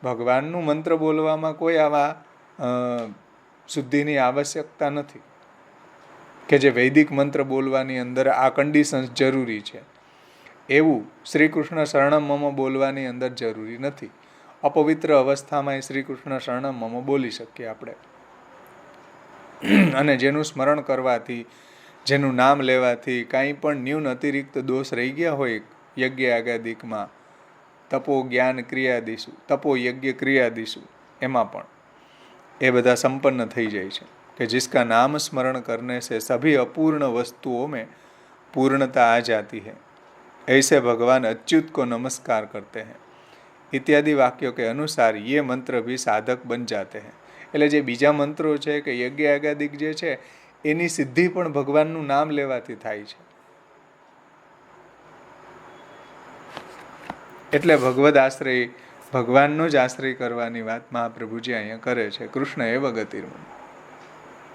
ભગવાનનું મંત્ર બોલવામાં કોઈ આવા શુદ્ધિની આવશ્યકતા નથી કે જે વૈદિક મંત્ર બોલવાની અંદર આ કન્ડિશન્સ જરૂરી છે. એવું શ્રી કૃષ્ણ શરણમ મમ બોલવાની અંદર જરૂરી નથી. અપવિત્ર અવસ્થામાં શ્રી કૃષ્ણ શરણમ મમ બોલી શકીએ આપણે. અને જેનું સ્મરણ કરવાથી, જેનું નામ લેવાથી કાંઈ પણ ન્યૂન અતિરિક્ત દોષ રહી ગયા હોય યજ્ઞ યાગાદિકમાં, તપો જ્ઞાન ક્રિયાદિશુ, તપો યજ્ઞ ક્રિયાદિશુ, એમાં પણ એ બધા સંપન્ન થઈ જાય છે કે जिसका नाम स्मरण करने से सभी अपूर्ण वस्तुओं में पूर्णता आ जाती है, ऐसे भगवान अच्युत को नमस्कार करते हैं इत्यादि वाक्यों के अनुसार ये मंत्र भी साधक बन जाते हैं. એટલે જે બીજા મંત્રો છે કે યજ્ઞ યાગાદિક જે છે એની સિદ્ધિ પણ ભગવાનનું નામ લેવાથી થાય છે. એટલે ભગવદ આશ્રય, ભગવાનનો જ આશ્રય કરવાની વાત મહાપ્રભુજી અહીંયા કરે છે. કૃષ્ણ એવ ગતિર્મમ.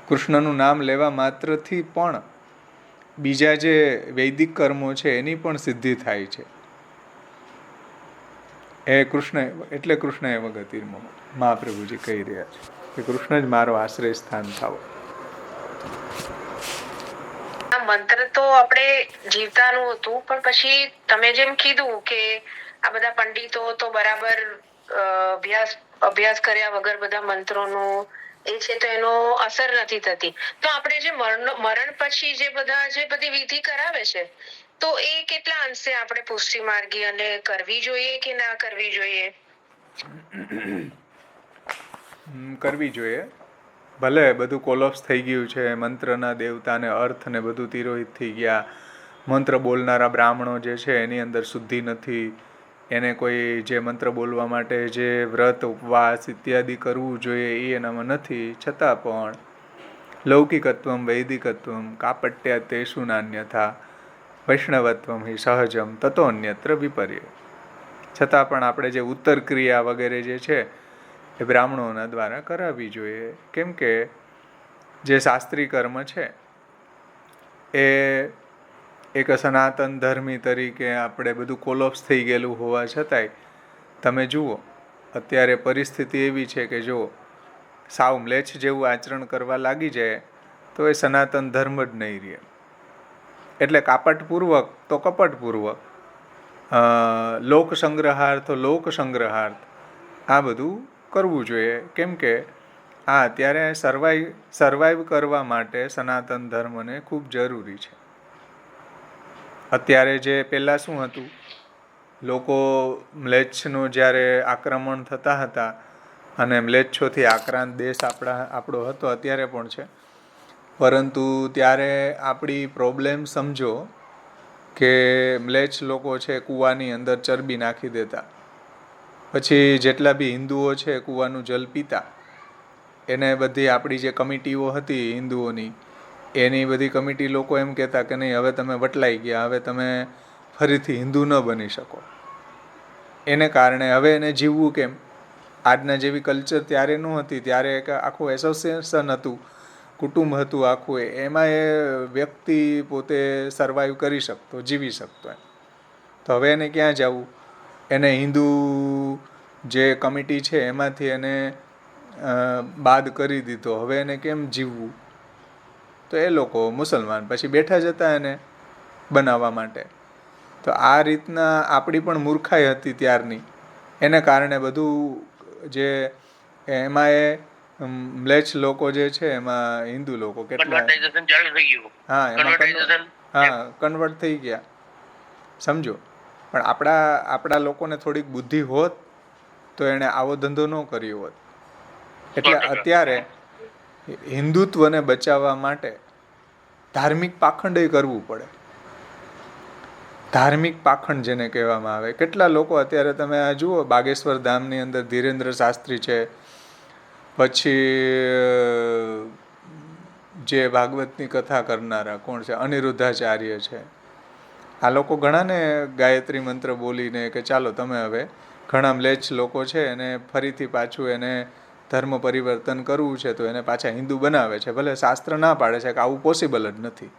કૃષ્ણનું નામ લેવા માત્રથી પણ બીજા જે વૈદિક કર્મો છે એની પણ સિદ્ધિ થાય છે. એ કૃષ્ણ એટલે કૃષ્ણ એવ ગતિર્મમ મહાપ્રભુજી કહી રહ્યા છે કે કૃષ્ણ જ મારો આશ્રય સ્થાન થાવો. મંત્ર તો આપણે જીવતાનું હતું, પણ પછી તમે જેમ કીધું કે આ બધા પંડિતો તો બરાબર અભ્યાસ કર્યા વગર બધા મંત્રોનું એ છે તો એનો અસર નથી થતી. તો આપણે જે મરણ પછી જે બધી વિધિ કરાવે છે તો એ કેટલા અંશે આપણે પુષ્ટિ માર્ગી અને કરવી જોઈએ કે ના કરવી જોઈએ? કરવી જોઈએ. ભલે બધું કોલોપ્સ થઈ ગયું છે, મંત્રના દેવતાને અર્થ ને બધું તિરોહિત થઈ ગયા, મંત્ર બોલનારા બ્રાહ્મણો જે છે એની અંદર શુદ્ધિ નથી, એને કોઈ જે મંત્ર બોલવા માટે જે વ્રત ઉપવાસ ઇત્યાદિ કરવું જોઈએ એ એનામાં નથી, છતાં પણ લૌકિકત્વમ વૈદિકત્વમ કાપટ્યા તેષુ નાન્યથા વૈષ્ણવત્વમ હિ સહજમ તતો અન્યત્ર વિપર્ય. છતાં પણ આપણે જે ઉત્તર ક્રિયા વગેરે જે છે એ બ્રાહ્મણોના દ્વારા કરાવવી જોઈએ. કેમ કે જે શાસ્ત્રી કર્મ છે એ એક સનાતન ધર્મી તરીકે આપણે બધું કોલોપ્સ થઈ ગયેલું હોવા છતાંય તમે જુઓ અત્યારે પરિસ્થિતિ એવી છે કે જો સાવ મ્લેચ્છ જેવું આચરણ કરવા લાગી જાય તો એ સનાતન ધર્મ જ નહીં રહે. એટલે કાપટપૂર્વક તો કપટપૂર્વક, લોક સંગ્રહાર્થ લોક સંગ્રહાર્થ આ બધું કરવું જોઈએ. કેમ કે આ અત્યારે સર્વાઈવ કરવા માટે સનાતન ધર્મને ખૂબ જરૂરી છે. અત્યારે જે પહેલાં શું હતું, લોકો મ્લેચ્છનું જ્યારે આક્રમણ થતા હતા અને મ્લેચ્છોથી આક્રાંત દેશ આપણો હતો, અત્યારે પણ છે, પરંતુ ત્યારે આપણી પ્રોબ્લેમ સમજો કે મ્લેચ્છ લોકો છે કૂવાની અંદર ચરબી નાખી દેતા, પછી જેટલા બી હિન્દુઓ છે કૂવાનું જલ પીતા. એને બધી આપણી જે કમિટીઓ હતી હિન્દુઓની, એની બધી કમિટી લોકો એમ કહેતા કે નહીં હવે તમે વટલાઈ ગયા, હવે તમે ફરીથી હિન્દુ ન બની શકો. એને કારણે હવે એને જીવવું કેમ? આજના જેવી કલ્ચર ત્યારે નહોતી. ત્યારે એક આખું એસોસિએશન હતું, કુટુંબ હતું આખું, એમાં એ વ્યક્તિ પોતે સર્વાઈવ કરી શકતો, જીવી શકતો એમ. તો હવે એને ક્યાં જવું? એને હિન્દુ જે કમિટી છે એમાંથી એને બાદ કરી દીધો. હવે એને કેમ જીવવું? તો એ લોકો મુસલમાન પછી બેઠા જતા એને બનાવવા માટે. તો આ રીતના આપણી પણ મૂર્ખાઈ હતી ત્યારની. એને કારણે બધું જે એમાં એ મ્લેચ્છ લોકો જે છે એમાં હિન્દુ લોકો કેટલા કન્વર્ટ થઈ ગયા, સમજો. પણ આપણા લોકોને થોડીક બુદ્ધિ હોત તો એણે આવો ધંધો ન કર્યો હોત. એટલે 100%. અત્યારે હિન્દુત્વને બચાવવા માટે ધાર્મિક પાખંડ કરવું પડે. ધાર્મિક પાખંડ જેને કહેવામાં આવે. કેટલા લોકો અત્યારે તમે આ જુઓ, બાગેશ્વર ધામની અંદર ધીરેન્દ્ર શાસ્ત્રી છે, પછી જે ભાગવતની કથા કરનારા કોણ છે, અનિરુદ્ધાચાર્ય છે. આ લોકો ઘણાને ગાયત્રી મંત્ર બોલીને કે ચાલો તમે હવે, ઘણા મ્લેચ્છ લોકો છે એને ફરીથી પાછું એને ધર્મ પરિવર્તન કરવું છે તો એને પાછા હિન્દુ બનાવે છે. ભલે શાસ્ત્ર ના પાડે છે કે આવું પોસિબલ જ નથી,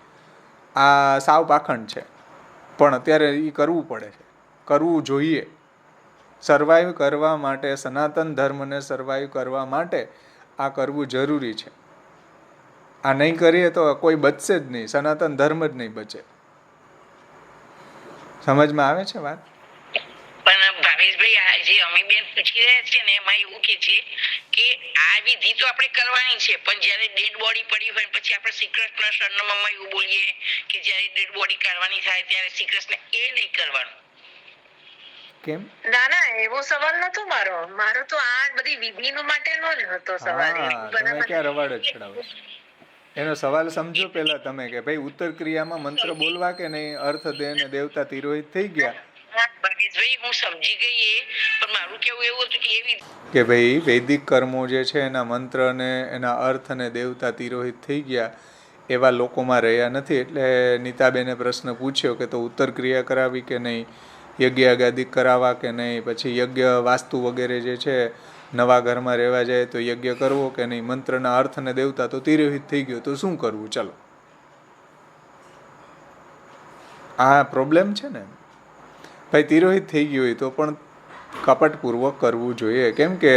આ સાવ પાખંડ છે, પણ અત્યારે એ કરવું પડે છે, કરવું જોઈએ. સર્વાઈવ કરવા માટે, સનાતન ધર્મને સર્વાઈવ કરવા માટે આ કરવું જરૂરી છે. આ નહીં કરીએ તો કોઈ બચશે જ નહીં, સનાતન ધર્મ જ નહીં બચે. સમજમાં આવે છે વાત? પણ ભાવેશભાઈ, આ જે અમીબેન પૂછી રહ્યા છે ને, એમાં એવું કે છે કે આ વિધિ તો આપણે કરવાની છે, પણ જ્યારે ડેડ બોડી પડી હોય પછી આપણે શ્રી કૃષ્ણ શરણમમાં એવું બોલીએ કે જ્યારે ડેડ બોડી કાઢવાની થાય ત્યારે શ્રી કૃષ્ણ, એ નહીં કરવાનું. કેમ? ના, એવો સવાલ નતો મારો. મારો તો આ બધી વિધિનો માટેનો જ હતો સવાલ. હા, તમે ક્યાં રવાડ જ ચડાવો? એનો સવાલ સમજો પેલા તમે કે ભાઈ ઉત્તર ક્રિયામાં મંત્ર બોલવા કે નહીં, અર્થ દે ને દેવતા તિરોહિત થઈ ગયા. ભાવેશભાઈ, હું સમજી ગઈ એ, પણ મારું કેવું એવું હતું કે એવી કે ભાઈ વૈદિક કર્મો જે છે એના મંત્ર ને એના અર્થ ને દેવતા તિરોહિત થઈ ગયા, એવા લોકોમાં રહ્યા નથી. એટલે નીતાબેને પ્રશ્ન પૂછ્યો કે તો ઉત્તર ક્રિયા કરાવી કે નહીં, યજ્ઞ આગાદિક કરાવવા કે નહીં, પછી યજ્ઞ વાસ્તુ વગેરે જે છે નવા ઘરમાં રહેવા જાય તો યજ્ઞ કરવો કે નહીં, મંત્રના અર્થ ને દેવતા તો તિરોહિત થઈ ગયો તો શું કરવું? ચલો, આ પ્રોબ્લેમ છે ને ભાઈ. તિરોહિત થઈ ગયું હોય તો પણ કપટપૂર્વક કરવું જોઈએ. કેમ કે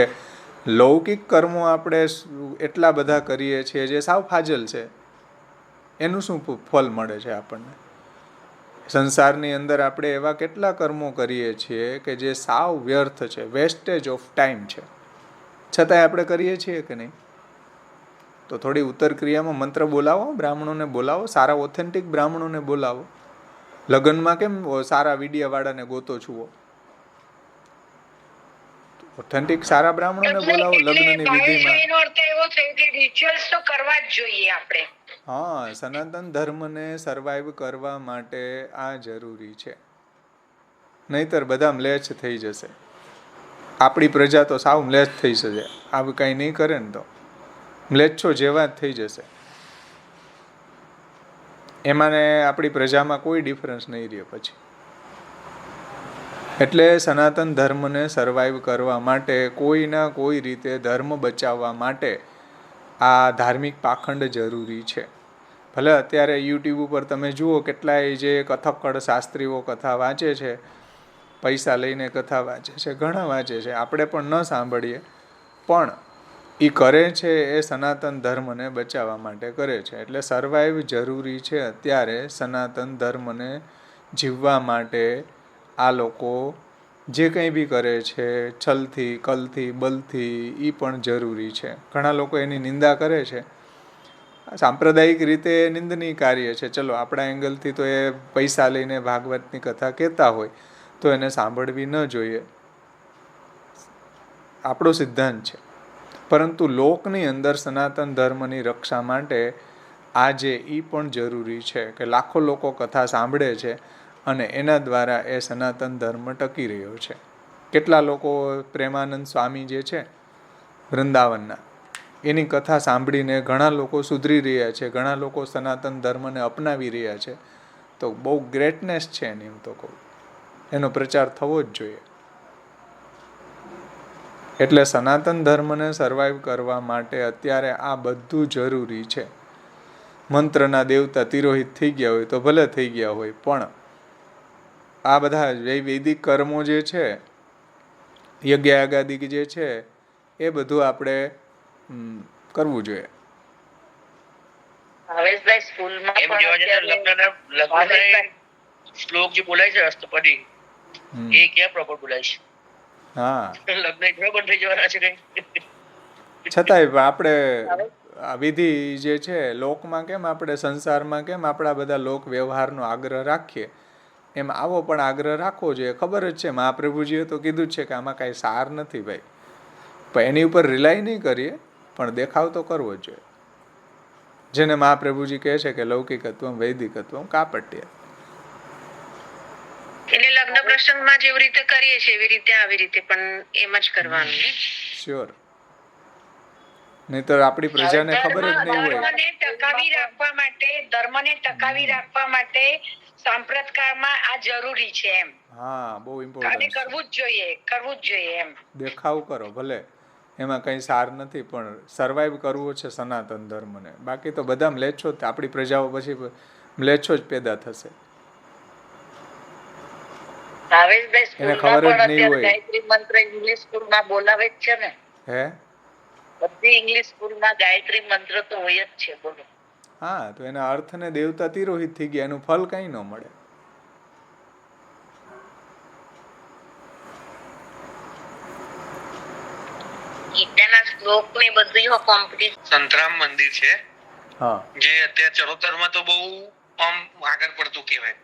લૌકિક કર્મો આપણે એટલા બધા કરીએ છીએ જે સાવ ફાજલ છે, એનું શું ફળ મળે છે આપણને? સંસારની અંદર આપણે એવા કેટલા કર્મો કરીએ છીએ કે જે સાવ વ્યર્થ છે, વેસ્ટેજ ઓફ ટાઈમ છે, છતાંય આપણે કરીએ છીએ કે નહીં? તો થોડી ઉત્તર ક્રિયામાં મંત્ર બોલાવો, બ્રાહ્મણોને બોલાવો, સારા ઓથેન્ટિક બ્રાહ્મણોને બોલાવો. લગ્નમાં કેમ સારા વિડિયાવાળાને ગોતો છુઓ? ઓથેન્ટિક સારા બ્રાહ્મણોને બોલાવો લગ્નની વિધિમાં. એનો અર્થ એવો થયો કે રિચ્યુઅલ્સ તો કરવા જ જોઈએ આપણે. હા, સનાતન ધર્મને સર્વાઈવ કરવા માટે આ જરૂરી છે, નહીતર બધા મ્લેચ્છ થઈ જશે. આપણી પ્રજા તો સાવ મ્લેચ્છ થઈ જશે, આવું કંઈ નહીં કરે ને તો મ્લેચ્છો જેવા જ થઈ જશે. એમાં આપણી પ્રજામાં કોઈ ડિફરન્સ નહીં રહે પછી. એટલે સનાતન ધર્મને સર્વાઈવ કરવા માટે, કોઈના કોઈ રીતે ધર્મ બચાવવા માટે આ ધાર્મિક પાખંડ જરૂરી છે. ભલે અત્યારે યુટ્યુબ ઉપર તમે જુઓ કેટલાય જે કથક્કડ શાસ્ત્રીઓ કથા વાંચે છે, પૈસા લઈને કથા વાંચે છે, ઘણા વાંચે છે, આપણે પણ ન સાંભળીએ, પણ એ કરે છે એ સનાતન ધર્મને બચાવવા માટે કરે છે. એટલે સર્વાઈવ જરૂરી છે અત્યારે સનાતન ધર્મને જીવવા માટે. આ લોકો જે કંઈ બી કરે છે છલથી, કલથી, બલથી, એ પણ જરૂરી છે. ઘણા લોકો એની નિંદા કરે છે, સાંપ્રદાયિક રીતે નિંદનીય કાર્ય છે. ચલો, આપણા એંગલથી તો એ પૈસા લઈને ભાગવતની કથા કહેતા હોય તો એને સાંભળવી ન જોઈએ, આપણો સિદ્ધાંત છે. પરંતુ લોકની અંદર સનાતન ધર્મની રક્ષા માટે આજે એ પણ જરૂરી છે કે લાખો લોકો કથા સાંભળે છે અને એના દ્વારા એ સનાતન ધર્મ ટકી રહ્યો છે. કેટલા લોકો, પ્રેમાનંદ સ્વામી જે છે વૃંદાવનના, એની કથા સાંભળીને ઘણા લોકો સુધરી રહ્યા છે, ઘણા લોકો સનાતન ધર્મને અપનાવી રહ્યા છે. તો બહુ ગ્રેટનેસ છે એની, હું તો કહું, એનો પ્રચાર થવો જ જોઈએ. એટલે સનાતન ધર્મને સર્વાઈવ કરવા માટે અત્યારે આ બધું જરૂરી છે. મંત્રના દેવતા તિરોહિત થઈ ગયા હોય તો ભલે થઈ ગયા હોય, પણ આ બધા વૈદિક કર્મો જે છે, યજ્ઞ આગાદિક જે છે, એ બધું આપણે કરવું જોઈએ. ભાવેશભાઈ, સ્કૂલમાં એમ જોવા જતા લગ્નના શ્લોક જે બોલાય છે અષ્ટપદી, એ ક્યાં પ્રોપર બોલાય છે? હા, લગ્ન બંધ થઈ જવાના છે કઈ? છતાંય આપણે આ વિધિ જે છે લોકમાં, કેમ આપણે સંસારમાં કેમ આપણા બધા લોક વ્યવહારનો આગ્રહ રાખીએ, એમ આવો પણ આગ્રહ રાખવો જોઈએ. ખબર જ છે મહાપ્રભુજીએ તો કીધું જ છે કે આમાં કાંઈ સાર નથી ભાઈ, પણ એની ઉપર રિલાય નહીં કરીએ, પણ દેખાવ તો કરવો જ જોઈએ. જેને મહાપ્રભુજી કહે છે કે લૌકિકત્વમ વૈદિકત્વમ કાપટ્ય. એટલે લગ્ન પ્રસંગમાં જેવી રીતે કરીએ છીએ એવી રીતે આવી રીતે પણ એમ જ કરવાનું ને? શ્યોર. નહીતર આપણી પ્રજાને ખબર જ નહીં હોય. ધર્મને ટકાવી રાખવા માટે સાંપ્રતકાળમાં આ જરૂરી છે એમ. હા, બહુ અને ઇમ્પોર્ટન્ટ. કરવું જ જોઈએ એમ. દેખાવ કરો ભલે, એમાં કંઈ સાર નથી, પણ સર્વાઈવ કરવો છે સનાતન ધર્મને. બાકી તો બધા મ્લેચ્છો જ, આપણી પ્રજાઓ પછી મ્લેચ્છો જ પેદા થશે. એને ખબર જ નહીં હોય. ગાયત્રી મંત્ર ઇંગ્લિશ સ્કૂલમાં બોલાવે જ છે ને. હે? બધી ઇંગ્લિશ સ્કૂલમાં ગાયત્રી મંત્ર તો હોય જ છે. બોલો. હા, તો એના અર્થને દેવતા તિરોહિત થઈ ગયા, એનું ફલ કંઈ ન મળે. ગીતાના શ્લોક ને બધું કોમ્પિટિશન. સંતરામ મંદિર છે હા, જે અત્યારે ચરોતરમાં તો બહુ આગળ પડતું કહેવાય.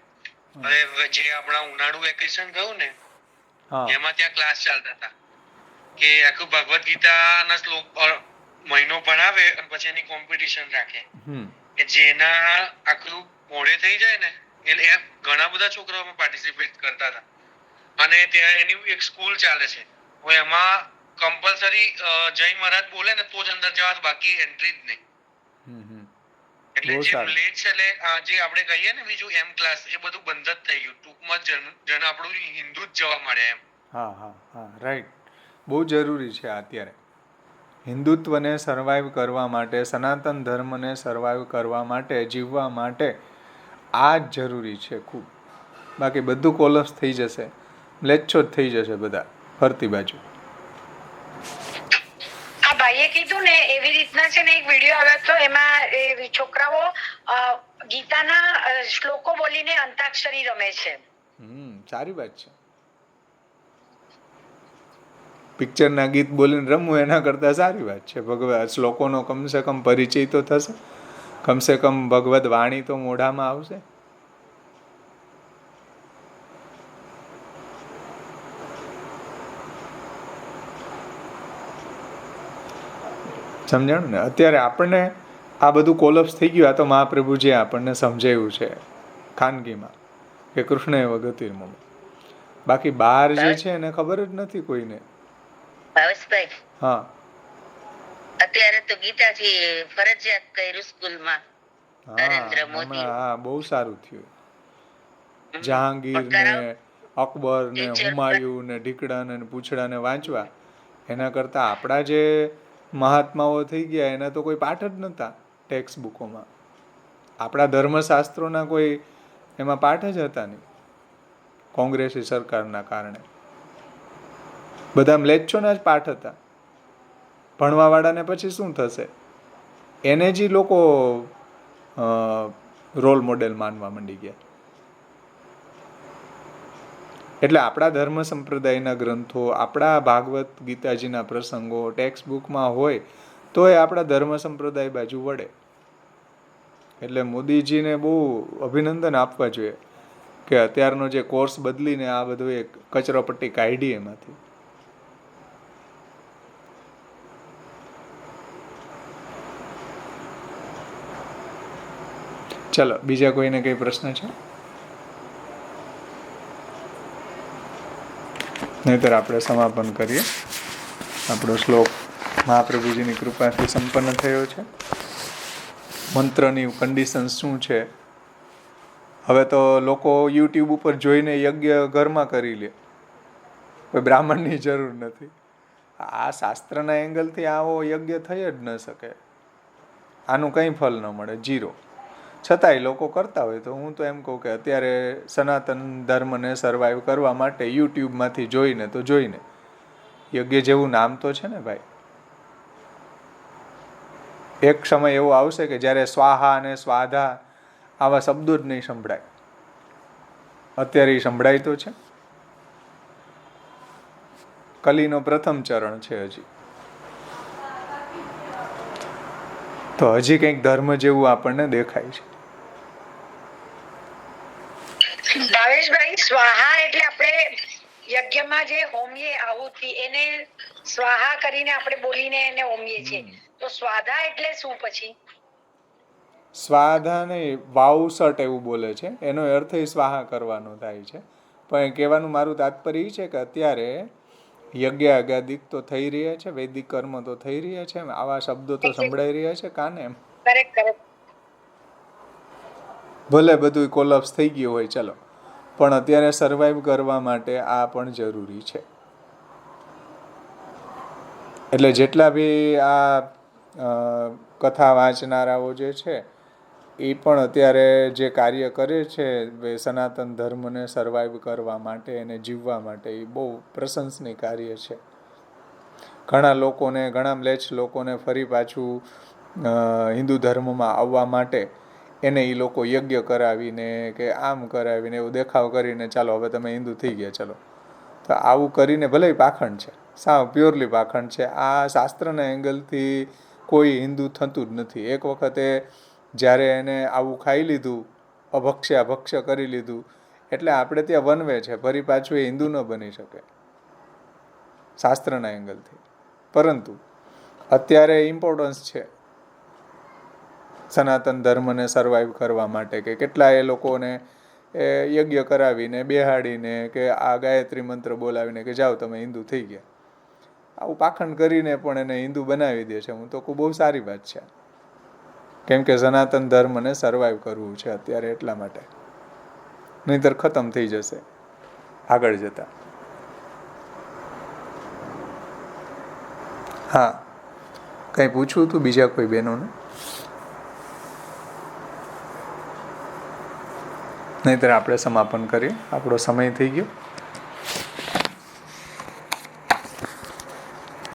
હવે જે આપણા ઉનાળુ વેકેશન ગયું ને હા, એમાં ત્યાં ક્લાસ ચાલતા હતા કે આખું ભગવદ ગીતાના શ્લોક મહિનો ભણાવે અને પછી એની કોમ્પિટિશન રાખે કે જેના આખું મોડે થઈ જાય ને એટલે એમ ઘણા બધા છોકરાઓ પાર્ટિસિપેટ કરતા હતા. અને ત્યાં એની એક સ્કૂલ ચાલે છે, એમાં કમ્પલસરી જય મહારાજ બોલે ને તો જ અંદર જવા, બાકી એન્ટ્રી જ નહીં. એટલે જે લેટ છે એટલે જે આપણે કહીએ ને બીજું એમ ક્લાસ, એ બધું બંધ જ થઈ ગયું. ટૂંકમાં જન આપણું હિન્દુ જ જવા મળે એમ. હા હા હા, રાઈટ. બહુ જરૂરી છે અત્યારે હિન્દુત્વને સર્વાઈવ કરવા માટે, સનાતન ધર્મને સર્વાઈવ કરવા માટે, જીવવા માટે આ જ જરૂરી છે ખૂબ. બાકી બધું કોલપ્સ થઈ જશે, મ્લેચ્છો જ થઈ જશે બધા ફરતી બાજુ. આ ભાઈએ કીધું ને એવી રીતના છે ને એક વિડીયો આવ્યો હતો, એમાં છોકરાઓ ગીતાના શ્લોકો બોલીને અંતાક્ષરી રમે છે. સારી વાત છે. પિક્ચરના ગીત બોલીને રમવું એના કરતાં સારી વાત છે. ભગવાન શ્લોકોનો કમસે કમ પરિચય તો થશે, કમસે કમ ભગવદ વાણી તો મોઢામાં આવશે. સમજાણું ને? અત્યારે આપણને આ બધું કોલપ્સ થઈ ગયું. આ તો મહાપ્રભુજીએ આપણને સમજાવ્યું છે ખાનગીમાં કે કૃષ્ણ એવ ગતિર્મમ. બાકી બહાર જે છે એને ખબર જ નથી કોઈને. ભાવેશભાઈ, હા, અત્યારે તો ગીતાથી ફરજિયાત કર્યું સ્કૂલમાં. નરેન્દ્ર મોદી. હા, બહુ સારું થયું. જહાંગીર ને અકબર ને હુમાયુ ને ઢીકડા ને પૂંછડા ને વાંચવા એના કરતા આપણા જે મહાત્માઓ થઈ ગયા એના તો કોઈ પાઠ જ નહોતા ટેક્સ્ટ બુકોમાં. આપણા ધર્મશાસ્ત્રોના કોઈ એમાં પાઠ જ હતા નહીં કોંગ્રેસી સરકારના કારણે. બધા મ્લેચ્છોના જ પાઠ હતા. ભણવાવાળાને પછી શું થશે? એને જ લોકો રોલ મોડેલ માનવા માંડી ગયા. એટલે આપણા ધર્મ સંપ્રદાયના ગ્રંથો, આપણા ભાગવત ગીતાજીના પ્રસંગો ટેક્સ્ટ બુકમાં હોય તો એ આપણા ધર્મ સંપ્રદાય બાજુ વળે. એટલે મોદીજીને બહુ અભિનંદન આપવા જોઈએ કે અત્યારનો જે કોર્સ બદલીને આ બધું એક કચરોપટ્ટી કાઢી એમાંથી. ચલો, બીજા કોઈને કઈ પ્રશ્ન છે? નહીતર આપણે સમાપન કરીએ. આપણો શ્લોક મહાપ્રભુજીની કૃપાથી સંપન્ન થયો છે. મંત્રની કન્ડિશન શું છે? હવે તો લોકો યુટ્યુબ ઉપર જોઈને યજ્ઞ ઘરમાં કરી લે, કોઈ બ્રાહ્મણની જરૂર નથી. આ શાસ્ત્રના એંગલથી આવો યજ્ઞ થઈ જ ન શકે. આનું કંઈ ફલ ન મળે, જીરો. છતાંય લોકો કરતા હોય તો હું તો એમ કહું કે અત્યારે સનાતન ધર્મને સર્વાઈવ કરવા માટે યુટ્યુબમાંથી જોઈને યજ્ઞ જેવું નામ તો છે ને ભાઈ. એક સમય એવો આવશે કે જ્યારે સ્વાહા અને સ્વાધા આવા શબ્દો જ નહીં સંભળાય. અત્યારે એ સંભળાય તો છે. કલીનો પ્રથમ ચરણ છે હજી તો હજી કંઈક ધર્મ જેવું આપણને દેખાય છે. ભાવેશભાઈ, સ્વાહા એટલે આપણે યજ્ઞમાં જે હોમીએ આહુતિ એને સ્વાહા કરીને આપણે બોલીને એને હોમીએ છીએ, તો સ્વાધા એટલે શું? પછી સ્વાધા નહીં, વાઉસટ એવું બોલે છે, એનો અર્થ એ સ્વાહા કરવાનો થાય છે. પણ કહેવાનું મારું તાત્પર્ય એ છે કે અત્યારે યજ્ઞ અગાદિક તો થઈ રહ્યા છે, વૈદિક કર્મ તો થઈ રહ્યા છે, આવા શબ્દો તો સંભળાઈ રહ્યા છે કાને એમ. કરેક્ટ. ભલે બધું કોલેપ્સ થઈ ગયું હોય, ચલો, પણ અત્યારે સર્વાઈવ કરવા માટે આ પણ જરૂરી છે. એટલે જેટલા બી આ કથા વાંચનારાઓ જે છે એ પણ અત્યારે જે કાર્ય કરે છે સનાતન ધર્મને સર્વાઈવ કરવા માટે અને જીવવા માટે, એ બહુ પ્રશંસનીય કાર્ય છે. ઘણા લોકોને, ઘણા મ્લેચ્છ લોકોને ફરી પાછું હિન્દુ ધર્મમાં આવવા માટે એને એ લોકો યજ્ઞ કરાવીને કે આમ કરાવીને એવું દેખાવ કરીને ચાલો હવે તમે હિન્દુ થઈ ગયા ચલો, તો આવું કરીને ભલે પાખંડ છે, સાવ પ્યોરલી પાખંડ છે. આ શાસ્ત્રના એંગલથી કોઈ હિન્દુ થતું જ નથી. એક વખતે જ્યારે એને આવું ખાઈ લીધું, અભક્ષ્ય ભક્ષ્ય કરી લીધું, એટલે આપણે ત્યાં વનવે છે, ફરી પાછું એ હિન્દુ ન બની શકે શાસ્ત્રના એંગલથી. પરંતુ અત્યારે ઇમ્પોર્ટન્સ છે સનાતન ધર્મને સર્વાઈવ કરવા માટે કે કેટલા એ લોકોને યજ્ઞ કરાવીને બેહાડીને કે આ ગાયત્રી મંત્ર બોલાવીને કે જાઓ તમે હિન્દુ થઈ ગયા, આવું પાખંડ કરીને પણ એને હિન્દુ બનાવી દે છે. હું તો કહું બહુ સારી વાત છે, કેમ કે સનાતન ધર્મને સર્વાઈવ કરવું છે અત્યારે, એટલા માટે. નહીંતર ખતમ થઈ જશે આગળ જતા. હા, કંઈ પૂછવું હતું બીજા કોઈ બહેનોને? નહીંતર આપણે સમાપન કરીએ, આપણો સમય થઈ ગયો.